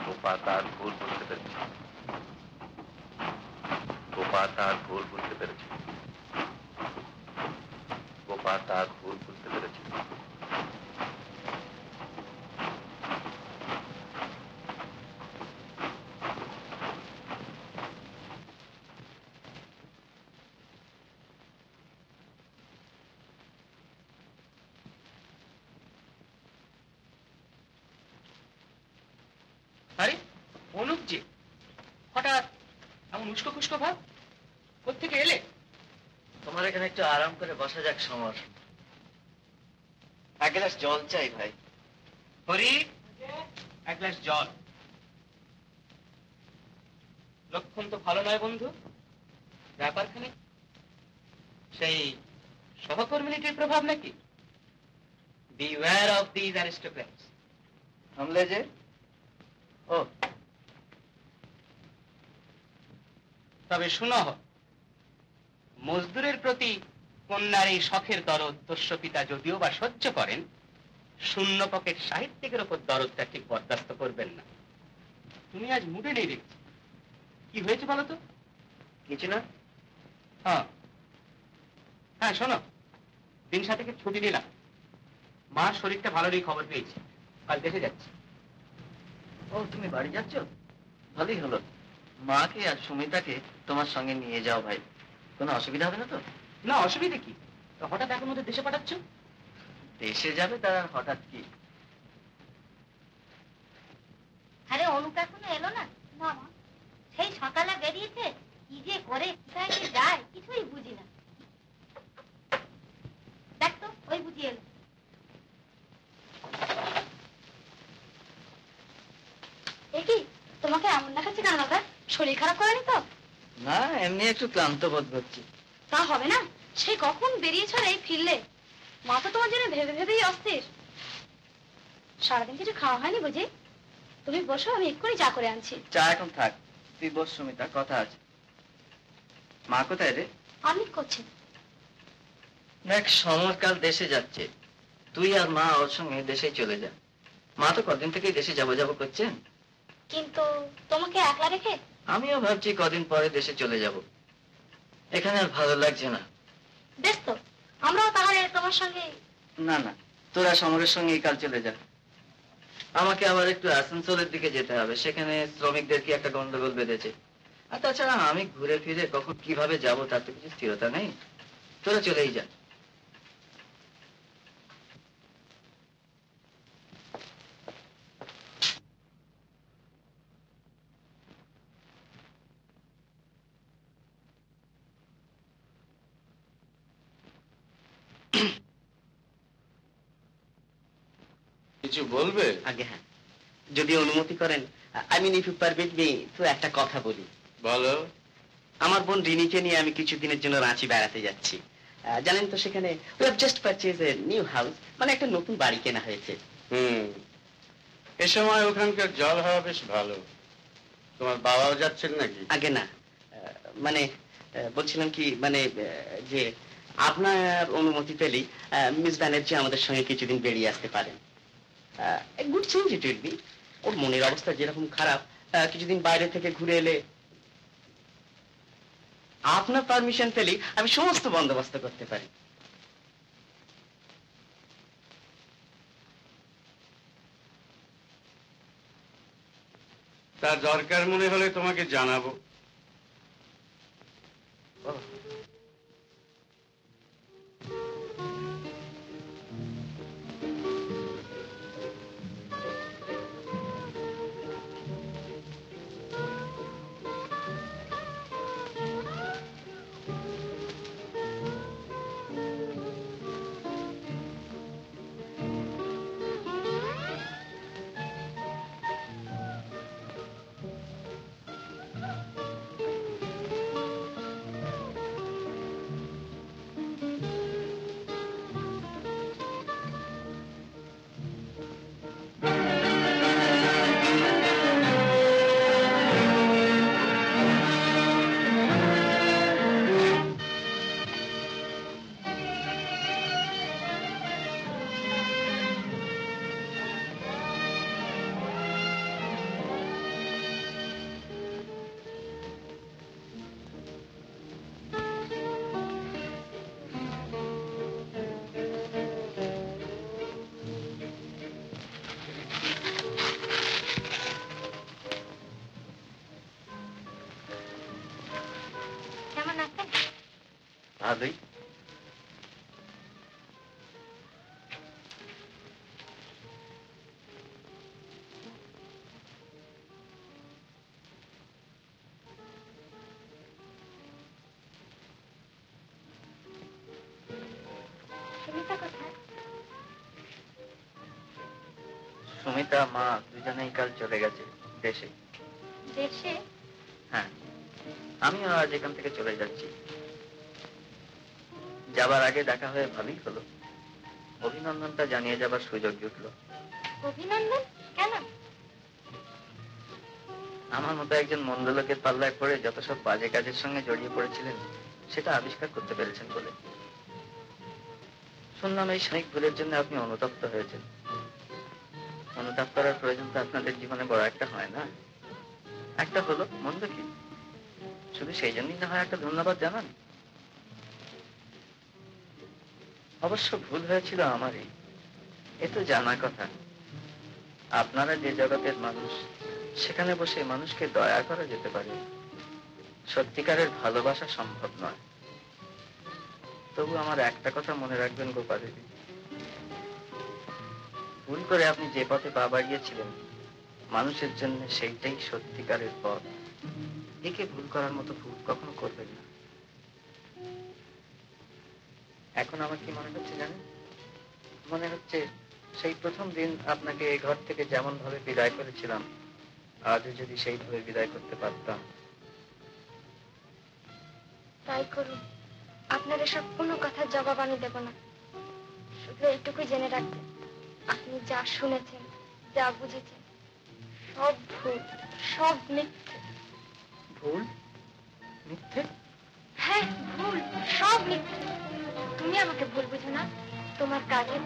গোপা তার ভুল বুঝতে পেরেছে। গোপা তার ভুল বুঝতে পেরেছে। গোপা তার ভুল বুঝতে পেরেছে। আরে অনুপ যে, হঠাৎ এমন উস্কো খুস্কো ভাব, কোত্থেকে এলে? তোমার এখানে একটু আরাম করে বসা যাক সমর। এক গ্লাস জল চাই ভাই। হরি, এক গ্লাস জল। লক্ষণ তো ভালো নয় বন্ধু, ব্যাপারখানে সেই সহকর্মিনীটির প্রভাব নাকি? Beware of this aristocrats. থামলে যে? ও, তবে শুনো, মজদুরের প্রতি কন্যার এই শখের দরদ দস্য পিতা যদিও বা সহ্য করেন, শূন্য পকেট সাহিত্যিকের ওপর দরদটা ঠিক বরদাস্ত করবেন না। তুমি আজ মুডে নেই দেখছি, কি হয়েছে বলো তো? কিছু না। হ্যাঁ হ্যাঁ, শোনো, দিন সাথে ছুটি নিলাম, মার শরীরটা ভালো নেই খবর পেয়েছি, কাল দেশে যাচ্ছি। ও, তুমি বাড়ি যাচ্ছ? ভালোই হলো। মাকে আর সুমিতাকে তোমার সঙ্গে নিয়ে যাও ভাই, কোনো অসুবিধা হবে না তো? না, অসুবিধা কি? তো হঠাৎ এখন ওদের দেশে পাঠাচ্ছ? দেশে যাবে তার হঠাৎ কি? আরে অনুপ এখনো এলো না? না মা, সেই সকালে বেরিয়েছে, কি যে করে কোথায় যে যায় কিছুই বুঝি না। দেখ তো, ওই বুঝি এলো। এ কি, তোমাকে কেন দাদা? শরীর খারাপ করেনি তো? না, এমনি একটু ক্লান্ত বোধ করছি। তা হবে না, সেই কখন বেরিয়েছ রে, ফিরলে? মা তো তোমার জন্য ভেবে ভেবেই অস্থির। সারাদিন কিছু খাওয়া হয়নি বুঝি? তুমি বসো, আমি এক্ষুনি চা করে আনছি। চা এখন থাক, তুই বস সুমিতা, কথা আছে। মা কোথায় রে? আমি করছি। দেখ, সমরকাল দেশে যাচ্ছে, তুই আর মা ওর সঙ্গে দেশে চলে যা। মা তো কদিন থেকেই দেশে যাবো যাবো করছেন। কিন্তু তোমাকে একলা রেখে? আমিও ভাবছি কদিন পরে দেশে চলে যাব, এখানে আর ভালো লাগছে না। বেশ তো, আমরাও তাহলে তোমার সঙ্গে। না না, তোরা সমরের সঙ্গে কাল চলে যা। আমাকে আবার একটু আসানসোলের দিকে যেতে হবে, সেখানে শ্রমিকদের কি একটা গন্ডগোল বেঁধেছে। আর তাছাড়া আমি ঘুরে ফিরে কখন কিভাবে যাব তার তো কিছু স্থিরতা নেই। তোরা চলেই যা। কিছু বলবে? আগে হ্যাঁ, যদি অনুমতি করেন, I mean if you permit me, তো একটা কথা বলি। বলো। আমার বোন রিনিকে নিয়ে আমি কিছুদিনের জন্য রাঁচি বেড়াতে যাচ্ছি। জানেন তো, সেখানে we have just purchase a new house, মানে একটা নতুন বাড়ি কেনা হয়েছে। এ সময় ওখানকার জল হাওয়া বেশ ভালো। তোমার বাবাও যাচ্ছেন নাকি? আগে না, মানে বলছিলাম কি, মানে যে আপনার অনুমতি পেলেই মিস ব্যানার্জি আমাদের সঙ্গে কিছুদিন বেরিয়ে আসতে পারেন। Good change it will be. ওর মনের অবস্থা যেরকম খারাপ, কিছুদিন বাইরে থেকে ঘুরে এলে আপনার পারমিশন পেলেই আমি সমস্ত বন্দোবস্ত করতে পারি। তার দরকার মনে হলে তোমাকে জানাবো। ভালোই। সুমিতা মা দুজনেই কাল চলে গেছে দেশে। দেশে? হ্যাঁ, আমিও আজ এখান থেকে চলে যাচ্ছি। যাবার আগে দেখা হয়ে ভালোই হলো, অভিনন্দনটা জানিয়ে যাবার সুযোগ জুটলো। অভিনন্দন? কেন? আমার মতো একজন মন্দ লোকের পাল্লায় পড়ে যত সব বাজে কাজের সঙ্গে জড়িয়ে পড়েছিলেন সেটা আবিষ্কার করতে পেরেছেন বলে। শুনলাম এই সানিক ভুলের জন্য আপনি অনুতপ্ত হয়েছেন। অনুতাপ করার প্রয়োজন তো আপনাদের জীবনে বড় একটা হয় না। একটা হলো, মন্দ কি? শুধু সেই জন্যই না হয় একটা ধন্যবাদ জানান। অবশ্য ভুল হয়েছিল আমারই, এ তো জানা কথা। আপনারা যে জগতের মানুষ, সেখানে বসে মানুষকে দয়া করা যেতে পারে, সত্যিকারের ভালোবাসা সম্ভব নয়। তবু আমার একটা কথা মনে রাখবেন গোপা দেবী, ভুল করে আপনি যে পথে পা বাড়িয়েছিলেন মানুষের জন্য সেইটাই সত্যিকারের পথ। একে ভুল করার মতো ভুল কখনো করবেন না। এখন আমার কি মনে হচ্ছে জানেন? মনে হচ্ছে সেই প্রথম দিন আপনাকে এই ঘর থেকে যেমন ভাবে বিদায় করেছিলাম আজও যদি সেইভাবে বিদায় করতে পারতাম। তাই করুন, আপনার এসব কোনো কথার জবাব আমি দেব না। শুধু এইটুকুই জেনে রাখবেন, আপনি যা শুনেছেন, যা বুঝেছেন, সব ভুল, সব মিথ্যে। ভুল? মিথ্যে? হ্যাঁ, ভুল, সব মিথ্যে। তুমি আমাকে ভুল বুঝো না। তোমার কাজে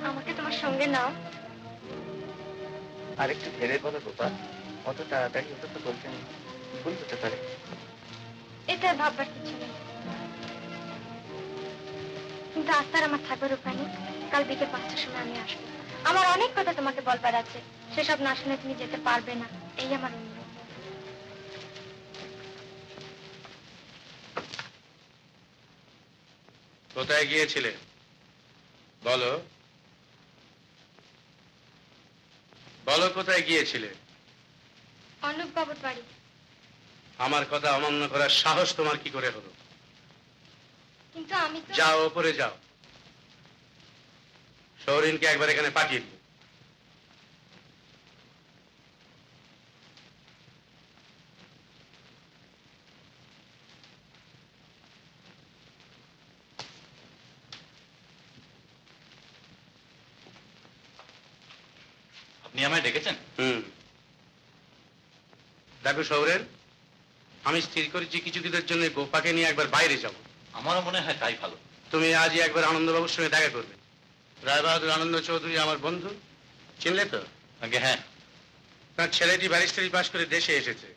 আমাকে তোমার সঙ্গে নাও। আরেকটু ভেবে বলো গোপাল, অত তাড়াতাড়ি ওটা তো বলছেন, ভুল হতে পারে। এটা ভাববার কিছু নেই, কিন্তু আজ তার আমার থাকবার উপায় নেই। কাল বিকেল 5টার সময় আমি আসবো। আমার অনেক কথা তোমাকে বলবার আছে, সেসব না শুনে তুমি যেতে পারবে না, এই আমার অনুরোধ। কোথায় গিয়েছিলে বলো? বলো কোথায় গিয়েছিলে? অনুপ বাবুর বাড়ি। আমার কথা অমান্য করার সাহস তোমার কি করে হলো? কিন্তু আমি তো... যাও, ওপরে যাও। সৌরিনকে একবার এখানে পাঠিয়ে দিও। আপনি আমায় ডেকেছেন? দেখো সৌরেন, আমি স্থির করেছি কিছুদিনের জন্য গোপাকে নিয়ে একবার বাইরে যাব। আমারও মনে হয় তাই ভালো। তুমি আজই একবার আনন্দবাবুর সঙ্গে দেখা করবে। রায়বাহাদুর আনন্দ চৌধুরী আমার বন্ধু, চিনলে তো? আগে হ্যাঁ। তার ছেলেটি ব্যারিস্টারি পাশ করে দেশে এসেছে।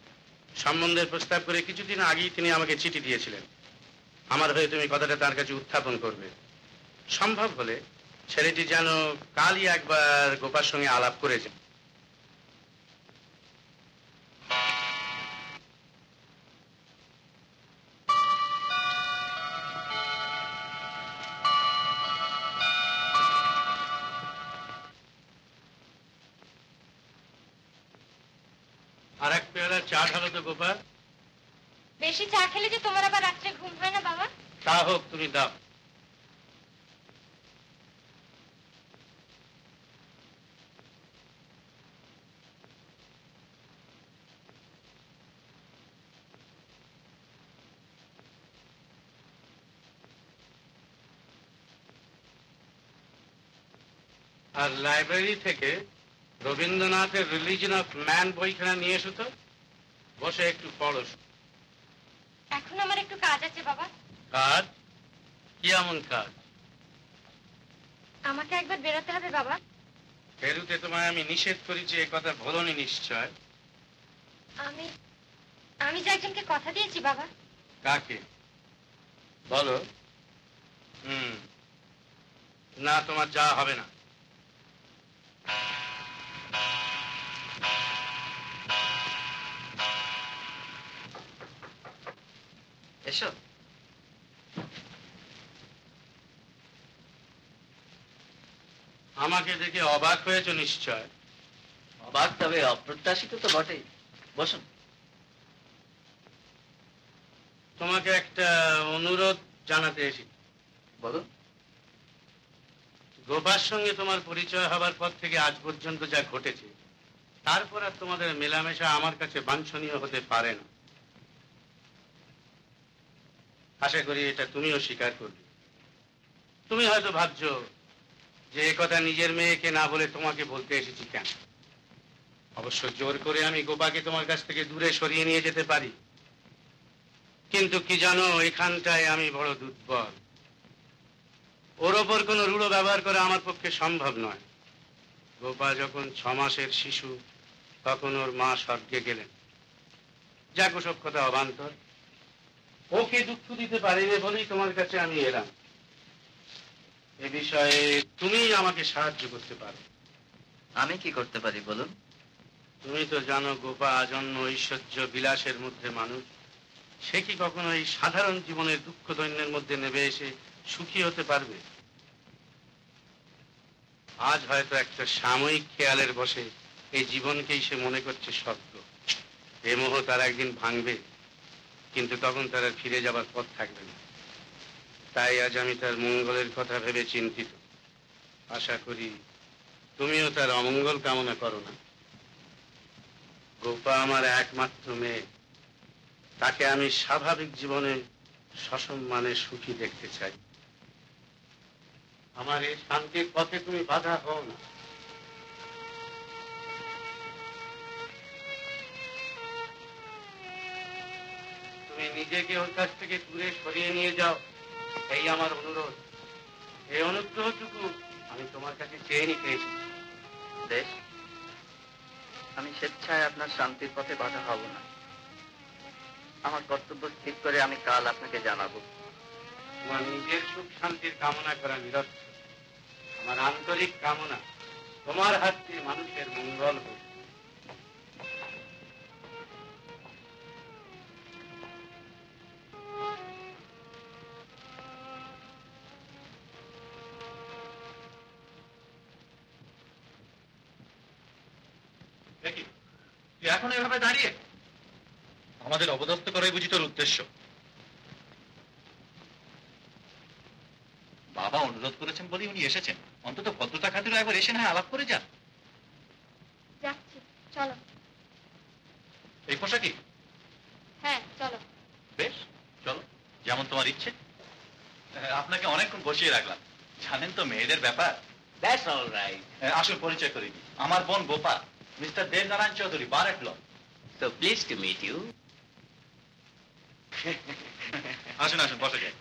সম্বন্ধের প্রস্তাব করে কিছুদিন আগেই তিনি আমাকে চিঠি দিয়েছিলেন। আমার হয়ে তুমি কথাটা তার কাছে উত্থাপন করবে। সম্ভব হলে ছেলেটি যেন কালই একবার গোপার সঙ্গে আলাপ করে যায়। আর এক পেয়ালা চা ঢালো তো গোপাল। বেশি চা খেলে যে তোমার আবার রাত্রে ঘুম হয় না বাবা? তা হোক, তুমি দাও। আর লাইব্রেরি থেকে রবীন্দ্রনাথের রিলিজন অফ ম্যান বইখানা নিয়ে এসো তো, বসে একটু পড়ো। এখন আমার একটু কাজ আছে বাবা। কাজ? কি এমন কাজ? আমাকে একবার বেরোতে হবে বাবা। বেরুতে তোমায় আমি নিষেধ করেছি, এ কথা বলোনি নিশ্চয়? আমি যে একজনকে কথা দিয়েছি বাবা। কাকে বলো? না, তোমার যাওয়া হবে না। এসো। আমাকে দেখে অবাক হয়েছ নিশ্চয়? অবাক তবে অপ্রত্যাশিত তো বটেই। বসুন। তোমাকে একটা অনুরোধ জানাতে এসেছি। বলুন। গোপার সঙ্গে তোমার পরিচয় হবার পর থেকে আজ পর্যন্ত যা ঘটেছে, তারপর আর তোমাদের মেলামেশা আমার কাছে বাঞ্ছনীয় হতে পারে না। আশা করি এটা তুমিও স্বীকার করবে। তুমি হয়তো ভাবছো যে এ কথা নিজের মেয়েকে না বলে তোমাকে বলতে এসেছি কেন। অবশ্য জোর করে আমি গোপাকে তোমার কাছ থেকে দূরে সরিয়ে নিয়ে যেতে পারি, কিন্তু কি জানো, এখানটায় আমি বড় দুর্বল। ওর ওপর কোনো রূঢ় ব্যবহার করা আমার পক্ষে সম্ভব নয়। গোপা যখন 6 মাসের শিশু, তখন ওর মা স্বর্গে গেলেন। যাক, ওসব কথা অবান্তর। ওকে দুঃখ দিতে পারিনি বলেই তোমার কাছে আমি এলাম। এ বিষয়ে তুমি আমাকে সাহায্য করতে পারো। আমি কি করতে পারি বলুন? তুমি তো জানো গোপা আজন্ম ঐশ্বর্য বিলাসের মধ্যে মানুষ। সে কি কখনো এই সাধারণ জীবনের দুঃখ দৈন্যের মধ্যে নেমে এসে সুখী হতে পারবে? আজ হয়তো একটা সাময়িক খেয়ালের বসে এই জীবনকেই সে মনে করছে স্বর্গ। এ মোহ তার একদিন ভাঙবে, কিন্তু তখন তার আর ফিরে যাবার পথ থাকবে না। তাই আজ আমি তার মঙ্গলের কথা ভেবে চিন্তিত। আশা করি তুমিও তার অমঙ্গল কামনা করো না। গোপা আমার একমাত্র মেয়ে, তাকে আমি স্বাভাবিক জীবনে সসম্মানে সুখী দেখতে চাই। আমার এই শান্তির পথে তুমি বাধা হও না। তুমি নিজেকে ওর কাছ থেকে দূরে সরিয়ে নিয়ে যাও, এই আমার অনুরোধ। এই অনুগ্রহটুকু আমি তোমার কাছে চেয়ে নিতে এসেছি। বেশ, আমি স্বেচ্ছায় আপনার শান্তির পথে বাধা হব না। আমার কর্তব্য স্থির করে আমি কাল আপনাকে জানাবো। তোমার নিজের সুখ শান্তির কামনা করা নিরর্থক। আমার আন্তরিক কামনা তোমার হাত দিয়ে মানুষের মঙ্গল হোক। দেখি তুই এখন এভাবে দাঁড়িয়ে আমাদের অবদস্ত করাই বুঝি তোর উদ্দেশ্য? বাবা অনুরোধ করেছেন বলেই উনি এসেছেন, অন্তত ভদ্রতা খাতিরে একবার এসে না আলাপ করে যান। যাচ্ছি, চলো। এই পোশাকই? হ্যাঁ, চলো। বেশ, চলো, যেমন তোমার ইচ্ছে। আপনাকে অনেকক্ষণ বসিয়ে রাখলাম, জানেন তো মেয়েদের ব্যাপার। That's all right. আসল পরিচয় করে দিই, আমার বোন Gopa, mister Debnarayan Chowdhury, bar at law. So please to meet you. আসুন আসুন, বসে যাই।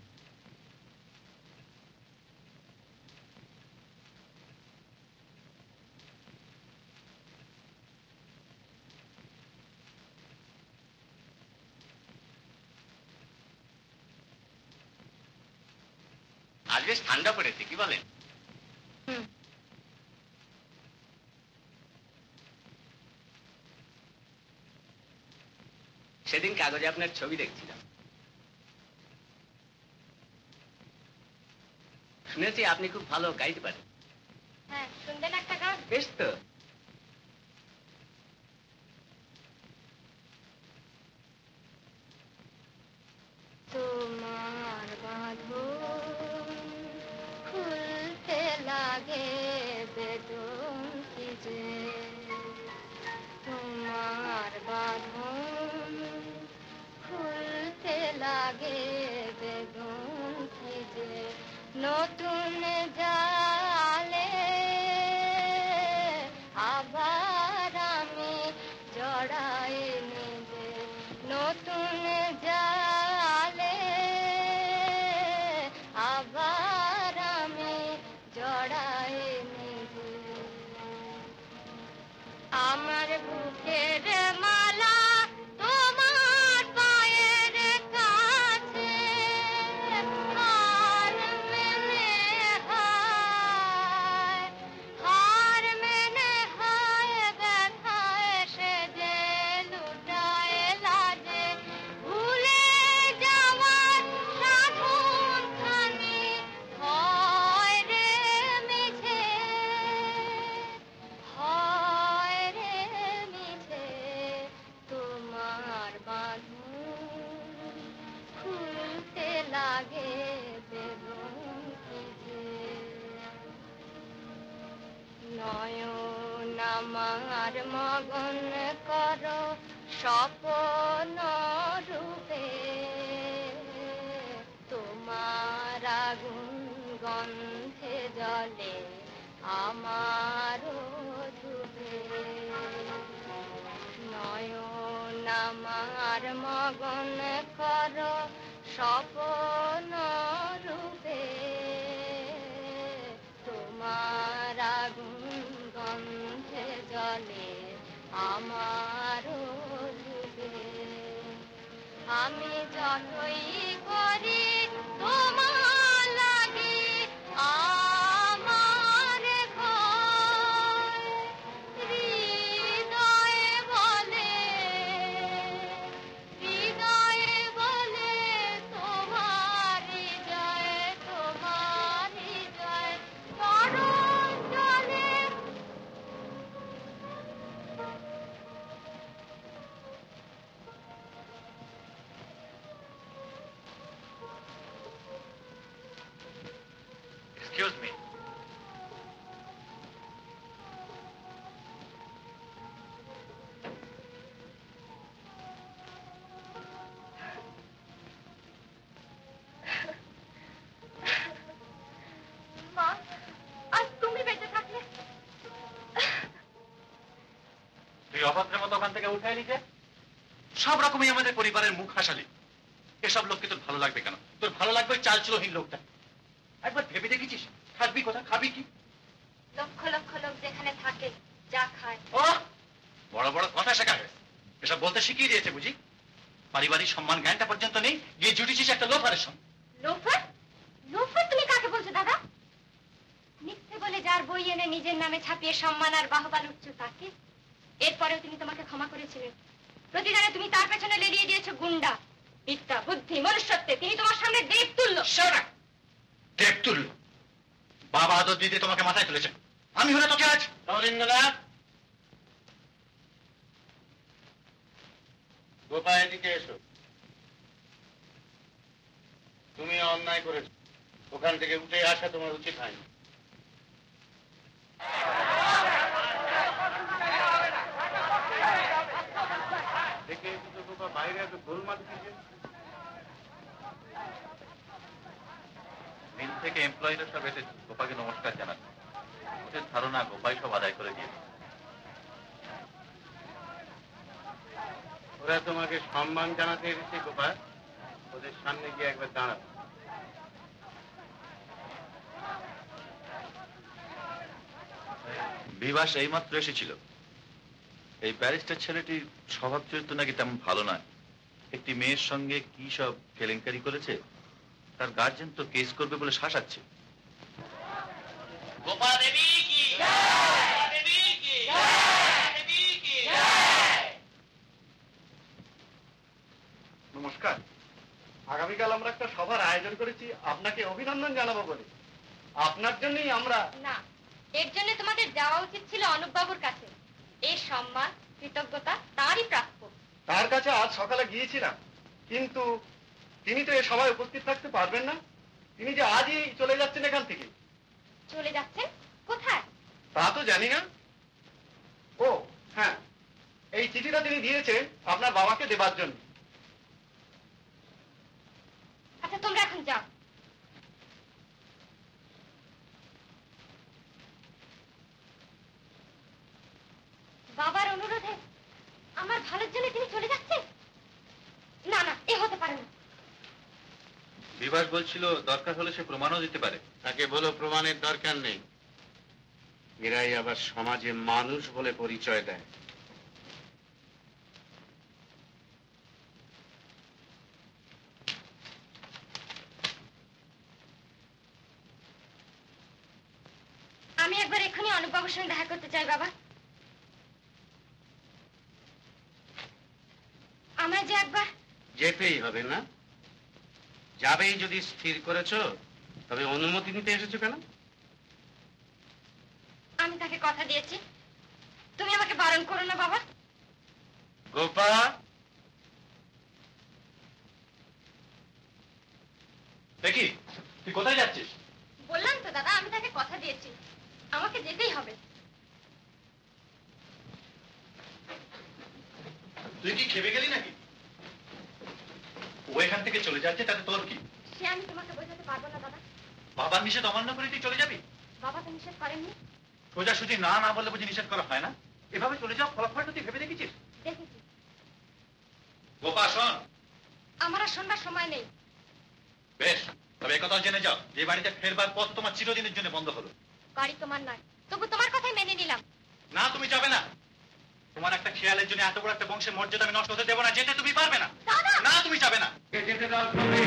আজ বেশ ঠান্ডা পড়েছে, কি বলেন? সেদিন কাগজে আপনার ছবি দেখছিলাম, শুনেছি আপনি খুব ভালো গাইতে পারেন। হ্যাঁ, শুনবেন একটা গান? বেশ তো। তোমার বাঁধন খুলতে লাগে বেদন কি যে, তোমার বাঁধন খুলতে লাগে বেদন কি যে, নতুন জালে আবার আমি জড়াই নিজে, নতুন জালে আবার আমি জড়াই নিজে, আমার বুকের মালা তোমার পায়ের কাছে, হার মেনে হায়, হার মেনে হায় ব্যথায় সে যে লুটায় লাজে, ভুলে যাওয়ার সাধন খানি হয় রে মিছে, হয় রে মিছে, তোমার বাঁধন খুলতে লাগে বেদন কি যে, নয়ন আমার মগন করো স্বপ্ন রূপে, তোমার আগুন গন্ধে জলে আমারও ধুবে, নয়ন আমার মগন করো স্বপ্ন রূপে, তোমার আগুন গন্ধে জলে আমারও ডুবে, আমি যতই করি তোমার লাগি আমার ঘর, হৃদয়ে বলে, হৃদয়ে বলে তোমার হৃদয়, তোমার হৃদয় গরম জলে। ওখান থেকে উঠে এলি যে? সব রকমই আমাদের পরিবারের মুখ হাসালি। এসব লোককে তোর ভালো লাগবে কেন? তোর ভালো লাগবে ওই চালচুলোহীন লোকটা। একবার ভেবে দেখেছিস থাকবি কোথা, খাবি কি? লক্ষ লক্ষ লোক যেখানে থাকে, যা খায়। ও বড় বড় কথা শেখা হয়েছে, এসব বলতে শিখিয়ে দিয়েছে বুঝি? পারিবারিক সম্মান জ্ঞানটা পর্যন্ত নেই, গিয়ে জুটিছিস একটা লোফারের সঙ্গে। লোফার? লোফার তুমি কাকে বলছো দাদা? মিথ্যে বলে যার বই এনে নিজের নামে ছাপিয়ে সম্মান আর বাহবা লুটছ তাকে। এরপরেও তিনি তোমাকে ক্ষমা করেছিলেন। প্রতিদানে তুমি তার পেছনে লেলিয়ে দিয়েছো গুন্ডা। বিদ্যা, বুদ্ধি, মনুষ্যত্বে তিনি তোমার সামনে দেব তুলল। দেব তুলল? বাবা আদর দিতে তোমাকে মাথায় তুলেছে, আমি হলে তোকে আজ। নরেন্দ্রনাথ, গোপা এদিকে এসো। তুমি অন্যায় করেছো, ওখান থেকে উঠে আসা তোমার উচিত হয়নি। দেখে এসেছো গোপা, বাইরে এত গোলমাল কিসের? মিল থেকে এমপ্লয়িরা সব এসেছে গোপাকে নমস্কার জানাতে। ওদের ধারণা গোপাই সব আদায় করে দিয়েছে। ওরা তোমাকে সম্মান জানাতে এসেছে গোপা, ওদের সামনে গিয়ে একবার দাঁড়াও। বিভাস এইমাত্র এসেছিল। এই ব্যারিস্টার ছেলেটির স্বভাব চরিত্র নাকি তেমন ভালো নয়। একটি মেয়ের সঙ্গে কি সব কেলেঙ্কারি করেছে, তার গার্জেন তো কেস করবে বলে শাসাচ্ছে। গোপা দেবী কি দেবী কি দেবী কি। নমস্কার, আগামীকাল আমরা একটা সভার আয়োজন করেছি, আপনাকে অভিনন্দন জানাবো বলে। আপনার জন্যই আমরা। না, এর জন্য তোমাদের যাওয়া উচিত ছিল অনুপ বাবুর কাছে। এই সম্মান, কৃতজ্ঞতা তারই প্রাপ্য। তার কাছে আজ সকালে গিয়েছিলাম, কিন্তু তিনি তো এ সভায় উপস্থিত থাকতে পারবেন না। তিনি যে আজই চলে যাচ্ছেন এখান থেকে। চলে যাচ্ছেন কোথায়? তা তো জানি না। ও হ্যাঁ, এই চিঠিটা তিনি দিয়েছেন আপনার বাবাকে দেবার জন্য। আচ্ছা তোমরা এখন যাও। বাবার অনুরোধে আমার ভালোর জন্য তিনি চলে যাচ্ছেন? না না, এ হতে পারে না। বিভাস বলছিল দরকার হলে সে প্রমাণও দিতে পারে। তাকে বলো প্রমাণের দরকার নেই। এরাই আবার সমাজে মানুষ বলে পরিচয় দেয়। আমি একবার এক্ষুনি অনুপ বাবুর সঙ্গে দেখা করতে চাই বাবা। আমায় যে একবার। যেতেই হবে না? যাবেই যদি স্থির করেছো, তবে অনুমতি নিতে এসেছো কেন? আমি তাকে কথা দিয়েছি, তুমি আমাকে বারণ করো না বাবা। গোপা, দেখি তুই কোথায় যাচ্ছিস? বললাম তো দাদা, আমি তাকে কথা দিয়েছি, আমাকে যেতেই হবে। তুই কি খেপে গেলি নাকি? ও এখান থেকে চলে যাচ্ছে, তাতে তোর কি? সে আমি তোমাকে বোঝাতে পারবো না দাদা। বাবার নিষেধ অমান্য করে তুই চলে যাবি? বাবা তো নিষেধ করেননি। সোজাসুজি না না বললে বুঝি নিষেধ করা হয় না? এভাবে চলে যাও ফলাফলটা তুই ভেবে দেখেছিস? দেখেছি। গোপা শোন, আমার আর শোনবার সময় নেই। বেশ, তবে একথা জেনে যাও, যে বাড়িতে ফেরবার পথ তোমার চিরদিনের জন্য বন্ধ হলো। বাড়ি তোমার নয়, তবু তোমার কথাই মেনে নিলাম। না, তুমি যাবে না। তোমার একটা খেয়ালের জন্য এত বড় একটা বংশের মর্যাদা আমি নষ্ট হতে দেবো না। যেতে তুমি পারবে না। না, তুমি যাবে না। যেতে দাও তবে।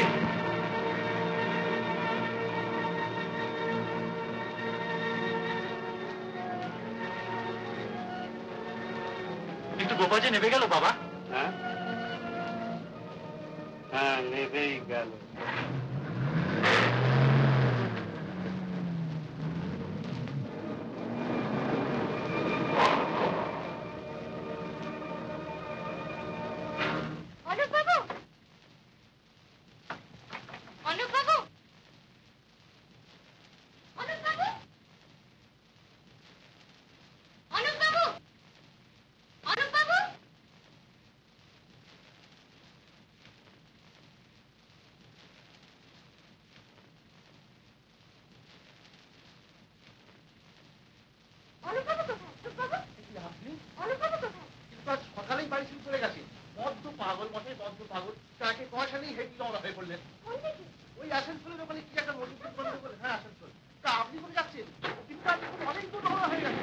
কিন্তু গোপা যে নেমে গেল বাবা। হ্যাঁ হ্যাঁ, নেবেই গেল। অনুপ বাবু, অনুপ বাবু, অনুপ বাবু, অনুপ বাবু, অনুপ বাবু। পাগল মশাই, বদ্ধ পাগল, তাকে কষালেই হেঁটে রওনা হয়ে পড়লেন। ওই আসানসোলের ওখানে কি একটা মসজিদ বন্ধ করে, হ্যাঁ আসানসোল। তা আপনি করে যাচ্ছেন? কিন্তু আপনি অনেক দূর রওনা হয়ে গেছেন।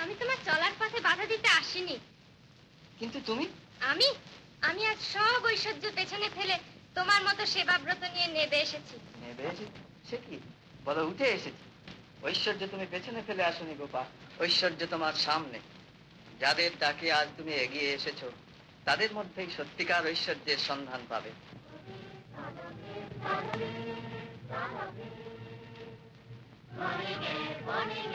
আমি তোমার চলার পথে বাধা দিতে আসিনি। কিন্তু তুমি? আমি আজ সব ঐশ্বর্য পেছনে ফেলে তোমার মতো সেবাব্রত নিয়ে নেবে এসেছি। নেবে এসেছি? সে কি বলো, উঠে এসেছি। ঐশ্বর্য তুমি পেছনে ফেলে আসনি গোপা, ঐশ্বর্য তোমার সামনে। যাদের ডাকে আজ তুমি এগিয়ে এসেছো তাদের মধ্যেই সত্যিকার ঐশ্বর্যের সন্ধান পাবে। Morning, morning,